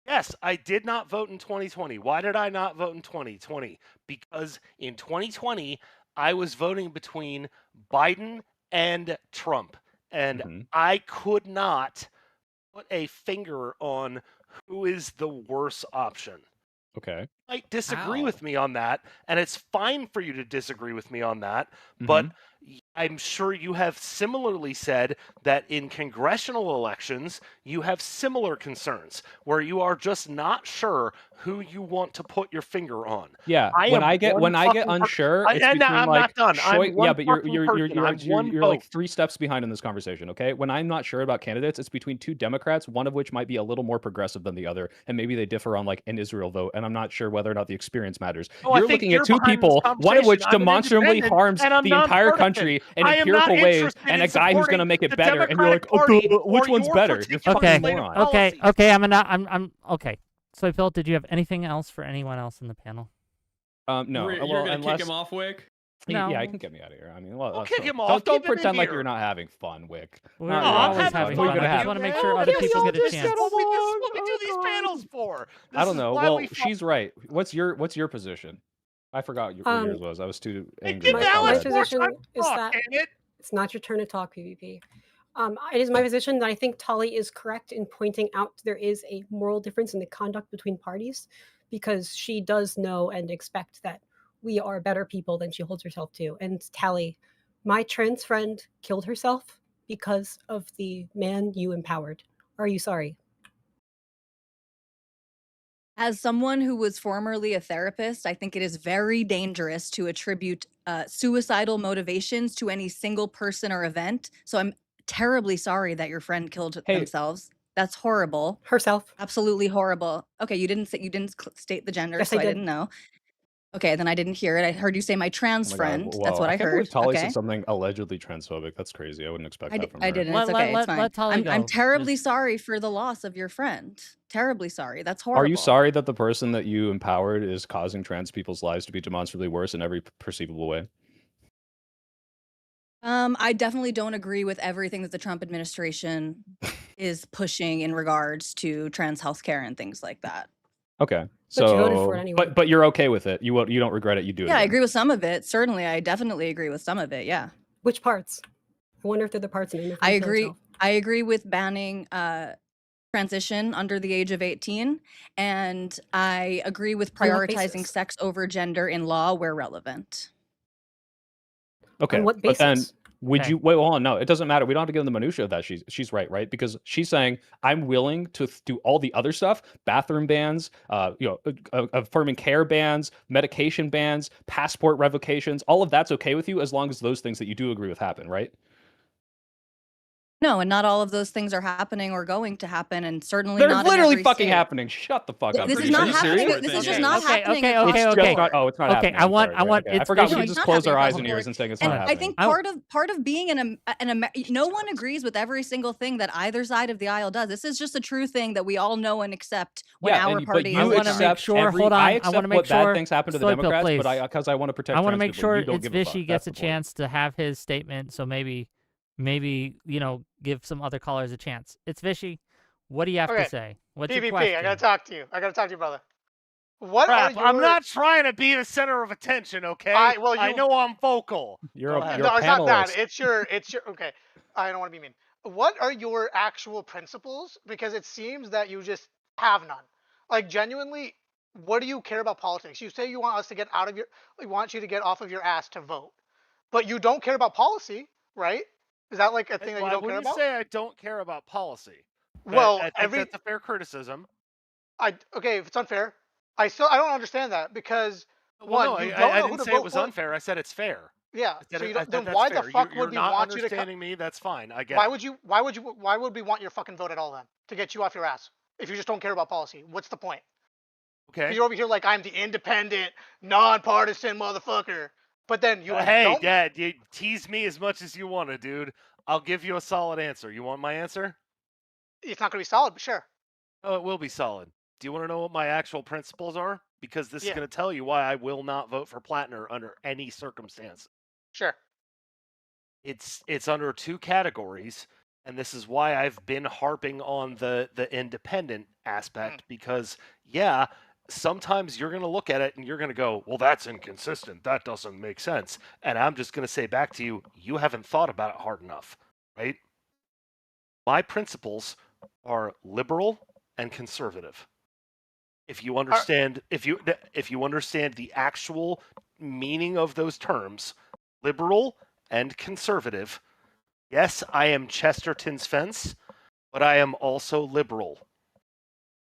yes, I did not vote in 2020. Why did I not vote in 2020? Because in 2020, I was voting between Biden and Trump. And I could not put a finger on who is the worse option. Okay. You might disagree with me on that, and it's fine for you to disagree with me on that, but I'm sure you have similarly said that in congressional elections, you have similar concerns where you are just not sure who you want to put your finger on. Yeah, when I get unsure, it's between I'm like not done. yeah, but you're like 3 steps behind in this conversation. Okay, when I'm not sure about candidates, it's between 2 Democrats, one of which might be a little more progressive than the other, and maybe they differ on like an Israel vote, and I'm not sure whether or not the experience matters. You're looking at 2 people, one of which demonstrably harms the entire country in empirical ways, and a guy who's going to make it better, and you're like, which one's better? You're okay. moron. Okay. I'm okay. So, Phil, did you have anything else for anyone else in the panel? No. You're gonna kick him off, Wick? No. Yeah, I can get me out of here. I mean, I'll kick him off. Don't pretend like you're not having fun, Wick. We're always having fun. I just want to make sure other people get a chance. That's what we do these panels for. I don't know. Well, she's right. What's your position? I forgot what yours was. I was too angry. My position is that it's not your turn to talk, PvP. It is my position that I think Tolly is correct in pointing out there is a moral difference in the conduct between parties, because she does know and expect that we are better people than she holds herself to. And Tally, my trans friend killed herself because of the man you empowered. Are you sorry? As someone who was formerly a therapist, I think it is very dangerous to attribute suicidal motivations to any single person or event. So I'm terribly sorry that your friend killed themselves. That's horrible. Herself. Absolutely horrible. Okay, you didn't state the gender, so I didn't know. Okay, then I didn't hear it. I heard you say my trans friend. That's what I heard. Tolly said something allegedly transphobic. That's crazy. I wouldn't expect that from her. I didn't. It's okay. It's fine. I'm terribly sorry for the loss of your friend. Terribly sorry. That's horrible. Are you sorry that the person that you empowered is causing trans people's lives to be demonstrably worse in every perceivable way? I definitely don't agree with everything that the Trump administration is pushing in regards to trans healthcare and things like that. Okay. But you voted for So, it anyway. but you're okay with it. You don't regret it. You do it. Yeah, I again. agree with some of it. Certainly, I definitely agree with some of it. Yeah. Which parts? I wonder if they're the parts in it. I agree. I agree with banning transition under the age of 18, and I agree with On what prioritizing basis? sex over gender in law where relevant. Okay. On what But then basis? would Okay. you wait? Hold on. No, it doesn't matter. We don't have to get into the minutia of that. She's right? Because she's saying I'm willing to do all the other stuff: bathroom bans, affirming care bans, medication bans, passport revocations. All of that's okay with you as long as those things that you do agree with happen, right? No, and not all of those things are happening or going to happen, and certainly They're not in literally every fucking state. happening. Shut the fuck up. This is Brady. not Are you serious? happening. This is just not happening. Okay, across okay, the okay. It's board. not, it's not Okay, happening. I want- Sorry, I want- okay. I it's forgot basically- we No, just it's not closed our happening eyes across and the ears board. and saying it's And not I happening. think part of being no one agrees with every single thing that either side of the aisle does. This is just a true thing that we all know and accept when our but party you I is in wanna charge. make accept sure- every, hold on, I I accept wanna make what sure- bad things happen to the Soy Pill, Democrats, please. but because I want to protect I want to trans make people, sure you don't it's give a fuck. Vishy That's gets a the point. chance to have his statement. So maybe give some other callers a chance. It's Vishy. What do you have Okay. to say? What's your PvP, question? I gotta talk to you. I gotta talk to you, brother. What Crap, are your... I'm not trying to be the center of attention, okay? well, I you- know I'm vocal. You're Go a ahead. you're No, a it's not that. panelist. It's your. Okay. I don't want to be mean. What are your actual principles? Because it seems that you just have none. Like genuinely, what do you care about politics? You say you want us to get out of your. We want you to get off of your ass to vote, but you don't care about policy, right? Is that like a thing that you Well, I don't care wouldn't about? say I don't care about policy. But Well, I think that's a fair criticism. Okay, if it's unfair, I don't understand that because Well, one, no, you don't know I who didn't to say vote it was for. unfair. I said it's fair. Yeah. I said So it- you I don't, said then that's why fair. the fuck You're would we not want you to? understanding me. That's fine. I get Why it. would you? Why would we want your fucking vote at all then? To get you off your ass? If you just don't care about policy, what's the point? Okay. You're over here like I'm the independent, nonpartisan motherfucker, but then you Hey, don't. Dad, you tease me as much as you want to, dude. I'll give you a solid answer. You want my answer? It's not gonna be solid, but sure. Oh, it will be solid. Do you want to know what my actual principles are? Because this is Yeah. going to tell you why I will not vote for Platner under any circumstance. Sure. It's under two categories, and this is why I've been harping on the independent aspect, because yeah, sometimes you're going to look at it and you're going to go, well, that's inconsistent, that doesn't make sense, and I'm just going to say back to you, you haven't thought about it hard enough, right? My principles are liberal and conservative. If you understand if you understand the actual meaning of those terms, liberal and conservative, yes, I am Chesterton's fence, but I am also liberal.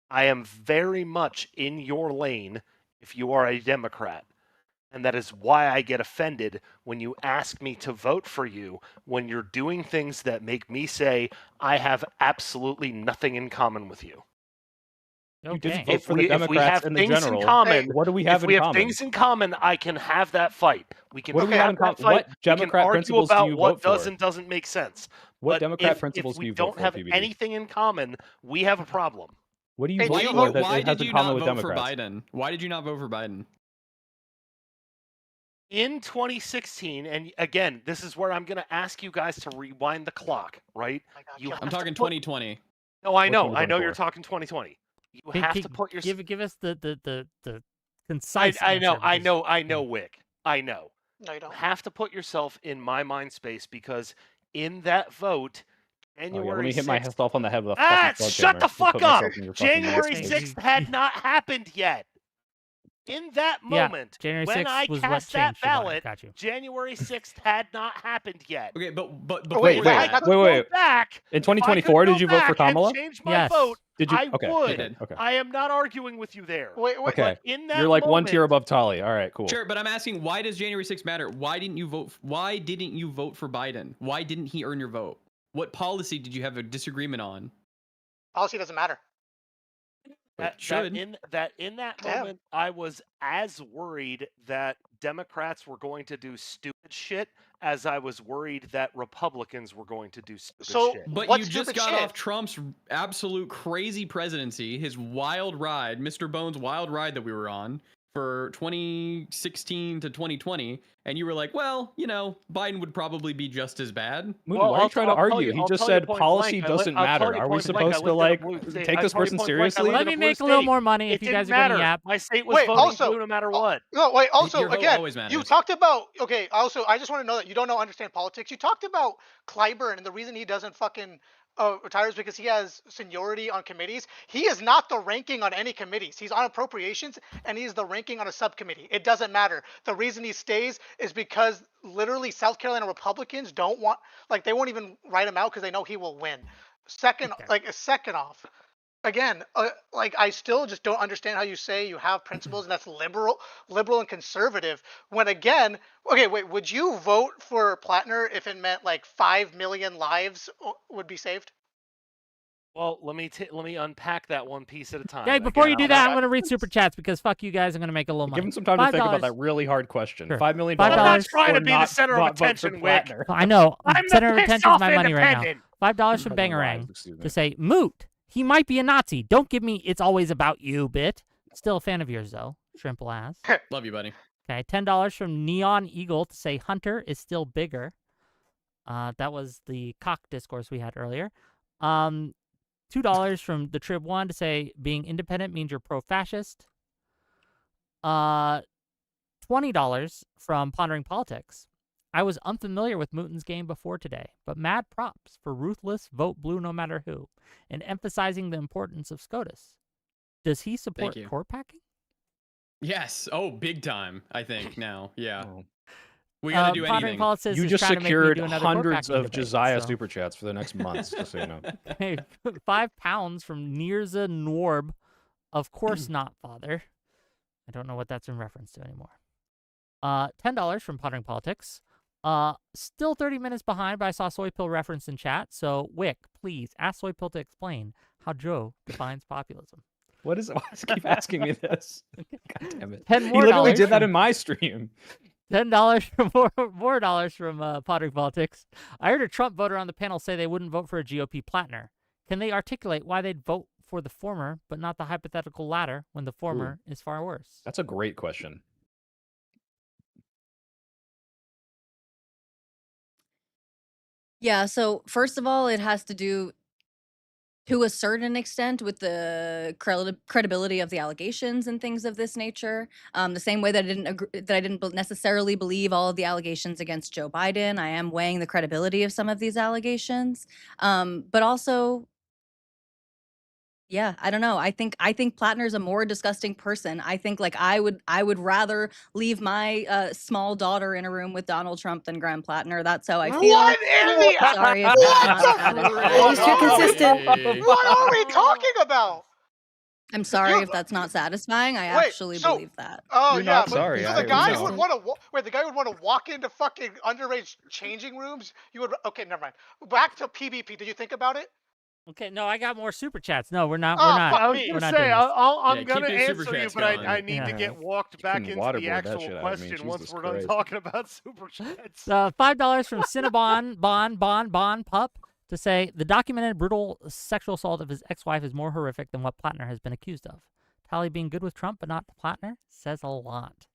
I am very much in your lane if you are a Democrat. And that is why I get offended when you ask me to vote for you when you're doing things that make me say I have absolutely nothing in common with you. You didn't Okay. vote for the Democrats in the general. What do we have if we in have common? things in common, I can have that fight. We can What do we have in common? that fight. What We can Democrat argue principles do about you what vote does for? and doesn't make sense. What But Democrat if principles do we you vote don't for, have PBD? anything in common, we have a problem. What do you Hey, vote do you for vote- that Why it has did in you common not with vote for Democrats? Biden? Why did you not vote for Biden? In 2016, and again, this is where I'm going to ask you guys to rewind the clock, right? You I'm have to talking put- 2020. No, I Which know. one are you I know voting you're for? talking 2020. You Can- have can- to put your. give us the concise. I know. answer, I because- know. I know, Wick. I know. No, you You don't. have to put yourself in my mind space because in that vote, Oh, yeah, January let me hit 6th. myself on the head with a Ah, fucking shut the sledgehammer. fuck Put up! myself in your fucking January mind 6th space. had not happened yet. In that Yeah, moment, January when 6th I was what cast that changed your mind. ballot, Got you. January 6th had not happened yet. Okay, but Oh, before wait, you wait, do I that- could go back. In If I could 2024, go did you vote for back and Kamala? change my Yes. vote, Did you? I Okay. would. Okay. I am not arguing with you there. Wait. Okay. In that You're like one moment, tier above Tali. All right, cool. Sure, but I'm asking, why does January 6th matter? Why didn't you vote for Biden? Why didn't he earn your vote? What policy did you have a disagreement on? Policy doesn't matter. in that Damn. moment, I was as worried that Democrats were going to do stupid shit as I was worried that Republicans were going to do stupid So- shit. But What you just stupid got shit? off Trump's absolute crazy presidency, his wild ride, Mr. Bones' wild ride that we were on. for 2016 to 2020, and you were like, well, you know, Biden would probably be just as bad. Mouton, why are you trying to argue? He just said policy doesn't matter. Are we supposed to like take this person seriously? Let me make a little more money if you guys are going to yap. My state was voting blue no matter what. No, wait. Also, Your vote again, always matters. you talked about. Okay. Also, I just want to know that you don't understand politics. You talked about Clyburn and the reason he doesn't fucking retires because he has seniority on committees. He is not the ranking on any committees. He's on appropriations and he's the ranking on a subcommittee. It doesn't matter. The reason he stays is because literally South Carolina Republicans don't want, like, they won't even write him out because they know he will win. Second off, again, like, I still just don't understand how you say you have principles and that's liberal and conservative when, again, okay, wait, would you vote for Platner if it meant like 5 million lives would be saved? Well, let me unpack that one piece at a time. Okay, before you do that, I'm going to read super chats because fuck you guys. I'm going to make a little money. Give him some time to think about that really hard question. Sure. $5 million. I'm not trying or to be not the center of attention, Wick. I know. I'm Center the of pissed attention is off my money right now. independent. $5 from Bangarang to say, Moot, he might be a Nazi. Don't give me it's always about you bit. Still a fan of yours, though. Shrimple ass. Love you, buddy. Okay, $10 from Neon Eagle to say Hunter is still bigger. That was the cock discourse we had earlier. $2 from the Trib One to say being independent means you're pro-fascist. $20 from Pondering Politics. I was unfamiliar with Mouton's game before today, but mad props for ruthless vote blue no matter who, and emphasizing the importance of SCOTUS. Does he support court packing? Yes. Oh, big time, I think, now. Yeah. Oh. We got to do Pondering anything. Politics You is just trying to make me secured do another hundreds court packing of debate, Josiah so. super chats for the next months, just so you know. Hey, £5 from Nirza Norb. Of course not, father. I don't know what that's in reference to anymore. $10 from Pondering Politics. Still 30 minutes behind, but I saw Soy Pill referenced in chat. So, Wick, please ask Soy Pill to explain how Joe defines populism. Why does he keep asking me this? God damn it. $10 He more literally did that from- in my stream. $10 from more dollars from Pondering Politics. I heard a Trump voter on the panel say they wouldn't vote for a GOP Platner. Can they articulate why they'd vote for the former, but not the hypothetical latter, when the former is far worse? That's a great question. Yeah, so first of all, it has to do to a certain extent with the credibility of the allegations and things of this nature. The same way that I didn't necessarily believe all of the allegations against Joe Biden. I am weighing the credibility of some of these allegations. But also, yeah, I don't know. I think Platner's a more disgusting person. I think like I would rather leave my small daughter in a room with Donald Trump than Graham Platner. That's how I feel. What in the? Sorry if that's not What satisfying. He's too consistent. What are we talking about? I'm sorry if that's not satisfying. I Wait, actually so- believe that. Oh You're yeah, not but sorry, so I the guy know. would want to wait. The guy would want to walk into fucking underage changing rooms. You would okay, never mind. Back to PvP. Did you think about it? Okay, no, I got more super chats. No, we're not. Oh, We're not. fuck I was me. We're gonna not say doing this. I'm Yeah, gonna keep your super answer you, chats but going. I need to Yeah. get walked back can into waterboard the that actual shit out of me, question once Jesus we're done Christ. talking about super chats. $5 from Cinnabon Bon Pup to say the documented brutal sexual assault of his ex-wife is more horrific than what Platner has been accused of. Tally being good with Trump but not Platner says a lot.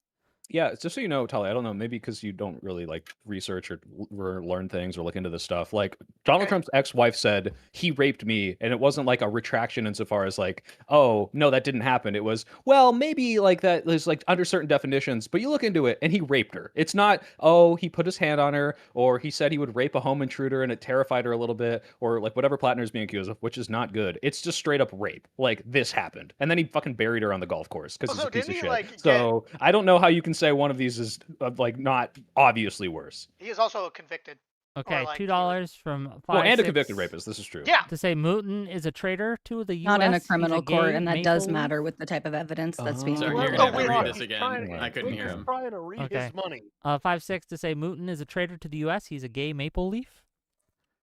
Yeah, just so you know, Tali, I don't know, maybe because you don't really like research or learn things or look into this stuff. Like Donald Trump's ex-wife said he raped me, and it wasn't like a retraction insofar as like, oh no, that didn't happen. It was, well, maybe like that is like under certain definitions, but you look into it and he raped her. It's not, oh, he put his hand on her, or he said he would rape a home intruder and it terrified her a little bit, or like whatever Platner is being accused of, which is not good. It's just straight up rape. Like this happened, and then he fucking buried her on the golf course because he's Also, a piece of didn't he, shit. like, So I don't know how you can say one of these is like not obviously worse. He is also convicted. Okay, like, $2 from 5. Well, and a convicted rapist. This is true. Yeah. To say Mouton is a traitor to the U.S. Not in a He's criminal court, gay and that does maple leaf. matter with the type of evidence that's being Sorry, used. you're gonna have to wait, read wait. this again. I couldn't hear him. Trying to read Okay. his money. 5-6 to say Mouton is a traitor to the U.S. He's a gay maple leaf.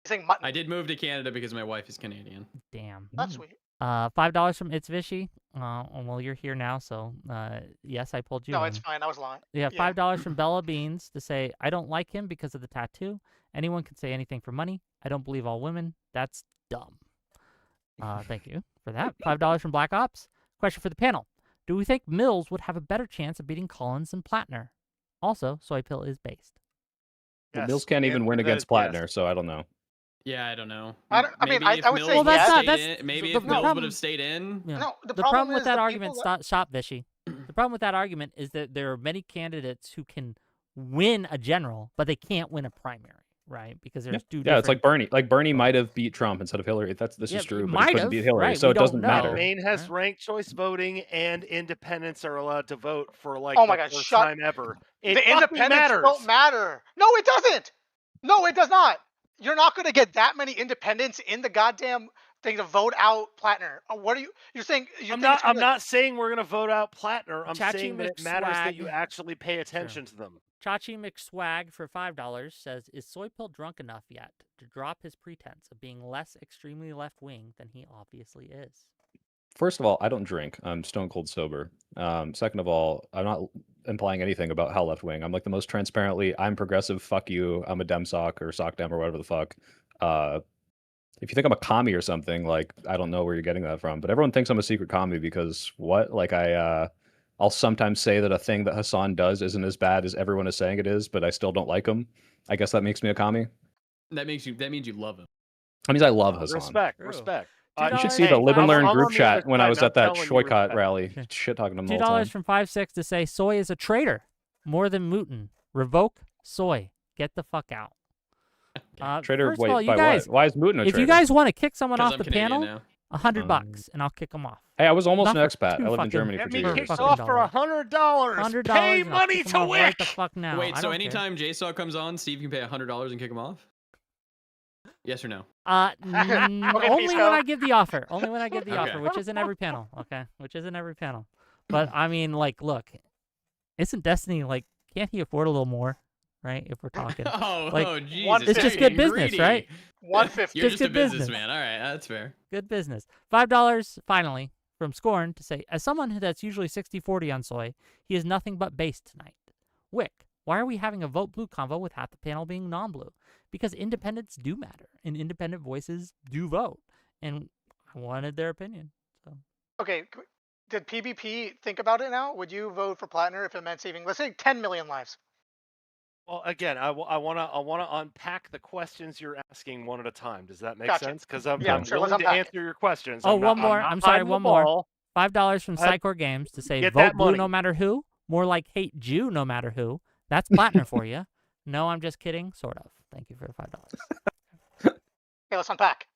He's saying mutton. I did move to Canada because my wife is Canadian. Damn. That's sweet. $5 from It's Vishy. Well, you're here now, so yes, I pulled you. No, in. it's fine. I was lying. Yeah, Yeah. $5 from Bella Beans to say I don't like him because of the tattoo. Anyone can say anything for money. I don't believe all women. That's dumb. Thank you for that. $5 from Black Ops. Question for the panel: Do we think Mills would have a better chance of beating Collins than Platner? Also, soy pill is based. Well, Yes, Mills can't the even answer win to that against is yes. Platner, so I don't know. Yeah, I don't know. I mean, I if would say Mills Well, that's would not- stayed that's- in, maybe the if Mills problem- would have stayed in. Yeah. No, the The problem with is that the argument, people that- stop, Vishy. The problem with that argument is that there are many candidates who can win a general, but they can't win a primary, right? Because there's two Yeah, it's like different- Bernie. Like Bernie might have beat Trump instead of Hillary. This Yeah, is true, but might he couldn't have, beat Hillary, right, so we it doesn't don't matter. know. Maine has Right. ranked choice voting, and independents are allowed to vote for like Oh the my God, first shut- time ever. It the fucking independents matters. don't matter. No, it doesn't. No, it does not. You're not going to get that many independents in the goddamn thing to vote out Platner. What are you? You're saying? I'm not saying we're gonna vote out Platner. I'm Chachi saying that it matters that you McSwag. actually pay attention to them. Chachi McSwag for $5 says, "Is Soy Pill drunk enough yet to drop his pretense of being less extremely left-wing than he obviously is?" First of all, I don't drink. I'm stone cold sober. Second of all, I'm not implying anything about how left wing. I'm like the most transparently, I'm progressive, fuck you, I'm a Dem sock or sock Dem or whatever the fuck. If you think I'm a commie or something, like, I don't know where you're getting that from. But everyone thinks I'm a secret commie because what? Like, I'll sometimes say that a thing that Hassan does isn't as bad as everyone is saying it is, but I still don't like him. I guess that makes me a commie. That means you love him. That means I love Hassan. Respect, True. respect. You should $2 see the Live and Learn I'm group on the chat other when I side, was and at that I'm telling you Shoycott respect. rally, shit talking to him the whole $2 time. from 5-6 to say Soy is a traitor. More than Mouton. Revoke Soy. Get the fuck out. Traitor, first of wait, all, you by guys, what? Why is Mouton a if traitor? you guys want to kick someone 'Cause off I'm the Canadian panel, now. $100 and I'll kick them off. Hey, I was almost Not an for expat. two I lived in fucking- Germany for Get 2 me years. kicked fucking off for dollars. $100. $100 Pay and I'll money kick 'em to off right the Wick. fuck now. Wait, I so don't care. anytime JSaw comes on, Steve can pay $100 and kick him off? Yes or no? Only peace when out. I give the offer. Only when I give the Okay. offer, which isn't every panel. Okay, which isn't every panel. But I mean, like, look, isn't Destiny like? Can't he afford a little more? Right? If we're talking, Oh, Like, oh, Jesus. it's just good getting business, greedy. right? 150. You're Just just a good business. businessman. All right, that's fair. good business. $5 finally from Scorn to say, as someone that's usually 60-40 on Soy, he is nothing but base tonight. Wick, why are we having a vote blue convo with half the panel being non-blue? Because independents do matter, and independent voices do vote, and I wanted their opinion. So Okay, did PBP think about it now? Would you vote for Platner if it meant saving, let's say, 10 million lives? Well, again, I want to unpack the questions you're asking one at a time. Does that make Gotcha. sense? Because I'm, Yeah, I'm sure, let's willing to unpack it. answer your questions. Oh, I'm one not, more. not I'm sorry, hiding the one more. ball. $5 from I- Psychor Games to say, Get vote that blue money. no matter who. More like hate Jew no matter who. That's Platner for you. No, I'm just kidding. Sort of. Thank you for the $5. Okay, let's unpack.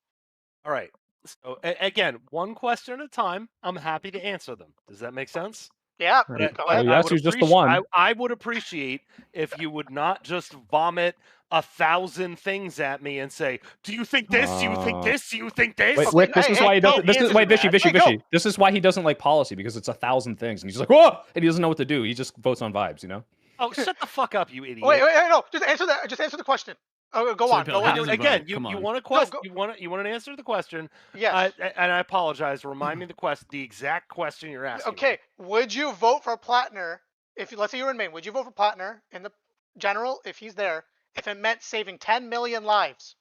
All right. So again, one question at a time. I'm happy to answer them. Does that make sense? Yeah, Right. go Well, ahead. you asked who's just the one. I would appreciate if you would not just vomit 1,000 things at me and say, "Do you think this? Do you think this? Do you think this?" Wait, Okay, Wick, this hey, is hey, why he go, doesn't. This is answer wait, that. Vishy, Vishy, Wait, go. Vishy. This is why he doesn't like policy because it's 1,000 things, and he's just like, whoa, and he doesn't know what to do. He just votes on vibes, you know. Oh, shut the fuck up, you idiot! Wait, no, just answer that. Just answer the question. Oh, go Soy on. Pill, Go he on. doesn't Again, vote. you Come on. want a question? go. You want an answer to the question? Yes. And I apologize. Remind me the exact question you're asking. Okay. Would you vote for Platner if, let's say you're in Maine? Would you vote for Platner in the general if he's there? If it meant saving 10 million lives?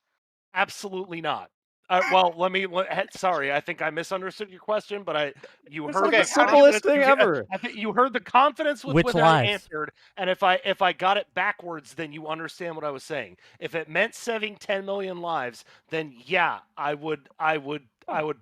Absolutely not. Well, sorry, I think I misunderstood your question, but you It's heard like the the simplest confidence thing ever. I think you heard the confidence with Which which I lives? answered, and if I got it backwards, then you understand what I was saying. If it meant saving 10 million lives, then yeah, I would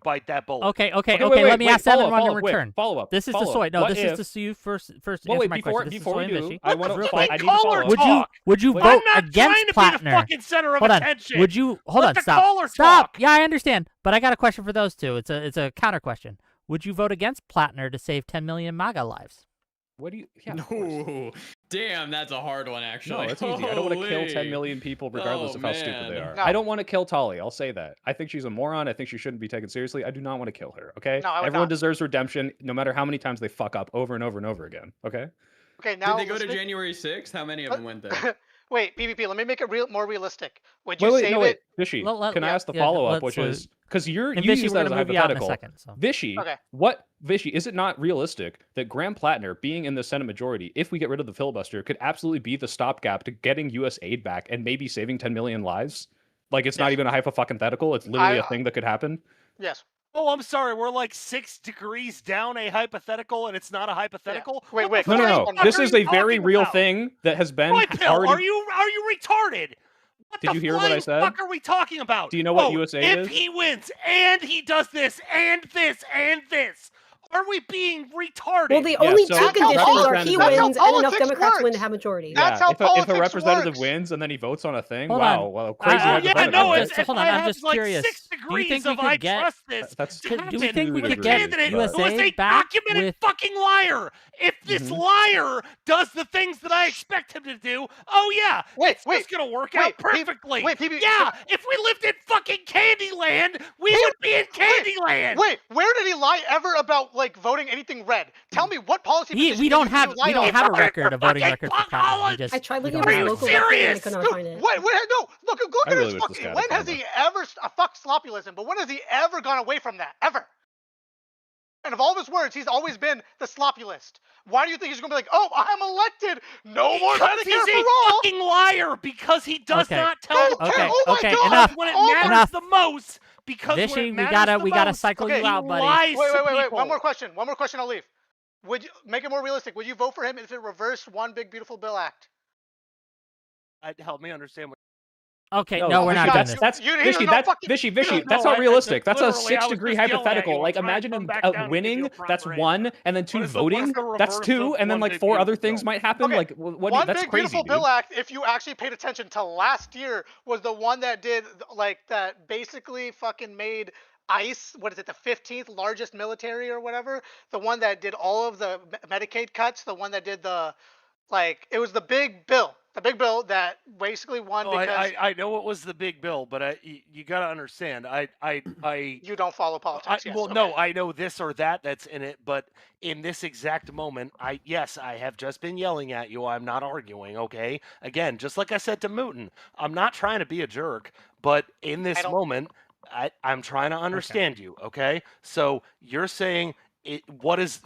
bite that bullet. Okay. wait, Let me wait, ask Evan follow one in up, Wick, return. follow up. This is follow the up. Soy. No, What this if- is to you first. Well, Answer wait, my before question. This is before Soy we and do, Vishy. I want What to. the I fuck need to caller follow up. talk? Would you Wait. vote I'm not against trying to be the Platner? fucking center of Hold on. attention. Would you hold Let on? the Stop. caller Stop. talk. Yeah, I understand, but I got a question for those two. It's a counter question. Would you vote against Platner to save 10 million MAGA lives? What do you? Yeah, of course. No. Damn, that's a hard one, actually. No, it's easy. I don't want to kill 10 Holy. million people regardless Oh, of how stupid they man. are. No. I don't want to kill Tali. I'll say that. I think she's a moron. I think she shouldn't be taken seriously. I do not want to kill her. Okay. No, I would Everyone not. deserves redemption, no matter how many times they fuck up over and over and over again. Okay. Okay, now Did they go to let's make- January 6th? How many of them went there? Wait, PvP. Let me make it more realistic. Would you Wait, save no, it? wait, Vishy. Let- Can I yeah, ask the yeah, follow up, let's, which is because you And use Vishy, we're that as a gonna move you out in a hypothetical. second. So. Vishy, Okay. Vishy, is it not realistic that Graham Platner being in the Senate majority, if we get rid of the filibuster, could absolutely be the stopgap to getting U.S. aid back and maybe saving 10 million lives? Like, it's not Yes. even a hypothetical. It's literally I- a thing that could happen. Yes. Oh, I'm sorry. We're like 6 degrees down a hypothetical, and it's not a hypothetical. Wait, What wait, the No, no, Chris, no. one This fuck are is you a very talking real about? thing that has been Boy, Pill, already. are you retarded? What Did the you hear what I flying said? fuck are we talking about? Do you know what Oh, USA if is? he wins and he does this and this and this, are we being retarded? Well, the Yeah, only so two conditions are he representative- wins That's how and enough politics Democrats win to works. have majority. That's Yeah, how if a politics representative works. wins and then he votes on a thing, Hold wow, on. well, crazy Oh, yeah, hypothetical. no, I'm if, just- if hold on, I I'm have just like curious. 6 Do you degrees think we of could I get- trust this That's to Do we happen think we with could a get candidate USA who is a back documented with- fucking liar? If this liar does the things that I expect him to do, oh yeah, it's just gonna work out perfectly. Yeah, if we lived in fucking Candyland, we would be in Candyland. Wait, where did he lie ever about like voting anything red? Tell me what policy position We don't did you have lie on? a record, a voting record for Platner. We just, I tried we looking don't at have his it. local record and I could not find it. Wait, no, look I at really his wish this fucking. guy When had has found he ever fuck sloppyism? But when has he ever gone away from that? Ever? And of all of his words, he's always been the sloppy list. Why do you think he's gonna be like, oh, I'm elected, no more Because Medicare he's for a all? fucking liar because he does Okay. not tell the Okay, truth. oh my okay, God. enough. When it Oh my- matters Enough. the most, because when Vishy, it matters we gotta most, cycle you he out, buddy. lies Wait, to wait. people. One more question. I'll leave. Would you make it more realistic? Would you vote for him if it reversed One Big Beautiful Bill Act? Help me understand what. Okay, No, no, we're Vishy, not doing that's this. that's You- Vishy, no that's fucking- Vishy, No, that's not I realistic. That's a literally, I was 6-degree just yelling at hypothetical. you. Like I'm trying to imagine come him back down and give winning, you a that's proper one, answer. and then 2 What is the voting, reverse that's of 2, and then One like Big 4 other Beautiful things Bill? might happen. Okay, Like what? One That's Big crazy, Beautiful dude. Bill Act, if you actually paid attention to last year, was the one that did like that basically fucking made ICE, what is it, the 15th largest military or whatever? The one that did all of the Medicaid cuts, the one that did the, like, it was the big bill that basically won Oh, because I know it was the big bill, but you got to understand. you don't follow politics. Yes, well, okay. no, I know this or that's in it, but in this exact moment, I have just been yelling at you. I'm not arguing, okay? Again, just like I said to Mouton, I'm not trying to be a jerk, but in this moment, I'm trying to understand you, okay? So you're saying what is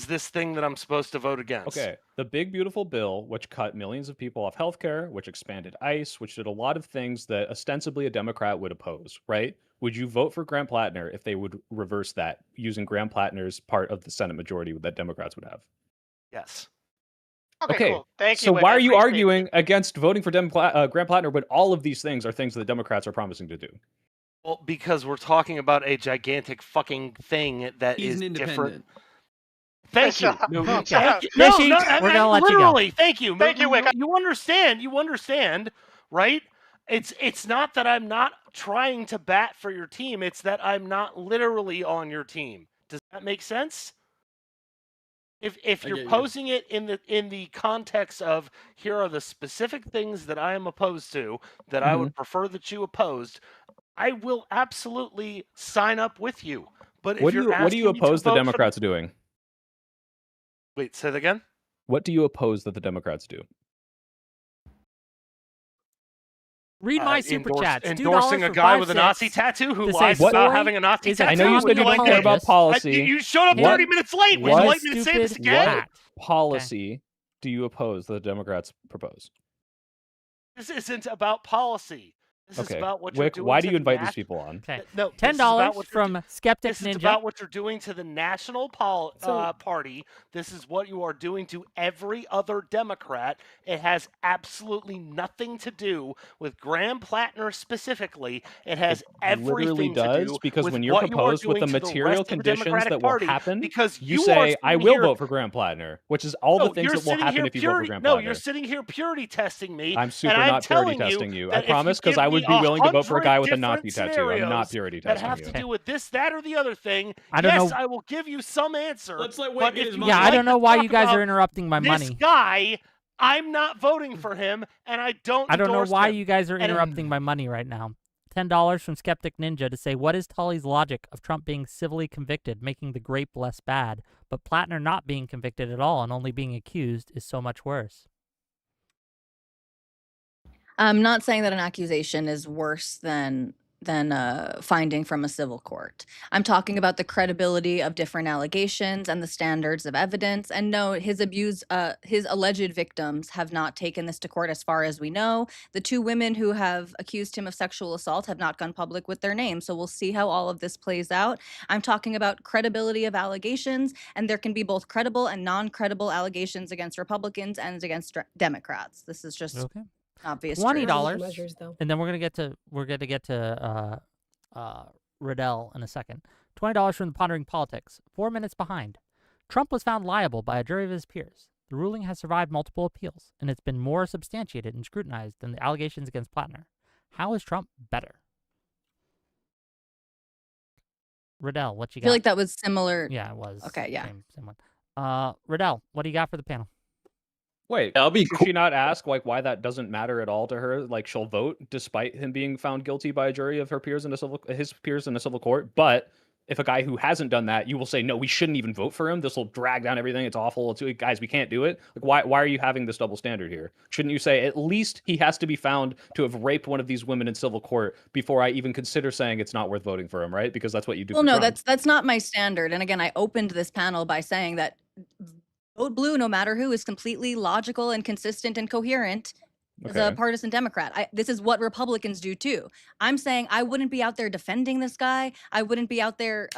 this thing that I'm supposed to vote against? Okay, the big beautiful bill, which cut millions of people off healthcare, which expanded ICE, which did a lot of things that ostensibly a Democrat would oppose, right? Would you vote for Graham Platner if they would reverse that using Graham Platner's part of the Senate majority that Democrats would have? Yes. Okay, cool. Thank you. So Wick. why I are you appreciate arguing against voting for Graham Platner when all of these things are things that the Democrats are promising to do? Well, because we're talking about a gigantic fucking thing that He's is an different. independent. Thank you. Okay. Thank you. Vishy, No, we're gonna let you go. literally, thank you. Thank you, Wick. You understand, right? It's not that I'm not trying to bat for your team. It's that I'm not literally on your team. Does that make sense? If you're posing it in the context of here are the specific things that I am opposed to that I would prefer that you opposed, I will absolutely sign up with you. But if What you're do you asking me to oppose the vote for- Democrats doing? Wait, say that again. What do you oppose that the Democrats do? Read my super chats. Endorsing $2 a for guy with a 5 Nazi cents tattoo who to say lies about soy having a Nazi is a tattoo. I know you said you don't care about policy. You showed up What- 30 minutes late. Would you what like me to say this stupid again? hat. Policy do you oppose that the Democrats propose? This isn't about policy. This is Okay, about what you're Wick, doing. why to do you invite these nat- people on? Okay. No, $10 from Skeptic This is Ninja. about what you're doing to the national So- party. This is what you are doing to every other Democrat. It has absolutely nothing to do with Graham Platner specifically. It has Literally everything to does, do because with when you're what you are proposed with doing the to material rest of the conditions Democratic that will Party, happen, because you are say, I sitting will here- vote for Graham Platner, which is all the No, things you're that will sitting happen here if you vote for purity- Graham No, Platner. you're sitting here purity testing me. I'm super and I'm not purity telling testing you. I that if promise, you because give I would me be willing to vote for a guy with a 100 Nazi tattoo. I'm not scenarios purity that testing have you. to do with this, that, or the other thing. I don't yes, know- I will give you some answer. Let's let Wade but get if his you money. Yeah, I'd I like don't know to why talk you guys are about interrupting my this money. guy, I'm not voting for him, and I don't. I don't know endorse why him. you guys are And- interrupting my money right now. $10 from Skeptic Ninja to say, what is Tully's logic of Trump being civilly convicted, making the grape less bad, but Platner not being convicted at all and only being accused is so much worse? I'm not saying that an accusation is worse than finding from a civil court. I'm talking about the credibility of different allegations and the standards of evidence. And no, his alleged victims have not taken this to court as far as we know. The 2 women who have accused him of sexual assault have not gone public with their names. So we'll see how all of this plays out. I'm talking about credibility of allegations, and there can be both credible and non-credible allegations against Republicans and against Democrats. This is just Okay. obvious. $20, measures, though. and then we're gonna get to Riddell in a second. $20 from the Pondering Politics. 4 minutes behind. Trump was found liable by a jury of his peers. The ruling has survived multiple appeals, and it's been more substantiated and scrutinized than the allegations against Platner. How is Trump better? Riddell, what you I got? feel like that was similar. Yeah, it was. Okay, yeah. Same one. Riddell, what do you got for the panel? Wait, That'll be should cool. she not ask like why that doesn't matter at all to her? Like she'll vote despite him being found guilty by a jury of his peers in a civil court. But if a guy who hasn't done that, you will say no, we shouldn't even vote for him. This will drag down everything. It's awful. Guys, we can't do it. Like why are you having this double standard here? Shouldn't you say at least he has to be found to have raped one of these women in civil court before I even consider saying it's not worth voting for him, right? Because that's what you do. Well, for no, Trump. that's not my standard. And again, I opened this panel by saying that vote blue no matter who is completely logical and consistent and coherent as a Okay. partisan Democrat. This is what Republicans do too. I'm saying I wouldn't be out there defending this guy. I wouldn't be out there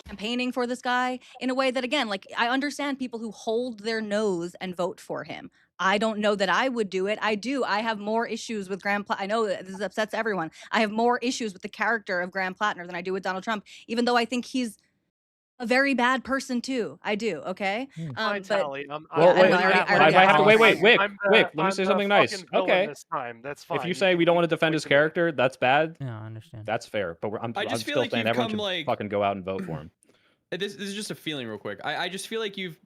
campaigning for this guy in a way that, again, like I understand people who hold their nose and vote for him. I don't know that I would do it. I do. I have more issues with Graham. I know that this upsets everyone. I have more issues with the character of Graham Platner than I do with Donald Trump, even though I think he's a very bad person too. I do. Okay. Fine, But Tally. Well, I wait, know, I already- I I already have to wait. apologized. Wick, I'm let me I'm say the something nice. fucking villain Okay. this time. That's fine. If you say we don't want to defend his character, that's bad. Yeah, I understand. That's fair. But I'm I just feel still like saying you've everyone come, should like- fucking go out and vote for him. This is just a feeling real quick. I just feel like you've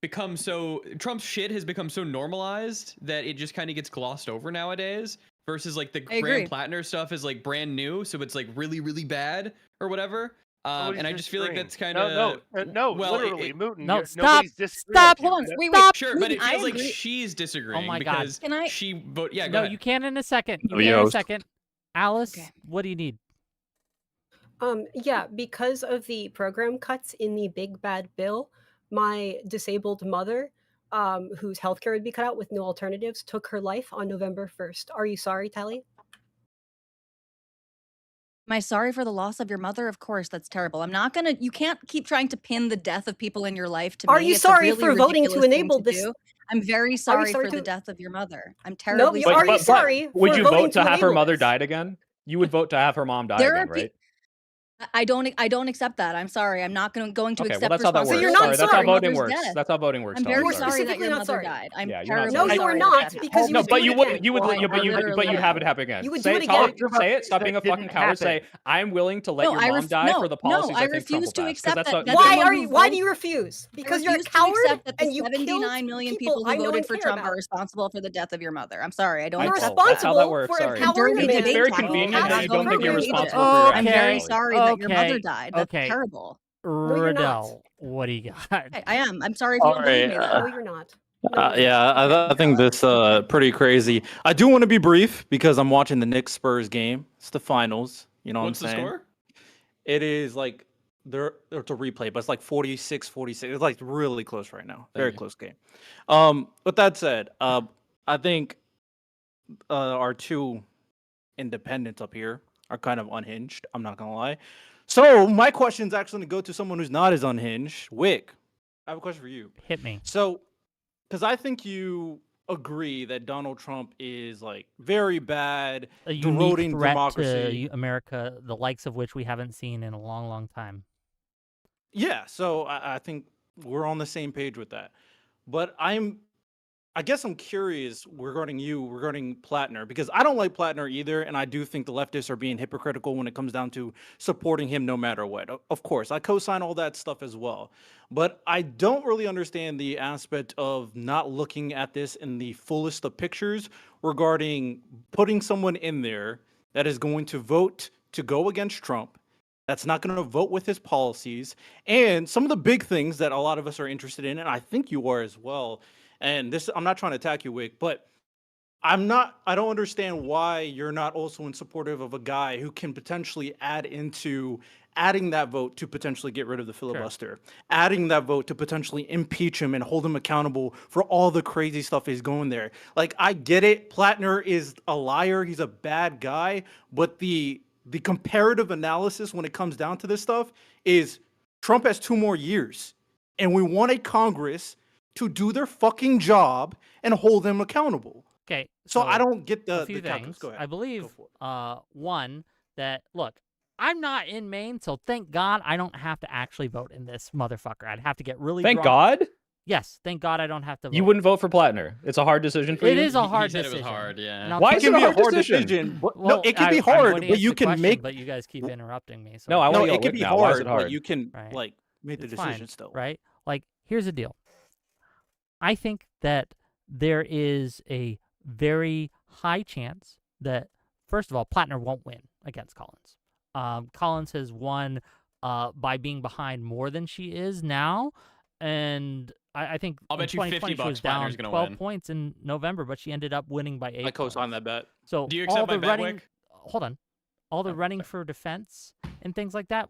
become Trump's shit has become so normalized that it just kind of gets glossed over nowadays versus like the I agree. Graham Platner stuff is like brand new. So it's like really, really bad or whatever. Nobody's And I just feel like disagreeing. that's kind of no, well, literally, Mouton. No, you're- stop, nobody's disagreeing stop, with you. Hold on. That- Wait. Sure, but it I feels like agree. she's disagreeing my God. because Can I- she vote. Yeah, go No, ahead. you can in a second. You Oh, can in a yost. second. Alice, Okay. what do you need? Yeah, because of the program cuts in the big bad bill, my disabled mother, whose healthcare would be cut out with no alternatives, took her life on November 1st. Are you sorry, Tally? Am I sorry for the loss of your mother? Of course, that's terrible. I'm not gonna. You can't keep trying to pin the death of people in your life to me. Are you It's a sorry really for voting to ridiculous thing enable to this? do. I'm very sorry sorry for to- the death of your mother. I'm No, terribly you sorry. are you sorry? Would for you voting vote to have her enable mother this? died again? You would vote to have her mom die There are again, right? I don't accept that. I'm sorry. I'm not going to Okay, accept well that's how that works. So you're responsibility not Sorry, for that's how sorry. your voting mother's works. death. That's how voting works. I'm Tali, very You're sorry. sorry that specifically your not mother sorry. died. I'm Yeah, you're not terribly No, sorry. you are sorry not, that happened. because you No, would but do you it would, again. you would, Well, I you, but literally you'd have it would. happen again. You would Say do it, it Tali, again. say it. Stop being a That fucking didn't coward. Say, happen. I'm willing to let No, your I mom die for the policies I I think Trump refuse will to pass. accept Because that. that's Why anyone are who you? Why do votes- you refuse? I Because you're a refuse to coward accept that the and you 79 killed million people people I who know voted and for care Trump about. are responsible for the death of your mother. I'm sorry. I don't You're accept that's how that responsible works. for Sorry. empowering Dirty a man. It's very debate topic. convenient I'm that not you going don't think to you're engage it. responsible for your I'm actions, very Tali. sorry that your mother Okay, died. That's okay. terrible. you're not. Riddell, what do you got? I am. I'm sorry if you All don't believe right. me. Though. No, you're not. No, you're Yeah, not. I think this pretty crazy. I do want to be brief because I'm watching the Knicks Spurs game. It's the finals. You know What's what the I'm saying? score? It is like it's a replay, but it's like 46-46. It's like really close right now. Very you. close game. With that said, I think our two independents up here are kind of unhinged. I'm not gonna lie. So my question is actually gonna go to someone who's not as unhinged. Wick, I have a question for you. Hit me. So, because I think you agree that Donald Trump is like very bad, A unique eroding threat democracy. to America, the likes of which we haven't seen in a long, long time. Yeah, so I think we're on the same page with that. But I guess I'm curious regarding Platner, because I don't like Platner either, and I do think the leftists are being hypocritical when it comes down to supporting him no matter what. Of course, I co-sign all that stuff as well. But I don't really understand the aspect of not looking at this in the fullest of pictures regarding putting someone in there that is going to vote to go against Trump, that's not going to vote with his policies, and some of the big things that a lot of us are interested in, and I think you are as well. And this, I'm not trying to attack you, Wick, but I don't understand why you're not also in supportive of a guy who can potentially adding that vote to potentially get rid of the filibuster, adding that vote to potentially impeach him and hold him accountable for all the crazy stuff he's going there. Like, I get it. Platner is a liar. He's a bad guy. But the comparative analysis when it comes down to this stuff is Trump has 2 more years. And we want a Congress to do their fucking job and hold them accountable. Okay. So I don't get a the few calculus. things. Go ahead. I believe Go for it. one that look, I'm not in Maine, so thank God I don't have to actually vote in this motherfucker. I'd have to get really Thank drunk. God. Yes, thank God I don't have to vote. You wouldn't vote for Platner. It's a hard decision for you. It is a He hard said decision. it was hard, yeah. And I'll Why tell is you- it a hard hard decision? But, Well, no, it can be I'm hard, going to but answer you the can question, make. But you guys keep interrupting me. So No, I No, want to it can be now. Why is hard, it hard? but you can Right. like make the It's decision fine, still. right? Like, here's the deal. I think that there is a very high chance that, first of all, Platner won't win against Collins. Collins has won by being behind more than she is now, and I think I'll in bet you 2020 she was $50 down Platner's gonna 12 win. points in November, but she ended up winning by 8 I co-sign points. that bet. So Do you all accept the my bet, running, Wick? hold on, all the Oh, running sorry. for defense and things like that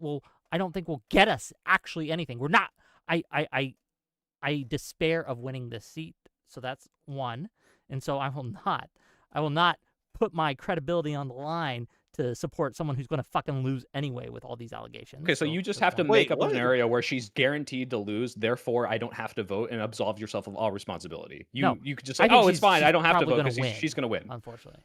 I don't think will get us actually anything. We're not. I despair of winning this seat, so that's one. And so I will not put my credibility on the line to support someone who's going to fucking lose anyway with all these allegations. Okay, so you just that's have to one. make Wait, up a what? scenario where she's guaranteed to lose, therefore I don't have to vote and absolve yourself of all responsibility. No, You could just I say, think oh, it's fine, she's I don't have to probably vote gonna because win, she's going to win. Unfortunately,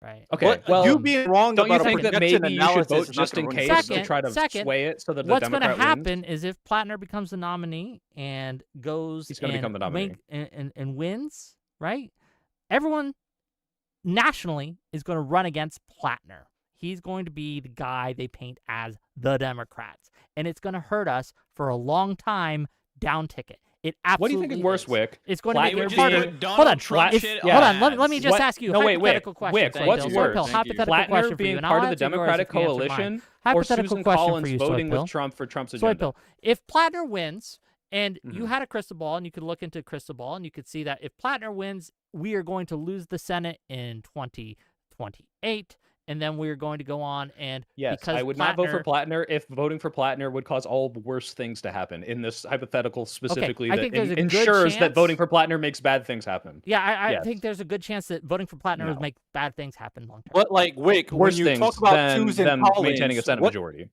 right? Okay, What, well, you being wrong don't you about a think that projection maybe you should analysis vote is not just in gonna case ruin to Second- try to second, sway it so that the What's going to Democrat happen wins? is if Platner becomes the nominee and goes He's gonna become the nominee. and wins, right? Everyone nationally is going to run against Platner. He's going to be the guy they paint as the Democrats, and it's going to hurt us for a long time down ticket. It absolutely What do you think is worse, is. Wick? It's going to make Platner it just harder. put Donald Hold on, Trump if- shit hold on on. Let me ads. just What- ask you a no, wait, hypothetical Wick, question. Wick, Soy what's Pill. worse? Soy Pill, Thank you. hypothetical Platner question for being you, and part I'll of the answer yours Democratic if you answer mine. coalition, or Hypothetical Susan question Collins for you, Soy voting Pill. with Trump for Trump's Soy agenda? Pill. If Platner wins, and you Mhm. had a crystal ball, and you could look into a crystal ball, and you could see that if Platner wins, we are going to lose the Senate in 2028, and then we're going to go on and Yes, because I would not vote for Platner if voting for Platner would cause all the worst things to happen. In this hypothetical specifically, I that think there's a good ensures that chance- voting for Platner makes bad things happen. Yeah, I Yes. think there's a good chance that voting for Platner would No. make bad things happen long term. But like Wick, when Worse you things talk about than Susan them Collins, maintaining a Senate majority.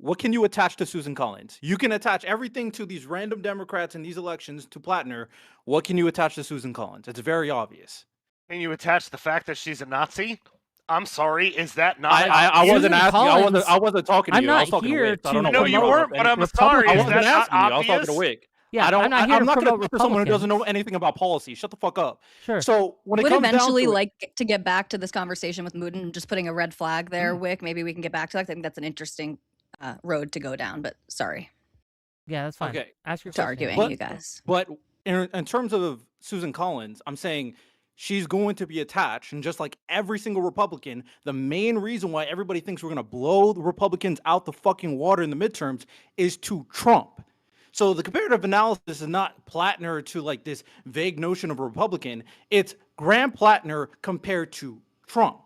What can you attach to Susan Collins? You can attach everything to these random Democrats in these elections to Platner. What can you attach to Susan Collins? It's very obvious. Can you attach the fact that she's a Nazi? I'm sorry, is that not? I wasn't Susan asking you. Collins- I wasn't talking to I'm you. I not was talking here to Wick. So I don't to know No, what you brought weren't, up but I'm any- sorry. I Is wasn't that not asking you. I was talking to obvious? Wick. Yeah, I don't. I'm not here I'm to not promote going to talk to someone who doesn't know Republicans. anything about policy. Shut the fuck up. Sure. So when it Would comes eventually down to like to get back to this conversation with Mouton, just putting a red flag there, Wick. Maybe we can get back to that. I think that's an interesting road to go down. But sorry Yeah, that's fine. Okay. Ask your to question. arguing, But- you guys. But in terms of Susan Collins, I'm saying she's going to be attached. And just like every single Republican, the main reason why everybody thinks we're going to blow the Republicans out the fucking water in the midterms is to Trump. So the comparative analysis is not Platner to like this vague notion of a Republican. It's Graham Platner compared to Trump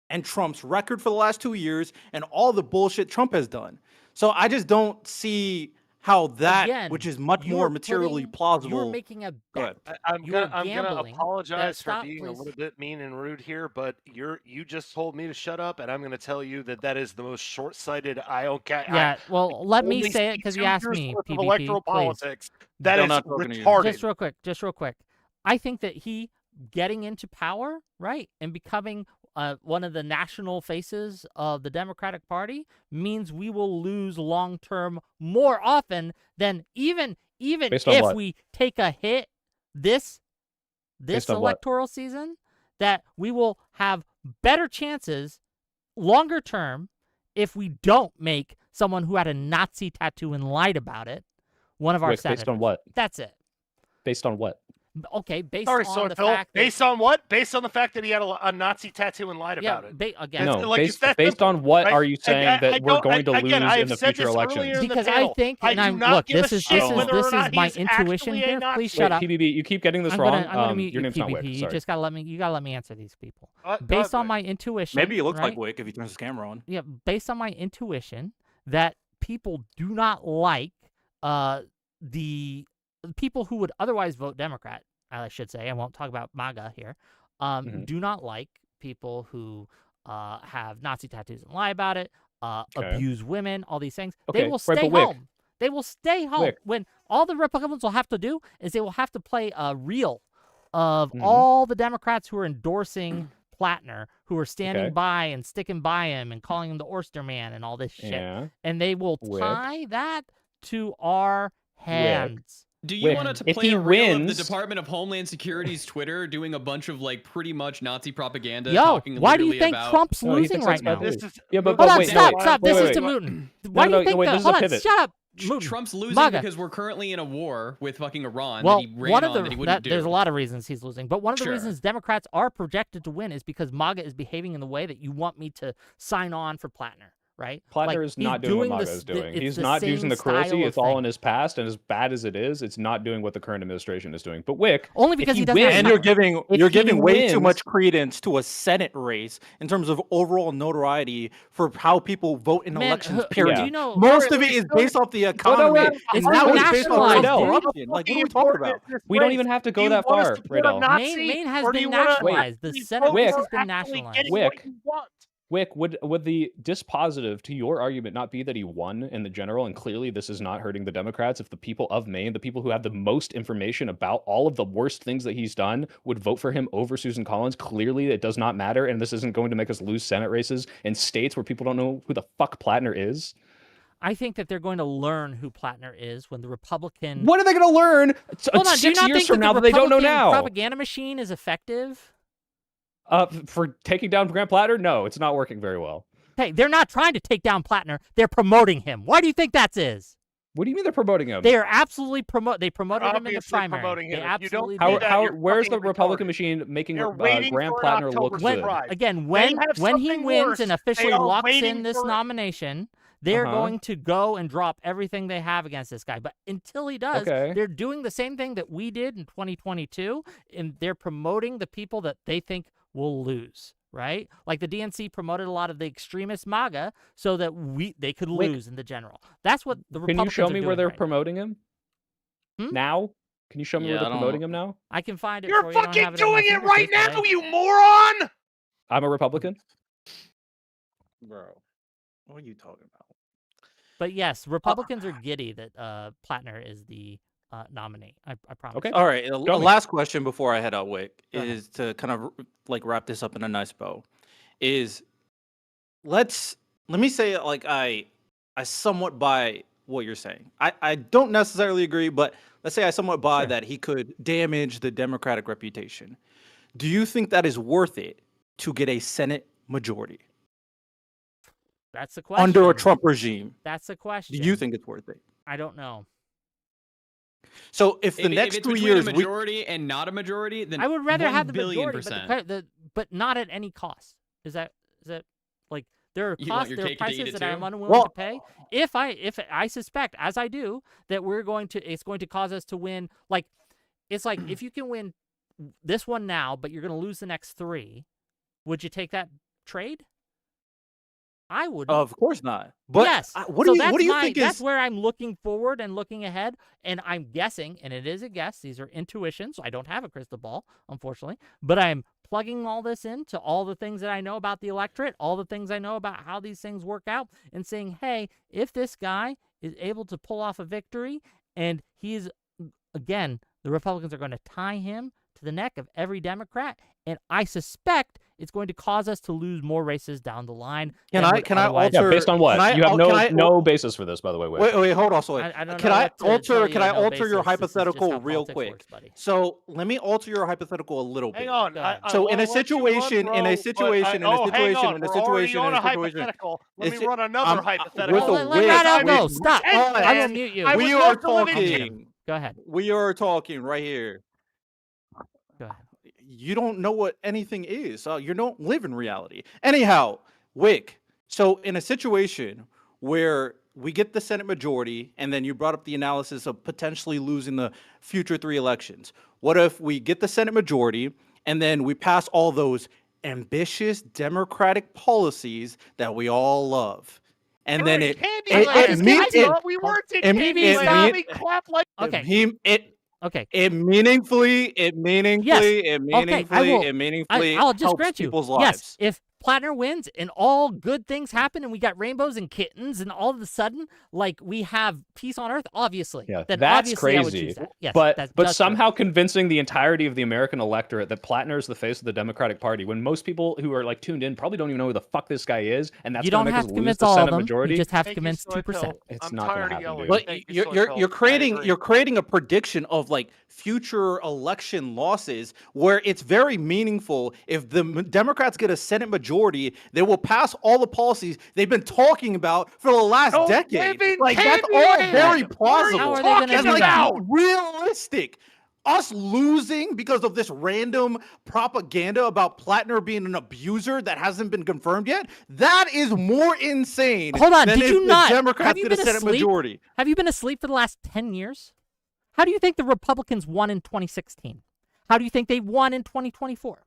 and Trump's record for the last 2 years and all the bullshit Trump has done. So I just don't see how that, Again, which is much you're more materially putting- plausible. You're making a Go ahead. bet. I'm You're gonna gambling. apologize for Stop, being a please. little bit mean and rude here, but you just told me to shut up, and I'm gonna tell you that is the most short-sighted. Yeah, well, let me only say it see because 2 you asked years me, worth of PvP, electoral please. politics. That Still is not talking to you. retarded. Just real quick. I think that he getting into power, right, and becoming one of the national faces of the Democratic Party means we will lose long term more often than even Based on if what? we take a hit this Based on what? electoral season, that we will have better chances longer term if we don't make someone who had a Nazi tattoo and lied about it one of our Wick, senators. based on what? That's it. Based on what? Okay, based Sorry, on Sword the Phil. fact that Based on what? Based on the fact that he had a Nazi tattoo and lied about it. again, That's- No, like, it's based that based simple, on what right? are you saying I that we're don't- going to again, lose I've in the said future this elections? earlier in the because I panel. think, I and do I'm not look, give this a is shit this is whether or this not is my he's intuition actually a here. Nazi. Please shut up. PBB, you keep getting this I'm wrong. gonna mute Your you, name's not PBB. Wick. You Sorry. just gotta let me. You gotta let me answer these people. Go ahead, Based on Wick. my intuition, Maybe he looks right? like Wick if he turns his camera on. Yeah, based on my intuition that people do not like the people who would otherwise vote Democrat, I should say. I won't talk about MAGA here. Do not like people who have Nazi tattoos and lie about it, abuse women, all these things. They will stay home. They will stay home. Wick. When all the Republicans will have to do is they will have to play a reel of all the Democrats who are endorsing Platner, who are standing by and sticking by him and calling him the Oyster Man and all this shit. Yeah. And they will tie that to our hands. Do you Wick, want to if play he a reel of the wins- Department of Homeland Security's Twitter doing a bunch of like pretty much Nazi propaganda? Yo, talking why do you literally think about... Trump's No, he losing thinks right that's now? bad news. Yeah, but Hold on, wait, stop. wait, This is wait. to Mouton. Why do you think wait, the, this is hold a on, pivot. shut up. Trump's losing MAGA. because we're currently in a war with fucking Iran Well, that he ran one on of the that he wouldn't do. there's a lot of reasons he's losing, but one of the Sure. reasons Democrats are projected to win is because MAGA is behaving in the way that you want me to sign on for Platner, right? Platner Like, is he's not doing what the MAGA s- is the- doing. it's He's the not same using the style cruelty. of It's all thing. in his past, and as bad as it is, it's not doing what the current administration is doing. But Wick, Only if because he he doesn't have wins, And time. you're If giving he way too wins- much credence to a Senate race in terms of overall notoriety for how people vote in Man, elections. who- Period. do you know- Most Or of at it is least based off the no, economy, wait. and It's now been it's based off nationalized, racial dude. corruption. Like, what are we talking about? We don't even have to go that far, Radel. Maine has been nationalized. The Senate race has been nationalized. Wick, Wick, would the dispositive to your argument not be that he won in the general, and clearly this is not hurting the Democrats if the people of Maine, the people who have the most information about all of the worst things that he's done, would vote for him over Susan Collins? Clearly it does not matter, and this isn't going to make us lose Senate races in states where people don't know who the fuck Platner is. I think that they're going to learn who Platner is when the Republican... What are they going to learn Hold on, do you 6 not years think from that now the that they don't know Republican now? propaganda machine is effective? For taking down Grant Platner? No, it's not working very well. Hey, they're not trying to take down Platner. They're promoting him. Why do you think that is? What do you mean they're promoting him? They are absolutely They promoted him in the Obviously primary. promoting They him. If you don't absolutely do did. that, How you're where's the fucking Republican retarded. machine making They're waiting Grant for an Platner October look good? surprise. Again, They when have he something wins worse. and They officially are locks waiting in this for it. nomination, they're going to go and drop everything they have against this guy. But until he does, Okay. they're doing the same thing that we did in 2022, and they're promoting the people that they think will lose. Right? Like the DNC promoted a lot of the extremist MAGA so that they could Wick, lose in the general. That's what the Can Republicans you show are me doing where they're right now. promoting him? Now? Can you show me where Yeah, they're I promoting him now? I can find it You're for you. I don't fucking have it at my doing it right fingertips, now, but you moron! I'm a Republican. Bro, what are you talking about? But yes, Republicans are giddy that Platner is the nominee. I promise. Okay. All right. A Show me. last question before I head out, Wick, Go ahead. is to kind of like wrap this up in a nice bow. Is let me say it like I somewhat buy what you're saying. I don't necessarily agree, but let's say I somewhat buy that he could damage the Democratic reputation. Do you think that is worth it to get a Senate majority That's the question. under a Trump regime? That's the question. Do you think it's worth it? I don't know. So if the If next it's 3 between years a majority and not a majority, then I would rather 1 have the billion majority, percent. but not at any cost. Is that like there are You want costs, your there are cake to eat prices it that I'm too? unwilling to pay. If I suspect, as I do, that it's going to cause us to win. Like it's like if you can win this one now, but you're going to lose the next 3, would you take that trade? I wouldn't. Of course not. But yes. what So do you think that's is where I'm looking forward and looking ahead, and I'm guessing, and it is a guess. These are intuitions. I don't have a crystal ball, unfortunately, but I'm plugging all this into all the things that I know about the electorate, all the things I know about how these things work out, and saying, hey, if this guy is able to pull off a victory, and he's, again, the Republicans are going to tie him to the neck of every Democrat, and I suspect it's going to cause us to lose more races down the line. Can I alter? Yeah, based on what? You have no basis for this, by the way. Wait, hold on. So I don't can know I what to tell alter? you Can on I no alter your basis. This is just how hypothetical real politics quick? works, buddy. So let me alter your hypothetical a little bit. Hang on. So in a will let you run, situation, bro, in a but situation, hang on, in a we're already situation, on in a a situation. hypothetical. Let It's- me run another with hypothetical. a Let wig, Radel go. with- Stop. I will mute you. I We would are love to live in talking. Go ahead. We are talking right here. Go ahead. You don't know what anything is. You don't live in reality. Anyhow, Wick. So in a situation where we get the Senate majority, and then you brought up the analysis of potentially losing the future 3 elections. What if we get the Senate majority, and then we pass all those ambitious democratic policies that we all love? And then it thought we weren't in Candyland. Let me clap like Okay. Okay. It meaningfully I'll just helps grant you. people's Yes, lives. if Platner wins and all good things happen and we got rainbows and kittens and all of a sudden, like, we have peace on Earth, obviously. Yeah, then that's obviously I would crazy. choose that. Yes, but that's somehow convincing the entirety of the American electorate that Platner is the face of the Democratic Party, when most people who are like tuned in probably don't even know who the fuck this guy is, and that's you going don't to make have us to lose convince the all Senate of them. majority. You just have to convince 2%. It's I'm not going tired to of happen, yelling. dude. But Thank you, you're creating agree. you're creating a prediction of like future election losses where it's very meaningful. If the Democrats get a Senate majority, they will pass all the policies they've been talking about for the last Don't decade. live in Like that's all Candyland! very What are you plausible. How are they gonna That's do like that? realistic. Us losing because of this random propaganda about Platner being an abuser that hasn't been confirmed yet, that is more insane Hold on, than did if you the not? Democrats Have you get a been Senate asleep? majority. Have you been asleep for the last 10 years? How do you think the Republicans won in 2016? How do you think they won in 2024?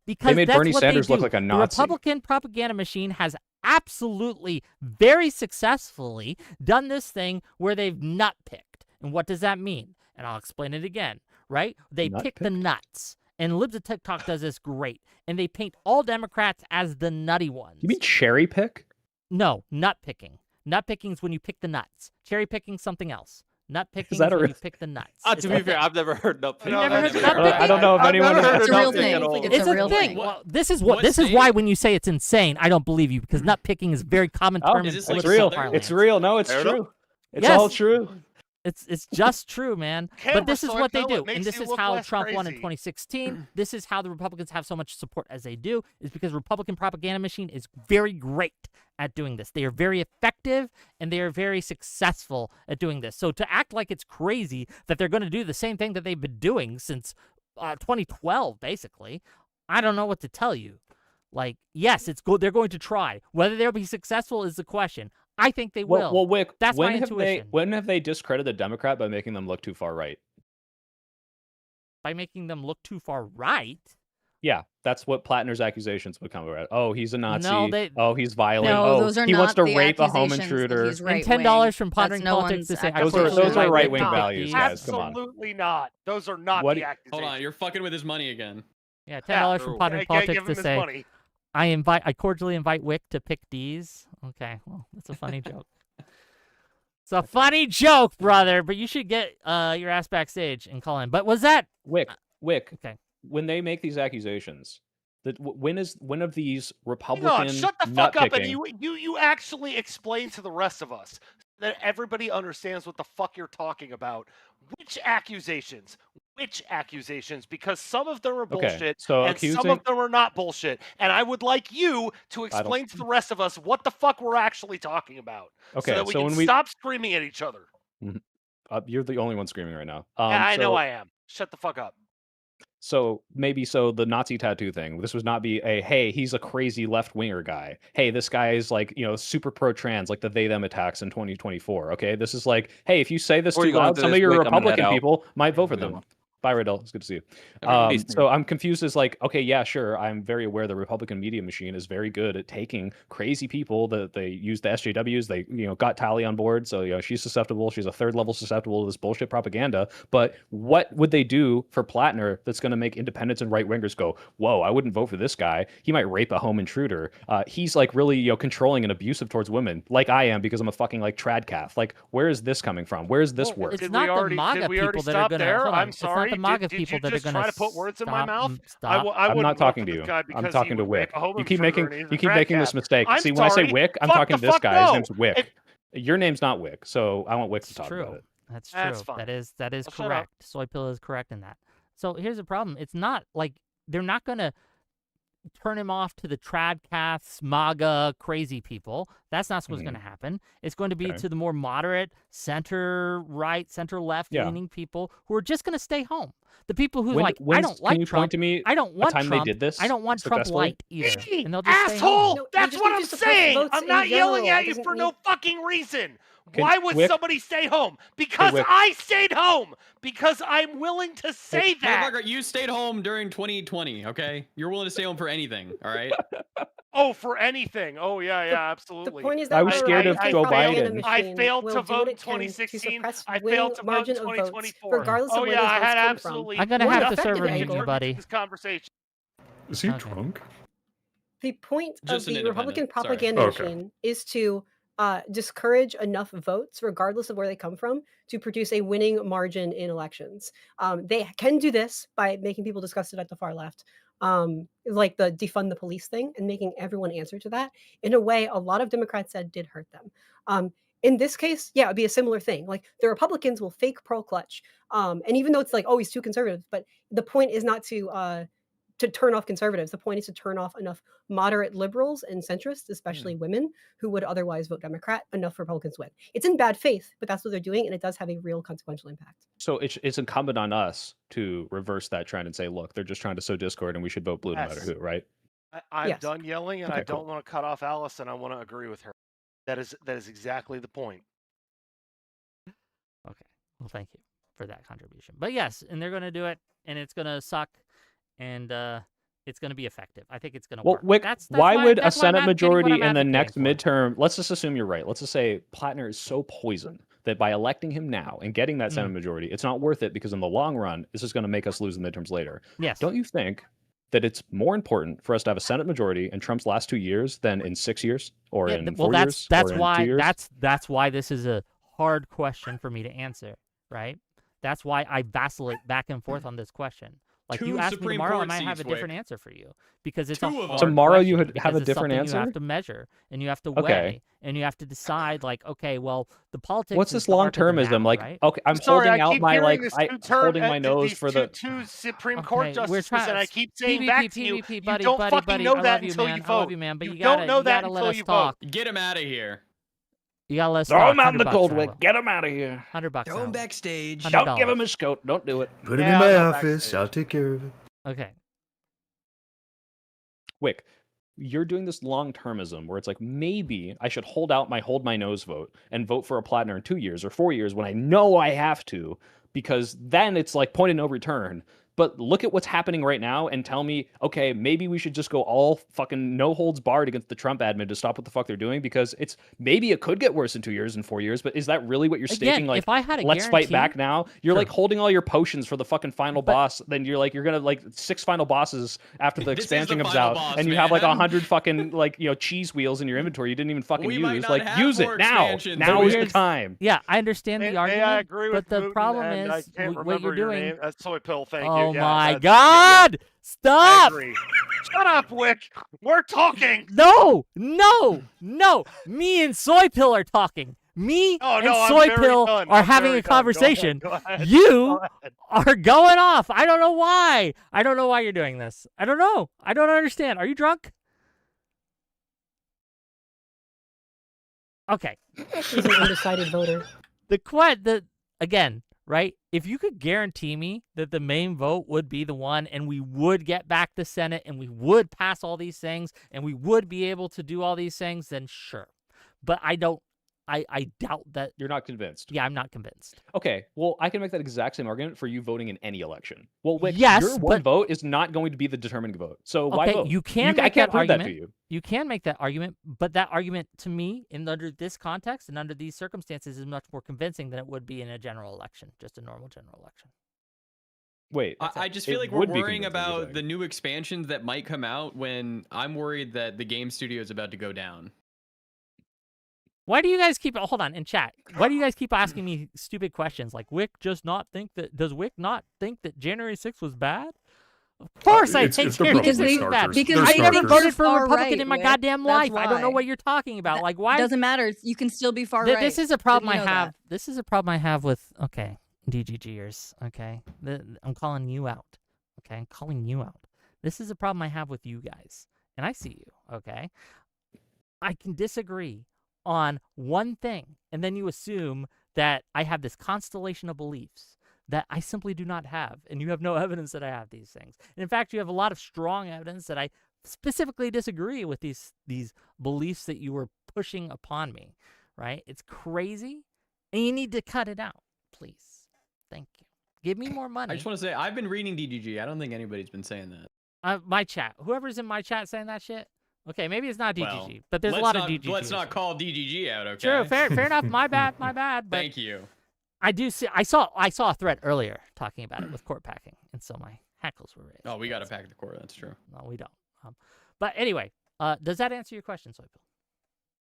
Because made that's Bernie what Sanders they do. look like a The Nazi. Republican propaganda machine has absolutely, very successfully done this thing where they've nut-picked. And what does that mean? And I'll explain it again, right? They pick the nuts. And Libs of TikTok does this great. And they paint all Democrats as the nutty ones. You mean cherry pick? No, nut picking. Nut picking is when you pick the nuts. Cherry picking, something else. Nut picking is that a when real- you pick the nuts. To be fair, I've never heard nut picking. You've never heard that's nut fair. picking? I don't know if I've anyone never heard has. It's a nut real picking thing. at all. It's a real thing. thing. Well, this is what this is state? why when you say it's insane, I don't believe you, because nut picking is a very common Oh, term in Is this like it's political real. Southern? It's parlance. real. No, it's Fair true. enough. It's Yes. all true. It's just true, man. Camera But this is so I what they know do, it makes and this you is look how less Trump won in crazy. 2016. This is how the Republicans have so much support as they do, is because Republican propaganda machine is very great at doing this. They are very effective, and they are very successful at doing this. So to act like it's crazy that they're going to do the same thing that they've been doing since 2012, basically, I don't know what to tell you. Like, yes, they're going to try. Whether they'll be successful is the question. I think they will. Well, Wick, That's when my have intuition. when have they discredited the Democrat by making them look too far right? By making them look too far right. Yeah, that's what Platner's accusations would come around. Oh, he's a Nazi. they- oh, he's violent. No, oh, those are he not wants to the rape a home accusations that intruder. he's And right $10 from wing. Pondering That's no Politics to one's say Those are accusation. those are right wing wing values, guys. Come on. Absolutely not. Those are not What the do- accusations. Hold on, you're fucking with his money again. Yeah, $10 true. from Pondering I can't Politics give him to his say money. I cordially invite Wick to pick D's. Okay, well, that's a funny joke. It's a funny joke, brother, but you should get your ass backstage and call in. But was that Wick, okay? when they make these accusations, when of these Hang Republican on, shut the fuck up and nutpicking- you actually explain to the rest of us that everybody understands what the fuck you're talking about. Which accusations? Because some of them are Okay, bullshit so and some of them are not bullshit. And I would like you to explain to the rest of us what the fuck we're actually talking about. Okay, so that we so can when we- stop screaming at each other. you're the only one screaming right now. Yeah, I know so- I am. Shut the fuck up. So the Nazi tattoo thing, this was not be a, hey, he's a crazy left winger guy. Hey, this guy is like, super pro trans, like the they them attacks in 2024. Okay. This is like, hey, if you say this Before too you go loud, into some this, of your Wick, I'm gonna head Republican out. people might vote for Have a good them. one. Bye, Riddle. It's good to see you. Peace. So I'm confused as like, okay, yeah, sure. I'm very aware the Republican media machine is very good at taking crazy people that they use the SJWs. They, got Tally on board. So, she's susceptible. She's a third level susceptible to this bullshit propaganda. But what would they do for Platner that's going to make independents and right wingers go, whoa, I wouldn't vote for this guy. He might rape a home intruder. He's like really, controlling and abusive towards women like I am because I'm a fucking like trad calf. Like, where is this coming from? Where is this Well, work? It's Did not we already, the MAGA did we already people that are stop going to. there? Hold on. I'm It's sorry. not the MAGA did people you that are just going try to put words in my mouth? I Stop. I'm wouldn't not vote talking for to this you. guy I'm because talking he to would rape Wick. a home You keep intruder making and he's a you keep trad making cat. this mistake. I'm See, when I say sorry. Wick, I'm Fuck talking the to this fuck guy. His no. name's Wick. Your name's not Wick, so I want Wick to It's talk true. about it. That's true. That's fine. That is I'll shut up. correct. Soy Pill is correct in that. So here's the problem. It's not like they're not going to turn him off to the tradcaths, MAGA, crazy people. That's not what's going to happen. It's going to be to the more moderate, center-right, center-left leaning people who are just going to stay home. The people who I don't like can you Trump. point to me I don't want time Trump. they did this I don't want Trump successfully? light either. And they'll just stay home. Asshole! No, That's they what just I'm need to suppress saying. votes I'm in not yelling general. at you Doesn't for need- no fucking reason. Can- Why would Wick- somebody stay home? Because Wick. I stayed home. Because I'm willing to say that. Motherfucker, you stayed home during 2020, okay? You're willing to stay home for anything, all right? Oh, for anything. Oh, yeah, The absolutely. point is that I was the scared of Republican Joe propaganda Biden. I machine failed will to do vote what in it can to 2016. suppress I winning failed to vote in margin of votes, 2024. regardless Oh, of where yeah, those I votes had come absolutely. from. I'm gonna One have to effective serve a angle- Mouton, buddy. This conversation. Is he Okay. drunk? The point Just of an the Republican independent, sorry. propaganda Okay. machine is to discourage enough votes, regardless of where they come from, to produce a winning margin in elections. They can do this by making people disgusted at the far left, like the defund the police thing, and making everyone answer to that in a way a lot of Democrats said did hurt them. In this case, yeah, it'd be a similar thing. Like the Republicans will fake pearl clutch, and even though it's like, oh, he's too conservative, but the point is not to turn off conservatives. The point is to turn off enough moderate liberals and centrists, especially women, who would otherwise vote Democrat, enough Republicans win. It's in bad faith, but that's what they're doing, and it does have a real consequential impact. So it's incumbent on us to reverse that trend and say, look, they're just trying to sow discord, and we should vote blue no matter Yes. who, right? I'm Yes. done yelling, and I Okay, don't cool. want to cut off Alice, and I want to agree with her. That is exactly the point. Okay. Well, thank you for that contribution. But yes, and they're going to do it, and it's going to suck, and it's going to be effective. I think it's going to Well, work. Wick, That's why would a that's why I'm Senate advocating what majority I'm in the next advocating for. midterm? Let's just assume you're right. Let's just say Platner is so poison that by electing him now and getting that Senate majority, it's not worth it because in the long run, this is going to make us lose the midterms later. Yes. Don't you think that it's more important for us to have a Senate majority in Trump's last 2 years than in 6 years or Yeah, in well, 4 years? that's or in why 2 years? that's why this is a hard question for me to answer, right? That's why I vacillate back and forth on this question. Like you Two ask me Supreme tomorrow, I Court might have a seats, different Wick. answer for you because it's Two a of 'em. hard Tomorrow you question would have because a it's different something answer? You have to measure and you have to Okay. weigh and you have to decide. Like, okay, well, the politics. What's is this darker than long-termism? that, Like, right? okay, I'm Sorry, holding I out keep my hearing like, this I two-term, holding my nose these for the. two Supreme Court Okay, we're justices, trying. and I keep saying back to you, PvP, you buddy, don't buddy, fucking buddy. know I that love you, until man. you I love vote. you, man. But you don't know that gotta let until us you talk. vote. Get him out of here. You gotta let us Throw talk. him out in the $100 cold, an Wick. hour. Get him out of here. $100 Throw an him hour. backstage. Don't give $100. him his coat. Don't do it. Put him Yeah, in my I'll go office. backstage. I'll take care of it. Okay. Wick, you're doing this long-termism where it's like maybe I should hold my nose vote and vote for a Platner in 2 years or 4 years when I know I have to, because then it's like point of no return. But look at what's happening right now and tell me, okay, maybe we should just go all fucking no holds barred against the Trump admin to stop what the fuck they're doing, because maybe it could get worse in 2 years and 4 years, but is that really what you're stating? Again, Like, if I had a let's fight back guarantee- now. You're Sure. like holding all your potions for the fucking final boss. Then you're gonna like 6 final bosses after the This is expansion the comes final out, boss, and you have like man. 100 fucking like cheese wheels in your inventory you didn't even fucking We might use. not Like have use it more now. expansions. Now But is the here's- time. Yeah, I understand the May argument, I agree with but the Mouton, problem and I is can't what remember you're your doing. name. That's soy pill. Thank you. Oh Yeah, my that's- God! I Stop! agree. Shut up, Wick. We're talking. No! Me and Soy Pill are talking. Me Oh, and no, I'm Soy very Pill done. are I'm having very a done. Go ahead, conversation. go ahead. You Go ahead. are going off. I don't know why. I don't know why you're doing this. I don't know. I don't understand. Are you drunk? Okay. He's an undecided voter. Again, right? If you could guarantee me that the main vote would be the one and we would get back the Senate and we would pass all these things and we would be able to do all these things, then sure. But I doubt that. You're not convinced. Yeah, I'm not convinced. Okay, well, I can make that exact same argument for you voting in any election. Well, Wick, Yes, your one but- vote is not going to be the determining vote. So why Okay, vote? you can I make can't that prove that argument. to you. You can make that argument, but that argument to me, under this context and under these circumstances, is much more convincing than it would be in a general election, just a normal general election. Wait, I just it feel like we're would be worrying convincing, you're about the saying. new expansions that might come out when I'm worried that the game studio is about to go down. Why do you guys keep hold on in chat? Why do you guys keep asking me stupid questions like does Wick not think that January 6th was bad? Of course I think it's the January 6th Republican was bad. starters. because They're I they never think starters. voted for a far Republican right, in my Wick. goddamn That's life. I don't know why. what you're talking about. Like It why doesn't matter. You can still be far right. This is a problem I Didn't you know have. that? This is a problem I have with DGGers. Okay, I'm calling you out. Okay, I'm calling you out. This is a problem I have with you guys, and I see you, okay? I can disagree on one thing, and then you assume that I have this constellation of beliefs that I simply do not have, and you have no evidence that I have these things. And in fact, you have a lot of strong evidence that I specifically disagree with these beliefs that you were pushing upon me, right? It's crazy, and you need to cut it out, please. Thank you. Give me more money. I just want to say, I've been reading DGG. I don't think anybody's been saying that. My chat. Whoever's in my chat saying that shit. Okay, maybe it's not DGG, Well, but there's a lot of DGG. Let's not call DGG out, okay? Sure, fair enough. My bad. But Thank you. I do see. I saw a thread earlier talking about it with court packing, and so my hackles were raised. Oh, we got to pack the court. That's true. No, we don't. But anyway, does that answer your question, Soypil?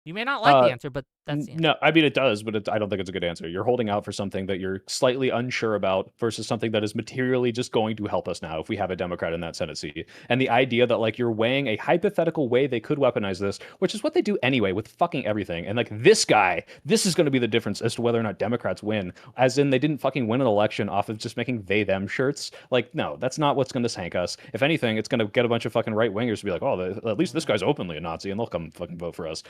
You may not like the answer, but that's the answer. No, I mean it does, but I don't think it's a good answer. You're holding out for something that you're slightly unsure about versus something that is materially just going to help us now if we have a Democrat in that Senate seat. And the idea that like you're weighing a hypothetical way they could weaponize this, which is what they do anyway with fucking everything. And like this guy, this is going to be the difference as to whether or not Democrats win. As in they didn't fucking win an election off of just making they them shirts. Like no, that's not what's going to sank us. If anything, it's going to get a bunch of fucking right wingers to be like, oh, at least this guy's openly a Nazi, and they'll come fucking vote for us.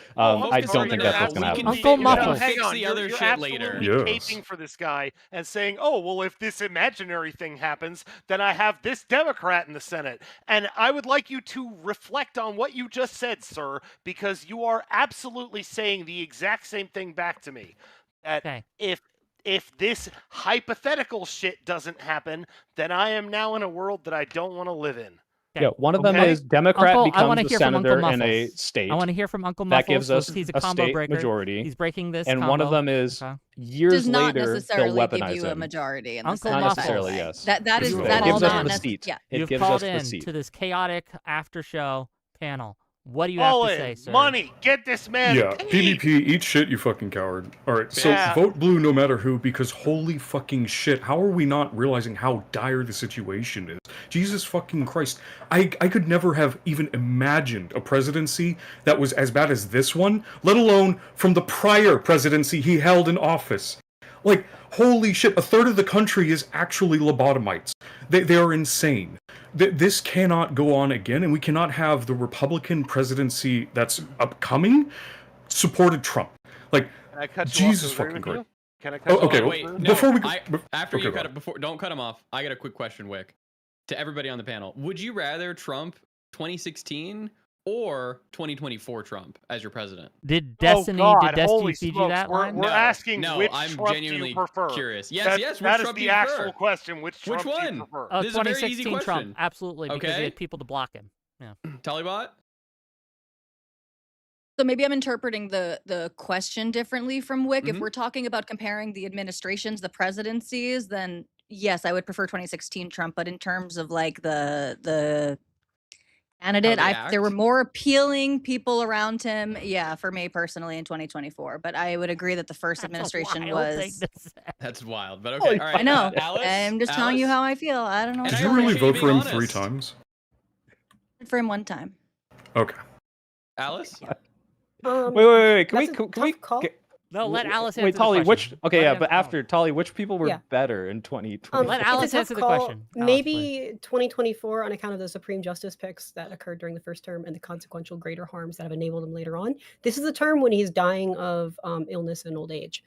I don't think that's what's going to happen. Uncle Muffles. Hang on, the other you're shit later. absolutely caping for this guy and saying, oh, well, if this imaginary thing happens, then I have this Democrat in the Senate. And I would like you to reflect on what you just said, sir, because you are absolutely saying the exact same thing back to me. That if this hypothetical shit doesn't happen, then I am now in a world that I don't want to live in. Yeah, one of them is Democrat Uncle, becomes the senator in a state. I want to hear from Uncle Muffles. That gives us he's a a combo state breaker. majority. He's breaking this. And combo. one of them is years Does not later they'll necessarily weaponize give you a him. majority in the Uncle Senate. Not Muffles. necessarily, yes. That is It that gives is us not the necessarily. seat. Yeah. It You've gives called us the in seat. to this chaotic after show panel. What do you All have to in. say, sir? Money. Get this man Yeah, paid. PvP, eat shit, you fucking coward. Alright, so Yeah. vote blue no matter who, because holy fucking shit, how are we not realizing how dire the situation is? Jesus fucking Christ. I could never have even imagined a presidency that was as bad as this one, let alone from the prior presidency he held in office. Like, holy shit, a third of the country is actually lobotomites. They are insane. This cannot go on again, and we cannot have the Republican presidency that's upcoming supported Trump. Like, Can I cut you Jesus off to agree fucking with Christ. you? Can I cut you Okay, off? Wait, no, before we after okay, you go cut on. it, before don't cut him off. I got a quick question, Wick, to everybody on the panel. Would you rather Trump 2016 or 2024 Trump as your president? Did Destiny holy feed you smokes, that we're, line? We're asking No, which I'm Trump genuinely do you prefer? curious. Yes, That, yes. Which that is Trump do the you actual prefer? question. Which Trump do you one? prefer? Oh, This is a very easy 2016 Trump, question. absolutely, because he Okay. had people to block him. Yeah. Tallybot? So maybe I'm interpreting the question differently from Wick. If Mhm. we're talking about comparing the administrations, the presidencies, then yes, I would prefer 2016 Trump. But in terms of like the candidate, How they there were act? more appealing people around him. Yeah, for me personally in 2024. But I would agree that the first That's administration a wild thing was. to say. That's wild, but okay. All right. I know. Alice? I'm just telling you Alice? how I feel. I don't know. And Did I you really appreciate vote you for him being 3 honest. times? For him one time. Okay. Alice? Wait. Can we? That's a Can tough we? call. No, let Alice answer Wait, the Tolly, question. which? Okay, Let yeah, her but answer- after Tolly, which people were Yeah. better in 2020? Let It's a Alice tough answer the call. question. Alice, Maybe 2024 on account of the Supreme Justice picks that occurred during the first term and the consequential greater harms that have enabled him later on. This is the term when he's dying of illness and old age.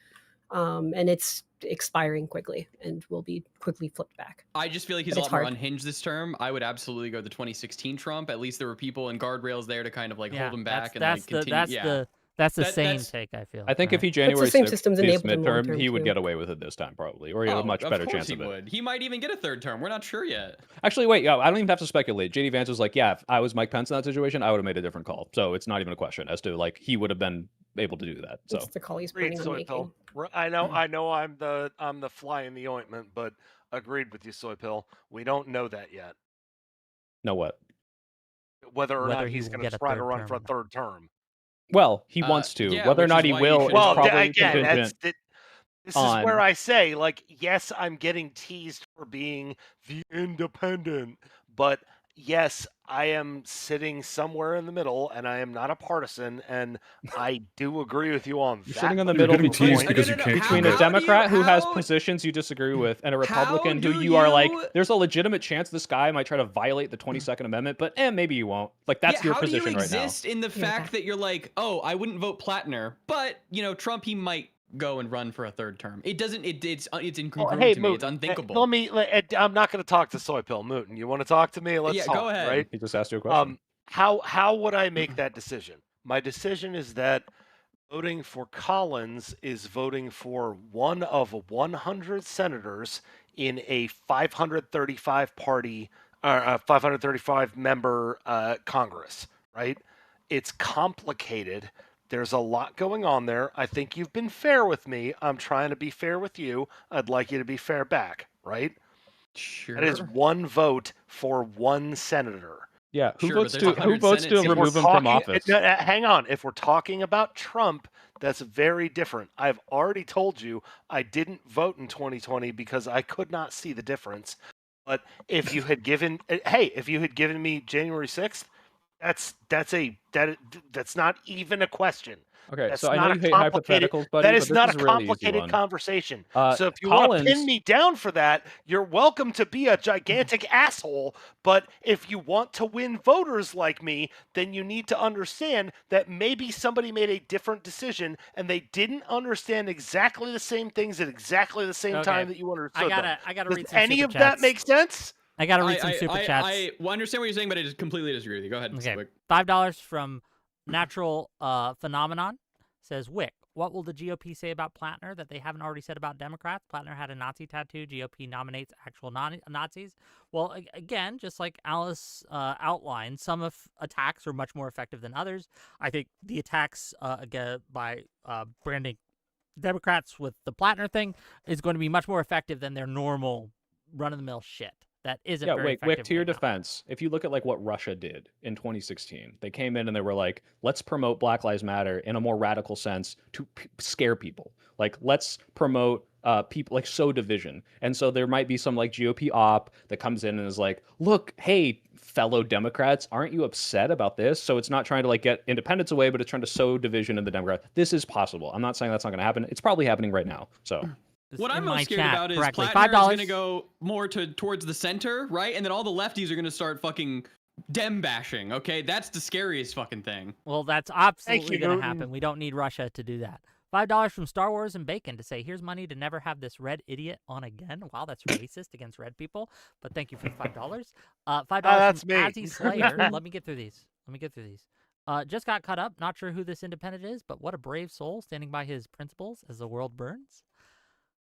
And it's expiring quickly and will be quickly flipped back. I just feel like he's But a it's lot more hard. unhinged this term. I would absolutely go the 2016 Trump. At least there were people and guardrails there to kind of like Yeah, hold him back and that's like continue. that's the That- sane that's- take, I feel. I think if right? he January same 6th systems his enabled him midterm, long-term, he would too. get away with it this time probably, or he had a much better chance of it. Would. He might even get a third term. We're not sure yet. Actually, wait, I don't even have to speculate. JD Vance was like, yeah, if I was Mike Pence in that situation, I would have made a different call. So it's not even a question as to like he would have been able to do that. So It's the call he's Agreed, planning on Soypill. making. I know I'm the fly in the ointment, but agreed with you, Soypill. We don't know that yet. know what? Whether or Whether not he he's will going get to a try to third run for a term. third term. Well, he wants to. yeah, Whether or which not is he why you will should- is Well, probably again, contingent. this is on- where I say, like, yes, I'm getting teased for being the independent, but yes, I am sitting somewhere in the middle, and I am not a partisan, and I do agree with you on You're that. sitting in the You're middle getting between, teased because you can't between commit. a Democrat who has how- positions you disagree with and a how Republican who do you are like, you- there's a legitimate chance this guy might try to violate the 22nd Amendment, but maybe you won't. Like, that's your position right now. How do you exist in the fact that you're like, oh, I wouldn't vote Platner, but, Trump, he might go and run for a third term. It doesn't, it's incongruent to me. It's unthinkable. I'm not going to talk to Soy Pill Mouton. You want to talk to me? Let's talk, go ahead. right? He just asked you a question. How would I make that decision? My decision is that voting for Collins is voting for one of 100 senators in a 535 member Congress, right? It's complicated. There's a lot going on there. I think you've been fair with me. I'm trying to be fair with you. I'd like you to be fair back, right? Sure. That is one vote for one senator. Yeah, who Sure, but votes there's to 100 remove him from talking- office? Hang on. If we're talking about Trump, that's very different. I've already told you I didn't vote in 2020 because I could not see the difference. But if you had given me January 6th, that's not even a question. Okay, That's so I know not you a hate complicated- hypotheticals, buddy, That but is this not is a a really easy complicated one. conversation. So if you want Collins- to pin me down for that, you're welcome to be a gigantic asshole. But if you want to win voters like me, then you need to understand that maybe somebody made a different decision and they didn't understand exactly the same things at exactly the same time that you understood them. I gotta Does read some any super of that chats. make sense? I gotta read some super chats. I understand what you're saying, but I just completely disagree with you. Go ahead. Okay, Quick. $5 from Natural Phenomenon says, Wick, what will the GOP say about Platner that they haven't already said about Democrats? Platner had a Nazi tattoo. GOP nominates actual Nazis. Well, again, just like Alice outlined, some attacks are much more effective than others. I think the attacks again by branding Democrats with the Platner thing is going to be much more effective than their normal run-of-the-mill shit. That isn't very effective. Wick, to your defense, if you look at like what Russia did in 2016, they came in and they were like, let's promote Black Lives Matter in a more radical sense to scare people. Like, let's promote people, like, sow division. And so there might be some like GOP op that comes in and is like, look, hey, fellow Democrats, aren't you upset about this? So it's not trying to like get independence away, but it's trying to sow division in the Democrats. This is possible. I'm not saying that's not going to happen. It's probably happening right now. So. What I'm most scared about is correctly. Platner is $5. going to go more towards the center, right? And then all the lefties are going to start fucking Dem bashing, okay? That's the scariest fucking thing. Well, that's absolutely going to happen. We don't need Russia to do that. $5 from Star Wars and Bacon to say, here's money to never have this red idiot on again. Wow, that's racist against red people. But thank you for the $5. $5 that's from me. Azzy Slayer. Let me get through these. Just got caught up. Not sure who this independent is, but what a brave soul standing by his principles as the world burns.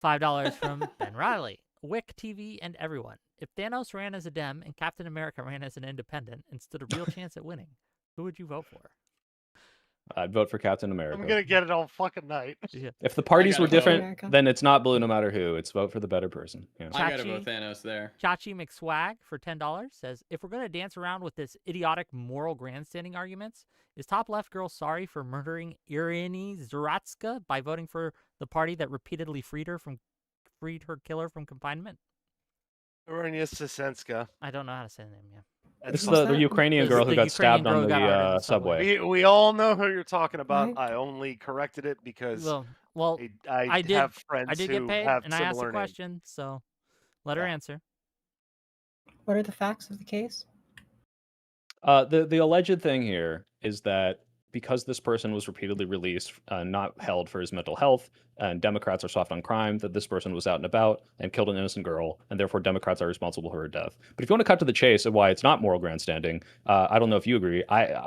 $5 from Ben Riley. Wick TV and everyone. If Thanos ran as a Dem and Captain America ran as an independent and stood a real chance at winning, who would you vote for? I'd vote for Captain America. I'm gonna get it all fucking night. Yeah. If the parties were gotta vote different, America. then it's not blue no matter who. It's vote for the better person. Yeah. I gotta Chachi. vote Thanos there. Chachi McSwag for $10 says, if we're going to dance around with this idiotic moral grandstanding arguments, is top left girl sorry for murdering Irini Zaratska by voting for the party that repeatedly freed her killer from confinement? Irina Sasenska. I don't know how to say the name, yeah. This is What's the that? Ukrainian girl who The got Ukrainian stabbed girl on who got murdered in the the subway. subway. We all know who you're talking about. Right. I only corrected it because Well, I I did- have friends I did who get paid, have and I asked similar a names. question, so let her Yeah. answer. What are the facts of the case? The alleged thing here is that because this person was repeatedly released, not held for his mental health, and Democrats are soft on crime, that this person was out and about and killed an innocent girl, and therefore Democrats are responsible for her death. But if you want to cut to the chase of why it's not moral grandstanding, I don't know if you agree.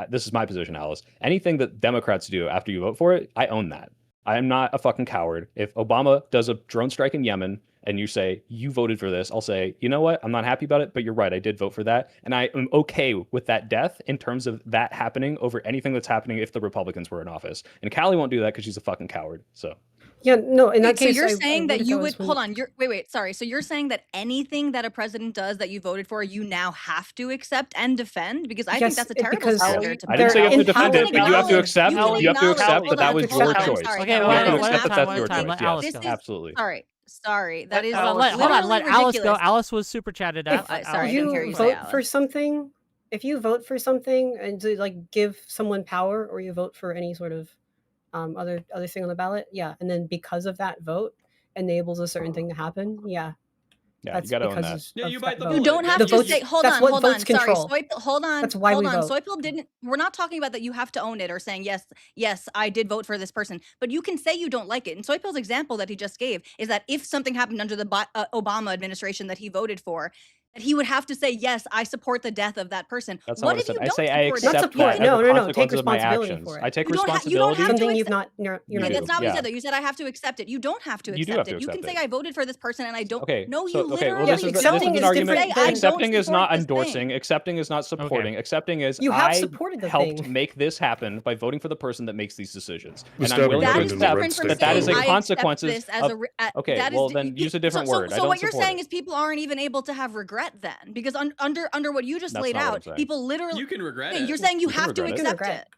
This is my position, Alice. Anything that Democrats do after you vote for it, I own that. I am not a fucking coward. If Obama does a drone strike in Yemen, and you say, you voted for this, I'll say, you know what? I'm not happy about it, but you're right. I did vote for that. And I am okay with that death in terms of that happening over anything that's happening if the Republicans were in office. And Callie won't do that because she's a fucking coward. So. Yeah, no, in that Wait, so case, you're I saying that voted you for would this one. hold on. Wait. Sorry. So you're saying that anything that a president does that you voted for, you now have to accept and defend? Because I think Yes, that's a terrible because failure to I didn't say you have to defend it, empowered. but you have to accept. You can You have to accept acknowledge- that that was hold on, your I'm choice. sorry. Okay, You one have to at a accept that time, that's one your at a time. choice. Let Alice Yes, go. This is- absolutely. Sorry. Sorry, that is Hold on, literally let Alice go. ridiculous. Alice was super chatted at. If Sorry, I Alice, didn't you hear you say vote Alice. for something, if you vote for something and to like give someone power, or you vote for any sort of other thing on the ballot, yeah, and then because of that vote enables a certain thing to happen, yeah. Yeah, That's you gotta own because that. of Yeah, you that bite the vote. You don't have The to votes, say. Hold that's on, what hold votes on. Sorry, control. hold on, That's why hold we on. vote. Soypil didn't. We're not talking about that. You have to own it or saying yes, I did vote for this person. But you can say you don't like it. And Soypil's example that he just gave is that if something happened under the Obama administration that he voted for, that he would have to say yes, I support the death of that person. That's not What what I if said. you I don't say I support it? Not accept support. that as No, a no, no. consequence Take of my responsibility actions. for it. I take You don't responsibility. have to Something accept. you're You not. Okay, that's do, not what you yeah. said though. You said I have to accept it. You don't have to You do accept have to it. You can accept say it. I voted for this person and I don't. Okay, No, so you okay, well literally this is don't accepting an is argument. different say I than- Accepting don't is support not this endorsing. thing. Accepting is not supporting. Accepting is You have I supported the helped thing. make this happen by voting for the person that makes these decisions, The and I'm stabbing willing That to is in the red different from state, that is saying a I consequences accept this as of. a. Okay, that is well di- then you- use a different so, word. I So don't what you're support saying it. is people aren't even able to have regret then, because under what you just That's laid not what I'm out, saying. people literally. You can regret Okay, it. you're saying you You can have to regret it. accept regret. it.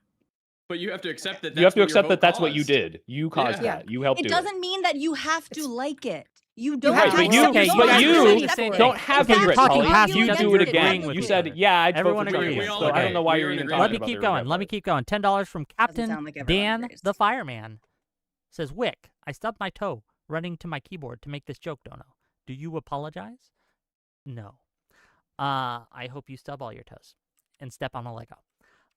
But you have to accept that. You have to That's what your accept that vote that's what you caused. did. You caused Yeah. that. You helped It do doesn't mean that you have to like it. You don't have have to to. accept You it. don't But have to you accept it. don't have Okay, you're regret, talking Tully. past You each other. do it You're again. agreeing with You each said, other. "Yeah, I'd vote Everyone for Trump agrees. again." all So I don't agree. know why We you're are in even agreement. Let talking me about keep the going. regret Let me part. keep going. $10 from Captain sound like everyone Dan agrees. the Fireman. Says, Wick, I stubbed my toe running to my keyboard to make this joke, Dono. Do you apologize? No. I hope you stub all your toes and step on a Lego.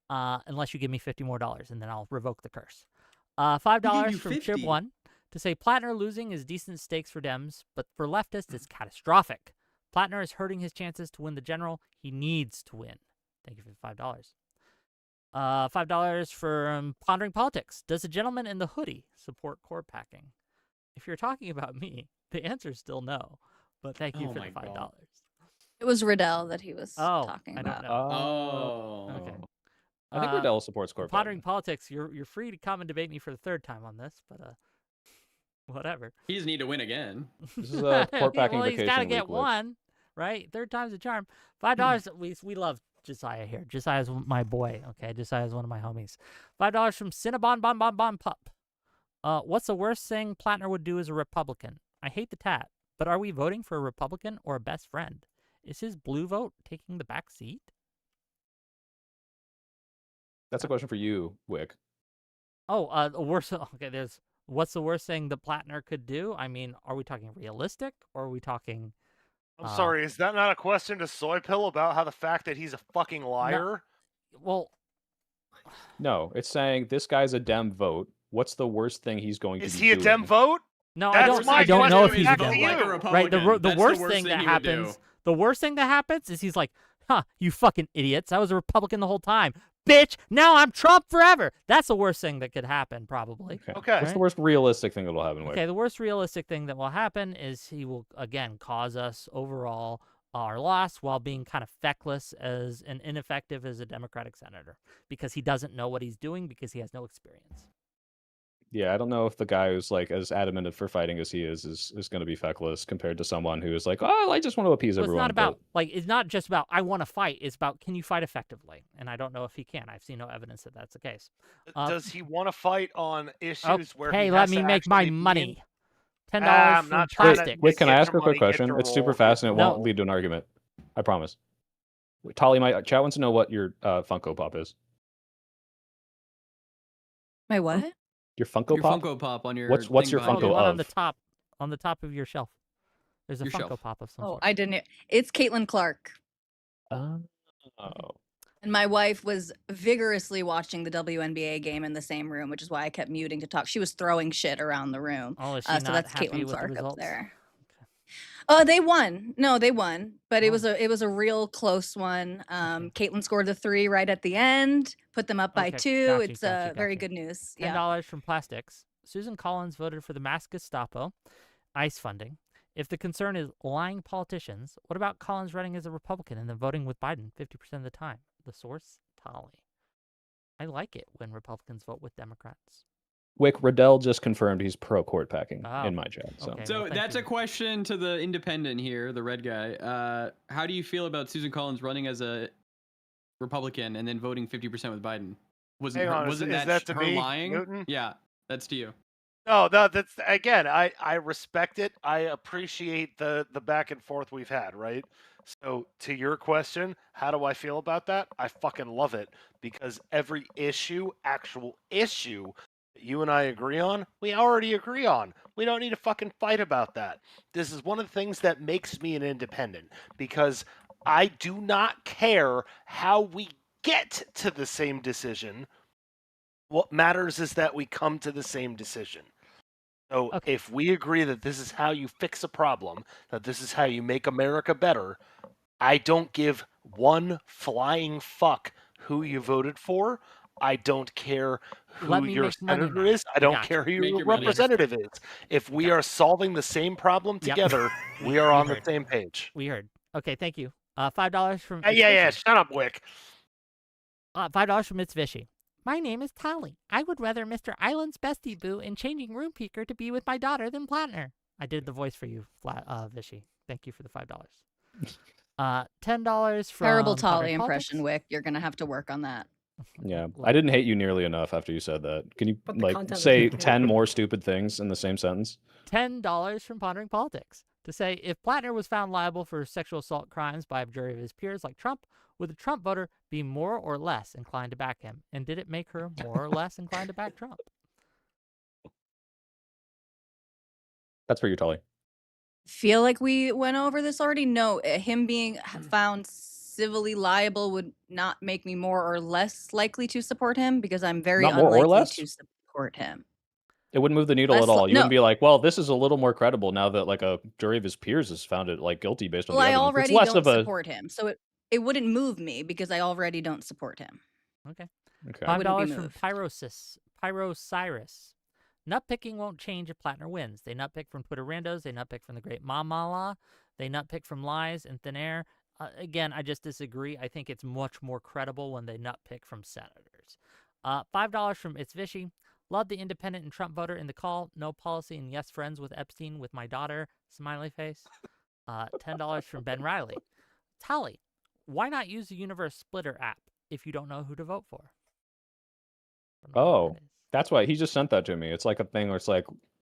Unless you give me $50 more, and then I'll revoke the curse. $5 you from 50. Chib1 to say Platner losing is decent stakes for Dems, but for leftists, it's catastrophic. Platner is hurting his chances to win the general. He needs to win. Thank you for the $5. $5 from Pondering Politics. Does a gentleman in the hoodie support court packing? If you're talking about me, the answer is still no. But thank you Oh for my the $5. God. It was Riddell that he was Oh, talking I don't about. know. Oh. Okay. I think Riddell supports court Pondering packing. Politics, you're free to come and debate me for the third time on this, but whatever. He just need to win again. This is a court packing well, he's got to vacation get week, Wick. one, right? Third time's a charm. $5. We love Josiah here. Josiah's my boy. Okay, Josiah's one of my homies. $5 from Cinnabon Bon Bon Bon Pup. What's the worst thing Platner would do as a Republican? I hate the tat, but are we voting for a Republican or a best friend? Is his blue vote taking the back seat? That's a question for you, Wick. Oh, the worst. Okay, what's the worst thing the Platner could do? I mean, are we talking realistic or are we talking? I'm sorry, is that not a question to Soypill about how the fact that he's a fucking liar? Well, No, it's saying this guy's a Dem vote. What's the worst thing he's going to Is be he a doing? Dem vote? no, That's I don't know if he's a question Dem back to vote. you. Right, the That's worst worst thing that he would do. happens. The worst thing that happens is he's like, "Huh, you fucking idiots! I was a Republican the whole time, bitch. Now I'm Trump forever." That's the worst thing that could happen, probably. Okay. What's the worst realistic thing that will happen, Wick? Okay, the worst realistic thing that will happen is he will again cause us overall our loss while being kind of feckless as and ineffective as a Democratic senator because he doesn't know what he's doing because he has no experience. Yeah, I don't know if the guy who's like as adamant for fighting as he is going to be feckless compared to someone who is like, oh, I just want to appease Well, everyone. it's not about like it's not just about I want to fight. It's about can you fight effectively? And I don't know if he can. I've seen no evidence that that's the case. Does he want to fight on issues where he Hey, has let me to make my actually be money. $10 I'm from not trying to plastic. Wait, can I get ask your a quick money, get question? your It's super roll, fast and it get your won't roll. lead to an argument. I promise. Tolly, my chat wants to know what your Funko Pop is. My what? Your Funko Your Pop? Funko Pop on your. What's thing your behind Oh, the Funko you. one of? on the top of your shelf. There's a Your Funko shelf. Pop of some Oh, sort. I didn't. It's Caitlin Clark. Oh. And my wife was vigorously watching the WNBA game in the same room, which is why I kept muting to talk. She was throwing shit around the room. Oh, is she So not that's happy Caitlin with the Clark up results? there. They won. No, they won, but it was a real close one. Caitlin scored the 3 right at the end, put them up by Okay, 2. got you, It's got you, got very you. good news. $10 Yeah. from Plastics. Susan Collins voted for the mass Gestapo, ICE funding. If the concern is lying politicians, what about Collins running as a Republican and then voting with Biden 50% of the time? The source, Tolly. I like it when Republicans vote with Democrats. Wick, Riddell just confirmed he's pro court packing Oh, in my chat. So, okay. So well, thank that's you. a question to the independent here, the red guy. How do you feel about Susan Collins running as a Republican and then voting 50% with Biden? Hang on, Wasn't is that that to her me, lying? Mouton? Yeah, that's to you. No, that's again. I respect it. I appreciate the back and forth we've had. Right. So to your question, how do I feel about that? I fucking love it because every actual issue that you and I agree on, we already agree on. We don't need to fucking fight about that. This is one of the things that makes me an independent because I do not care how we get to the same decision. What matters is that we come to the same decision. So Okay. if we agree that this is how you fix a problem, that this is how you make America better, I don't give one flying fuck who you voted for. I don't care Let who me your make money senator now. is. I don't Gotcha. care who Make your your money. representative is. If we are solving the same problem Yep. together, we are on the heard. same page. We heard. Okay, thank you. $5 from Yeah, Mitsubishi. shut up, Wick. $5 from Mitsubishi. My name is Tally. I would rather Mr. Island's bestie boo and changing room peeker to be with my daughter than Platner. I did the voice for you, Vishy. Thank you for the $5. $10 from Terrible Tolly Pondering impression, Politics. Wick. You're gonna have to work on that. Yeah, I didn't hate you nearly enough after you said that. Can you But the like content say was okay. 10 more stupid things in the same sentence? $10 from Pondering Politics to say if Platner was found liable for sexual assault crimes by a jury of his peers like Trump, would the Trump voter be more or less inclined to back him? And did it make her more or less inclined to back Trump? That's for you, Tully. Feel like we went over this already. No, him being found civilly liable would not make me more or less likely to support him because I'm very Not more or unlikely less? to support him. It wouldn't move the needle Less at all. li- You wouldn't no. be like, well, this is a little more credible now that like a jury of his peers has found it like guilty based on Well, the I evidence. already It's less don't of a support him, so it wouldn't move me because I already don't support him. Okay. okay. I wouldn't be $5 from moved. Pyrocyrus. Nutpicking won't change if Platner wins. They nutpick from Twitter randos. They nutpick from the great Mama Law. They nutpick from lies and thin air. Again, I just disagree. I think it's much more credible when they nutpick from senators. $5 from It's Vishy. Love the independent and Trump voter in the call. No policy and yes, friends with Epstein with my daughter. Smiley face. $10 from Ben Riley. Tally, why not use the Universe Splitter app if you don't know who to vote for? Oh, that's why he just sent that to me. It's like a thing where it's like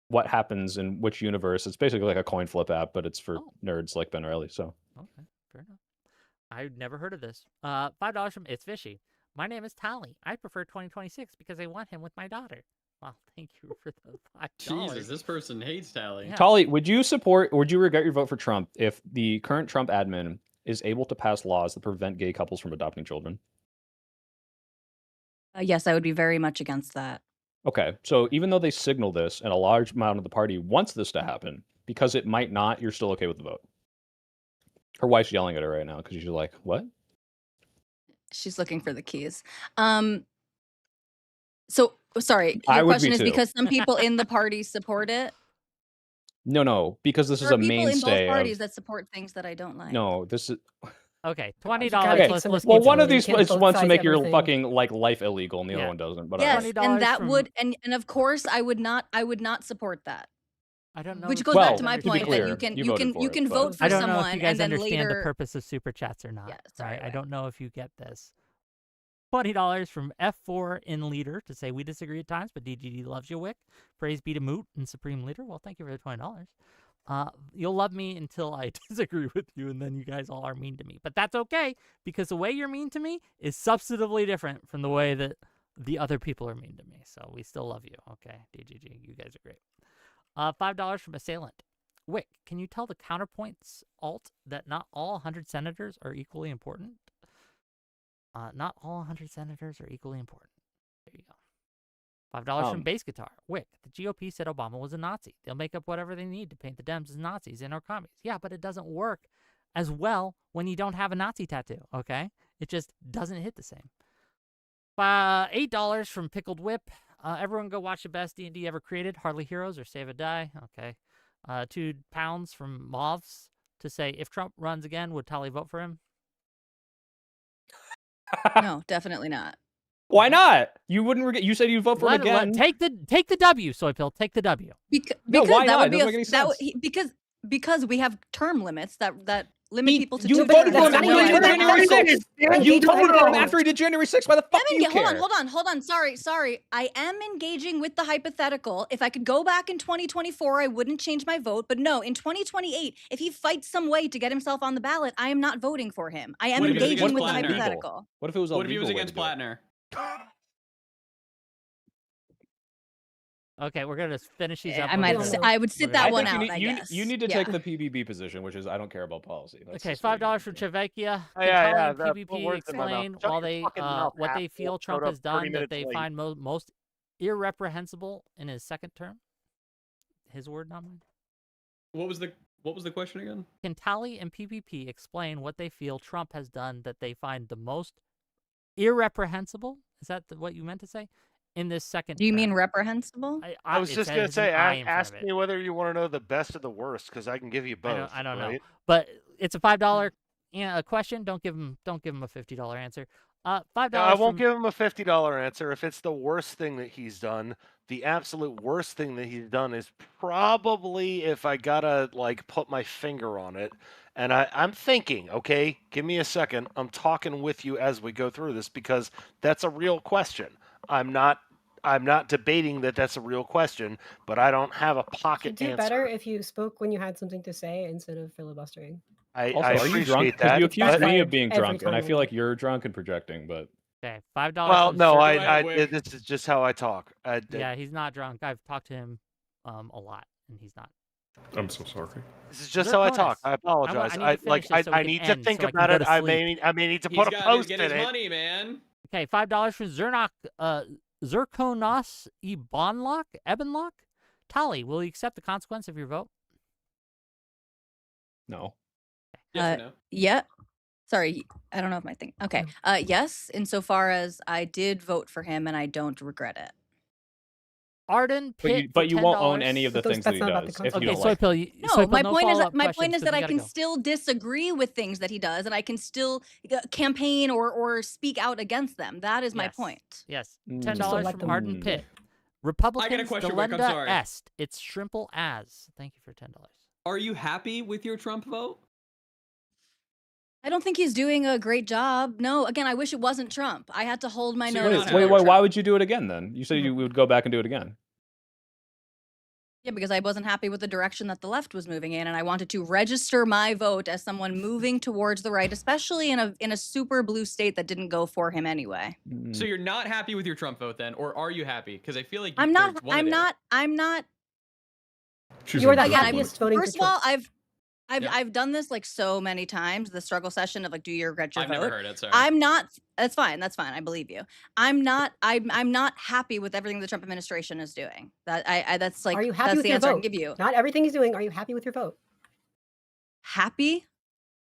what happens in which universe. It's basically like a coin flip app, but it's for nerds like Ben Riley. So okay, fair enough. I've never heard of this. $5 from It's Vishy. My name is Tally. I prefer 2026 because I want him with my daughter. Well, thank you for the $5. Jesus, this person hates Tally. Yeah. Tolly, would you regret your vote for Trump if the current Trump admin is able to pass laws that prevent gay couples from adopting children? Yes, I would be very much against that. Okay, so even though they signal this and a large amount of the party wants this to happen, because it might not, you're still okay with the vote. Her wife's yelling at her right now because she's like, what? She's looking for the keys. So sorry, I your would question be is too. because some people in the party support it. No, because this There is are a people in mainstay both parties of... that support things that I don't like. No, this is... Okay, gotta $20. take Let's some keep Well, one of responsibility. these You can't is both wants to sides make your everything. fucking like life illegal, and the Yeah. other one doesn't. But Yes, alright. and that from- would and of course I would not support that. I don't know. Which if goes you back Well, to my to be point clear, that you can you voted for you it, can but- vote for I don't know someone if you guys and then understand later the purpose of super chats or not. Yeah, sorry, I Wick. don't know if you get this. $20 from F4 in Leader to say we disagree at times, but DGD loves you, Wick. Praise be to Moot and Supreme Leader. Well, thank you for the $20. You'll love me until I disagree with you, and then you guys all are mean to me. But that's okay, because the way you're mean to me is substantively different from the way that the other people are mean to me. So we still love you. Okay, DGG, you guys are great. $5 from Assailant. Wick, can you tell the counterpoints alt that not all 100 senators are equally important? Not all 100 senators are equally important. There you go. $5 from Bass Guitar. Wick, the GOP said Obama was a Nazi. They'll make up whatever they need to paint the Dems as Nazis and our commies. Yeah, but it doesn't work as well when you don't have a Nazi tattoo, okay? It just doesn't hit the same. $8 from Pickled Whip. Everyone go watch the best D&D ever created, Hardly Heroes or Save or Die. Okay. £2 from Mauves to say, if Trump runs again, would Tally vote for him? No, definitely not. Why not? You wouldn't. You said you'd vote for him again. Take the W, Soy Pill. Take the W. Because No, why that not? would It be doesn't make any sense. because we have term limits that limit people to You 2 voted for terms. him after No, he did I- January 6th. Engage You with voted for him hypotheticals. after he did January 6th. Why the fuck do you care? Hold on. Sorry. I am engaging with the hypothetical. If I could go back in 2024, I wouldn't change my vote. But no, in 2028, if he fights some way to get himself on the ballot, I am not voting for him. I am What if it was engaging against with the Platner? hypothetical. What if it was What if he illegal was way to against do it? Platner? Okay, we're gonna finish these up. I might. I would sit that I one think out. I guess you need to Yeah. take the PBB position, which is I don't care about policy. That's Okay, just what you $5 for Czechoslovakia. Oh, Can yeah, Tali yeah, and put PvP words in my mouth. explain Shut while your they fucking mouth, what they asshole. feel Showed Trump up has 30 done that minutes they late. find most irreprehensible in his second term? His word, not mine. What was the question again? Can Tali and PvP explain what they feel Trump has done that they find the most irreprehensible? Is that what you meant to say? In this second Do you term? mean reprehensible? I was it just says gonna it's an say, I in front ask of it. me whether you want to know the best or the worst, because I can give you both. I don't know, right? but it's a $5 question. Don't give him a $50 answer. $5. No, I won't from, give him a $50 answer. If it's the worst thing that he's done, the absolute worst thing that he's done is probably, if I gotta like put my finger on it, and I'm thinking, okay, give me a second. I'm talking with you as we go through this because that's a real question. I'm not debating that that's a real question, but I don't have a pocket You'd do answer. better if you spoke when you had something to say instead of filibustering. I Also, are you appreciate drunk? Because that. you accused me of Backfired being every drunk, and I time. feel like you're drunk and projecting. But okay, $5. Well, from no, Circle. this is just how I talk. Yeah, he's not drunk. I've talked to him a lot, and he's not. I'm so sorry. This is just how I talk. I apologize. I need to think about it. I may need to put a post in get his it. money, man. Okay, $5 for Zirkonos Ebenlock. Tali, will you accept the consequence of your vote? no. Yes or no? Yeah. Sorry, I don't know if my thing. Okay. Yes, insofar as I did vote for him and I don't regret it. Arden Pitt, But you won't own $10. any of the things that he does if you Okay, don't like. Soypill. No, my point is follow-up my questions, point is 'cause that we I gotta can go. still disagree with things that he does, and I can still campaign or speak out against them. That is my point. Yes, Mm. $10 from Arden Pitt. Republicans question, Rick, I'm Delenda sorry. Est. It's Shrimple as. Thank you for $10. Are you happy with your Trump vote? I don't think he's doing a great job. No, again, I wish it wasn't Trump. I had to hold my So you're nose. not Wait, happy with why Trump? would you do it again then? You said you would go back and do it again. Yeah, because I wasn't happy with the direction that the left was moving in, and I wanted to register my vote as someone moving towards the right, especially in a super blue state that didn't go for him anyway. So you're not happy with your Trump vote then, or are you happy? Because I feel like I'm not. You are the Again, happiest voting first for of all, Trump. I've done this like so many times. The struggle session of like, do you regret your I've vote? never heard it. Sorry. I'm not. That's fine. I believe you. I'm not happy with everything the Trump administration is doing. That's like. Are you happy that's with the your answer I vote? can give you. Not everything he's doing. Are you happy with your vote? Happy?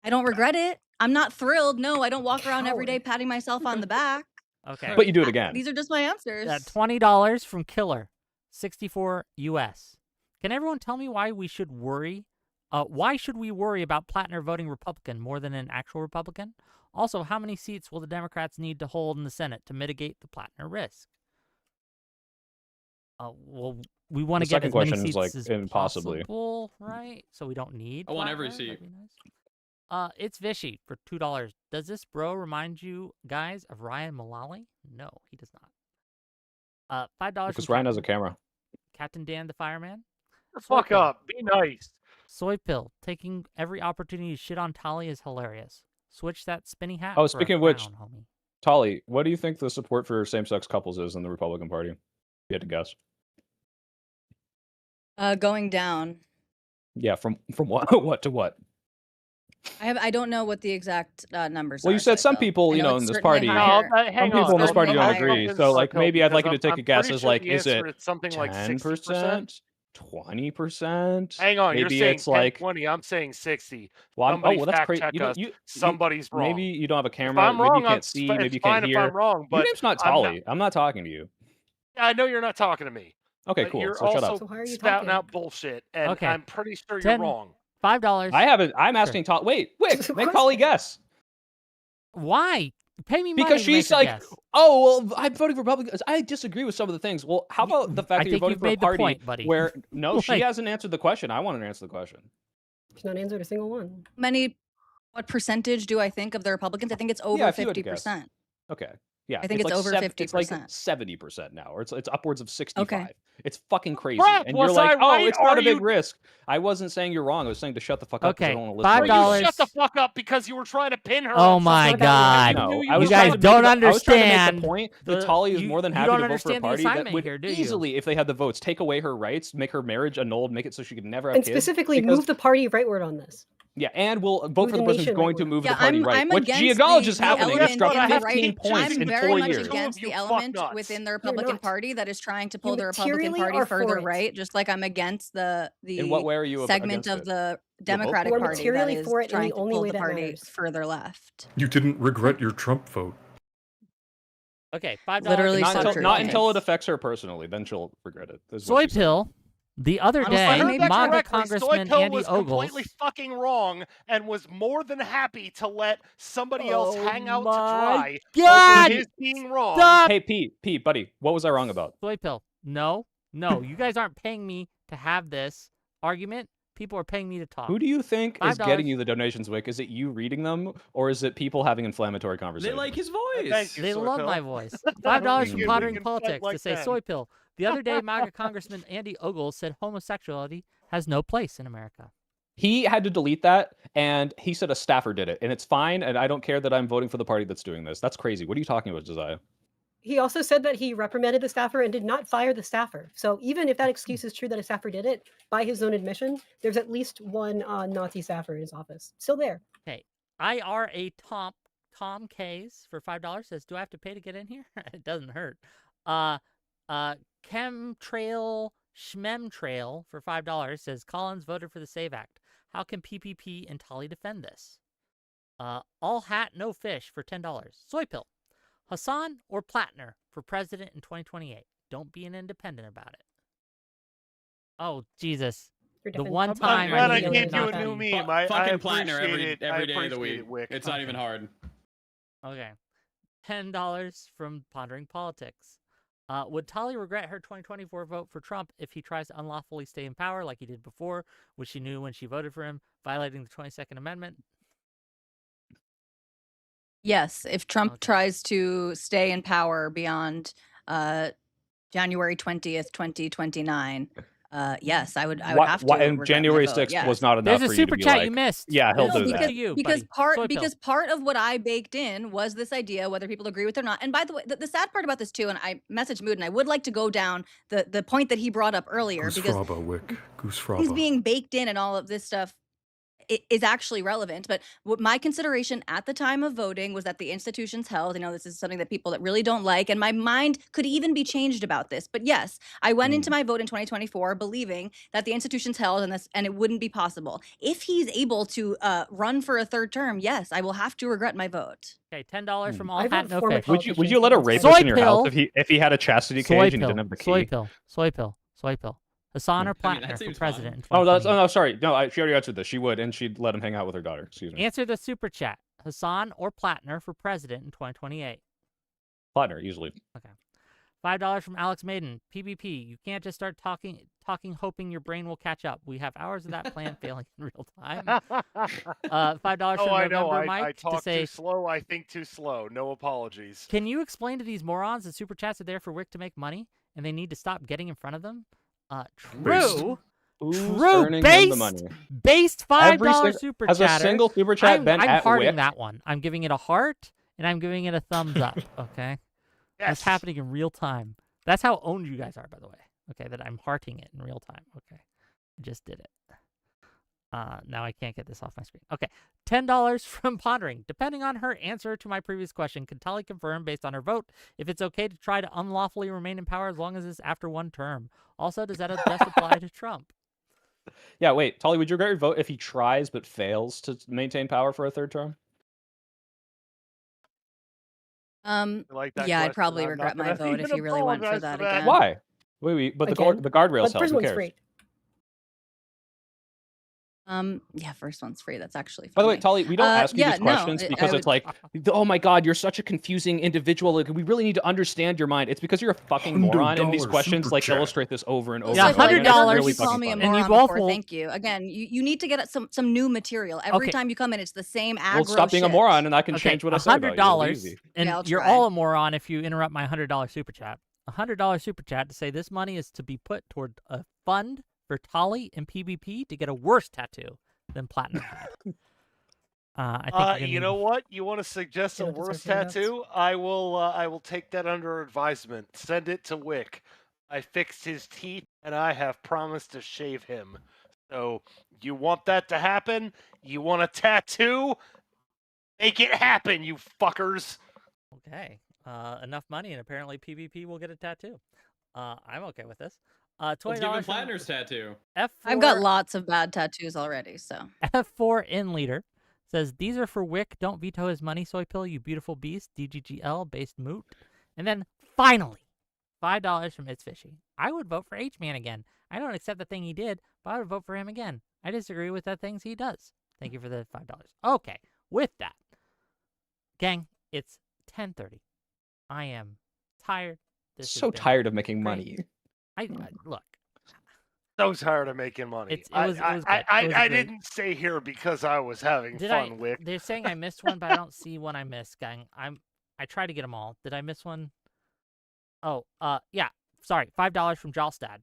I don't regret it. I'm not thrilled. No, I don't walk around every day patting myself on the back. Okay. But you do it again. These are just my answers. $20 from Killer, 64 US. Can everyone tell me why we should worry? Why should we worry about Platner voting Republican more than an actual Republican? Also, how many seats will the Democrats need to hold in the Senate to mitigate the Platner risk? Well, we want to get as many seats as impossibly possible, right? So we don't need. I want every Platner? seat. That'd be nice. It's Vishy for $2. Does this bro remind you guys of Ryan Mullally? No, he does not. $5 Because from Ryan has a camera. Captain Dan the Fireman. The fuck up. Be nice. Soypill, taking every opportunity to shit on Tali is hilarious. Switch that spinny hat. Oh, for a speaking of which, crown, homie. Tali, what do you think the support for same-sex couples is in the Republican Party? If you had to guess. Going down. Yeah, from what to what? I don't know what the exact numbers are. Well, you said some people, I know in it's this certainly party, higher. some people in this party don't Certainly agree. higher. So, like, maybe I'd like you to take a guess. pretty As sure like, the is it answer is something like 10%, 20%? Hang on, maybe you're saying it's like 20. I'm saying 60. Well, Somebody well, that's fact crazy. check us. Somebody's wrong. Maybe you don't have a camera. If I'm maybe wrong, you can't see. Maybe it's you fine can't if hear. I'm wrong, but Your name's not I'm Tali. I'm not talking to you. I know you're not talking to me. Okay, but cool. You're So shut also up. So why are you spouting talking? out bullshit, and Okay. I'm pretty sure you're wrong. $5. I haven't. I'm asking Tali. Wait, make Tali guess. Why? Pay me money Because to make she's her like, guess. oh, well, I'm voting for Republicans. I disagree with some of the things. Well, how about the fact I that you're think voting you've for a made the party point, buddy. where no, she Like- hasn't answered the question. I want to answer the question. She's not answered a single one. Many What percentage do I think of the Republicans? I think it's over Yeah, if you had to guess. 50%. Okay. Yeah, I think it's over It's like 50%. 70% now, or it's upwards of 65. Okay. It's fucking crazy. Crap, And you're was like, I oh, right? it's not Are a big you- risk. I wasn't saying you're wrong. I was saying to shut the fuck up because I Okay, don't want to listen. Well, $5. you shut the fuck up because you were trying to pin her. Oh on my something that God. you knew I You was guys trying to make don't the- I was trying to make understand the point that the- Tali is you- more than you happy don't to vote for a understand the party that assignment would here, do you? easily, if they had the votes, take away her rights, make her marriage annulled, make it so she could never have And kids. specifically because- move the party rightward on this. Yeah, and we'll vote Move for the the person who's nation going to rightward. move Yeah, the party I'm right, which against geology is the happening. It's element dropped in the 15 right. points I'm in very 4 much years. against You the fuck element nuts. within the You're Republican not. Party that is trying to You pull the Republican materially Party are further for it. right, just like I'm against the In what way are you segment against of it? the both Democratic You are Party that materially is for it in trying the to only pull way the that party matters. further left. You didn't regret your Trump vote. Okay, $5. Literally Not so until, true. not Yes. until it affects her personally. Then she'll regret it. is what Soy she said. pill. The other Honestly, day, I heard maybe that MAGA correctly. Congressman Soy Pill Andy was completely Ogles. fucking wrong and was more than happy to let somebody else Oh hang out to my dry God! over his being wrong. Stop! Hey, Pete, buddy, what was I wrong about? Soy pill. No, you guys aren't paying me to have this argument. People are paying me to talk. Who do you think is $5. getting you the donations, Wick? Is it you reading them, or is it people having inflammatory They conversations? like his Thank voice. you, They Soy love Pill. my voice. I don't $5 think from we Pondering can fight Politics like to say them. soy pill. The other day, MAGA Congressman Andy Ogles said homosexuality has no place in America. He had to delete that, and he said a staffer did it, and it's fine, and I don't care that I'm voting for the party that's doing this. That's crazy. What are you talking about, Josiah? He also said that he reprimanded the staffer and did not fire the staffer. So even if that excuse is true that a staffer did it, by his own admission, there's at least one Nazi staffer in his office. Still there. Okay, IRA Tom K's for $5 says, "Do I have to pay to get in here?" It doesn't hurt. Chemtrail Schmemtrail for $5 says, "Collins voted for the Save Act. How can PPP and Tali defend this?" All hat no fish for $10. Soy pill. Hassan or Platner for president in 2028. Don't be an independent about it. Oh Jesus! You're The different. one I'm time glad I I needed gave you a Nazi. new meme. I Fucking Platner appreciate every it. day of the I appreciate week. it, Wick. It's not even hard. Okay. $10 from Pondering Politics. Would Tali regret her 2024 vote for Trump if he tries to unlawfully stay in power like he did before, which she knew when she voted for him, violating the 22nd Amendment? Yes, if Trump Okay. tries to stay in power beyond January 20th, 2029, yes, I would have to And regret January my vote. 6th Yes. was not enough There's a for you to super be chat like, you missed. yeah, he'll No, do because that. To you, because buddy. Soy pill. part of what I baked in was this idea, whether people agree with it or not. And by the way, the sad part about this too, and I messaged Mood, and I would like to go down the point that he brought up earlier Goose because fraba, Wick. Goose things fraba. being baked in and all of this stuff is actually relevant. But what my consideration at the time of voting was that the institutions held, this is something that people that really don't like, and my mind could even be changed about this. But yes, I went into my vote in 2024 believing that the institutions held and it wouldn't be possible. If he's able to run for a third term, yes, I will have to regret my vote. Okay, $10 from All I Hat vote No for my Fish. Would you let a politicians. rapist Soy in your pill. house if he had a chastity Soy cage and he pill. didn't have the key? Soy pill. Hassan or I mean, that Platner for seems president in Oh, 2028. no, sorry. No, she already answered this. She would, and she'd let him hang out with her daughter. Excuse me. Answer the super chat. Hassan or Platner for president in 2028. Platner, easily. Okay. $5 from Alex Maiden. PvP. You can't just start talking, hoping your brain will catch up. We have hours of that plan failing in real time. $5 from Oh, I know. November I Mike to talk say, too slow. I think too slow. No apologies. can you explain to these morons that super chats are there for Wick to make money and they need to stop getting in front of them? True. Who's True. earning him the money? Based Every $5 single- super has a chatter. single super chat been I'm at hearting Wick? that one. I'm giving it a heart and I'm giving it a thumbs up. Okay. That's Yes. happening in real time. That's how owned you guys are, by the way. Okay, that I'm hearting it in real time. Okay. I just did it. Now I can't get this off my screen. Okay. $10 from Pondering. Depending on her answer to my previous question, can Tali confirm based on her vote if it's okay to try to unlawfully remain in power as long as it's after one term? Also, does that just apply to Trump? Yeah, wait. Tali, would you regret your vote if he tries but fails to maintain power for a third term? Like that Yeah, I'd question. probably I'm not regret my gonna vote if even he really went for apologize that for that. again. Why? Wait, but Again? the guardrails But held. first Who one's cares? free. Yeah, first one's free. That's actually By the way, funny. Tali, we don't ask you Yeah, these no, questions I because would. it's like, oh my god, you're such a confusing individual. Like, we really need to understand your mind. It's because you're a fucking moron, and these $100 questions super like chat. illustrate this over and over. Yeah, Cypher, again. I've It's never heard really you call fucking me a funny. And you moron both before. will- Thank you. Again, you need to get some new material every Okay. time you come in. It's the same aggro Well, stop being a shit. moron, and I can Okay, change what I say about you. It'll be $100, easy. and Yeah, I'll you're try. all a moron if you interrupt my $100 super chat. $100 super chat to say this money is to be put toward a fund for Tali and PvP to get a worse tattoo than Platner had. I think you're You gonna know what? You want to suggest a Yeah, that's worse okay, that's- tattoo? I will take that under advisement. Send it to Wick. I fixed his teeth, and I have promised to shave him. So, you want that to happen? You want a tattoo? Make it happen, you fuckers. Okay. Enough money, and apparently PvP will get a tattoo. I'm okay with this. Let's give him $20 from Platner's tattoo. F4. I've got lots of bad tattoos already, so. F4 in leader says these are for Wick. Don't veto his money, soy pill. You beautiful beast. DGGL based moot. And then finally, $5 from It's Fishy. I would vote for H-Man again. I don't accept the thing he did, but I would vote for him again. I disagree with the things he does. Thank you for the $5. Okay, with that, gang, it's 10:30. I am tired. This has So been tired of making great. money. I look. So tired of making money. It was good. It was I great. didn't stay here because I was having fun, Wick. They're saying I missed one, but I don't see one I missed, gang. I try to get them all. Did I miss one? Oh, yeah. Sorry, $5 from Jolstad.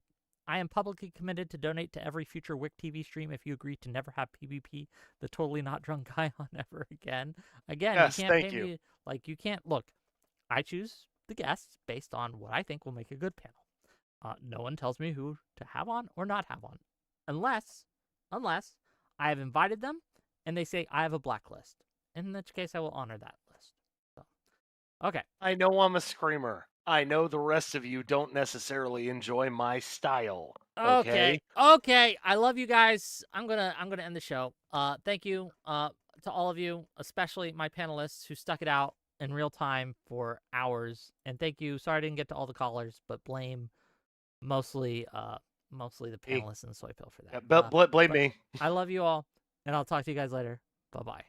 I am publicly committed to donate to every future Wick TV stream if you agree to never have PvP, the totally not drunk guy, on ever again. Again, Yes, you can't thank pay you. me. Like, you can't. Look, I choose the guests based on what I think will make a good panel. No one tells me who to have on or not have on, unless I have invited them and they say I have a blacklist. In which case, I will honor that list. So, okay. I know I'm a screamer. I know the rest of you don't necessarily enjoy my style. Okay. Okay. I love you guys. I'm gonna end the show. Thank you to all of you, especially my panelists who stuck it out in real time for hours. And thank you. Sorry I didn't get to all the callers, but blame mostly the panelists and the soy pill for that. Yeah, blame me. I love you all, and I'll talk to you guys later. Bye bye.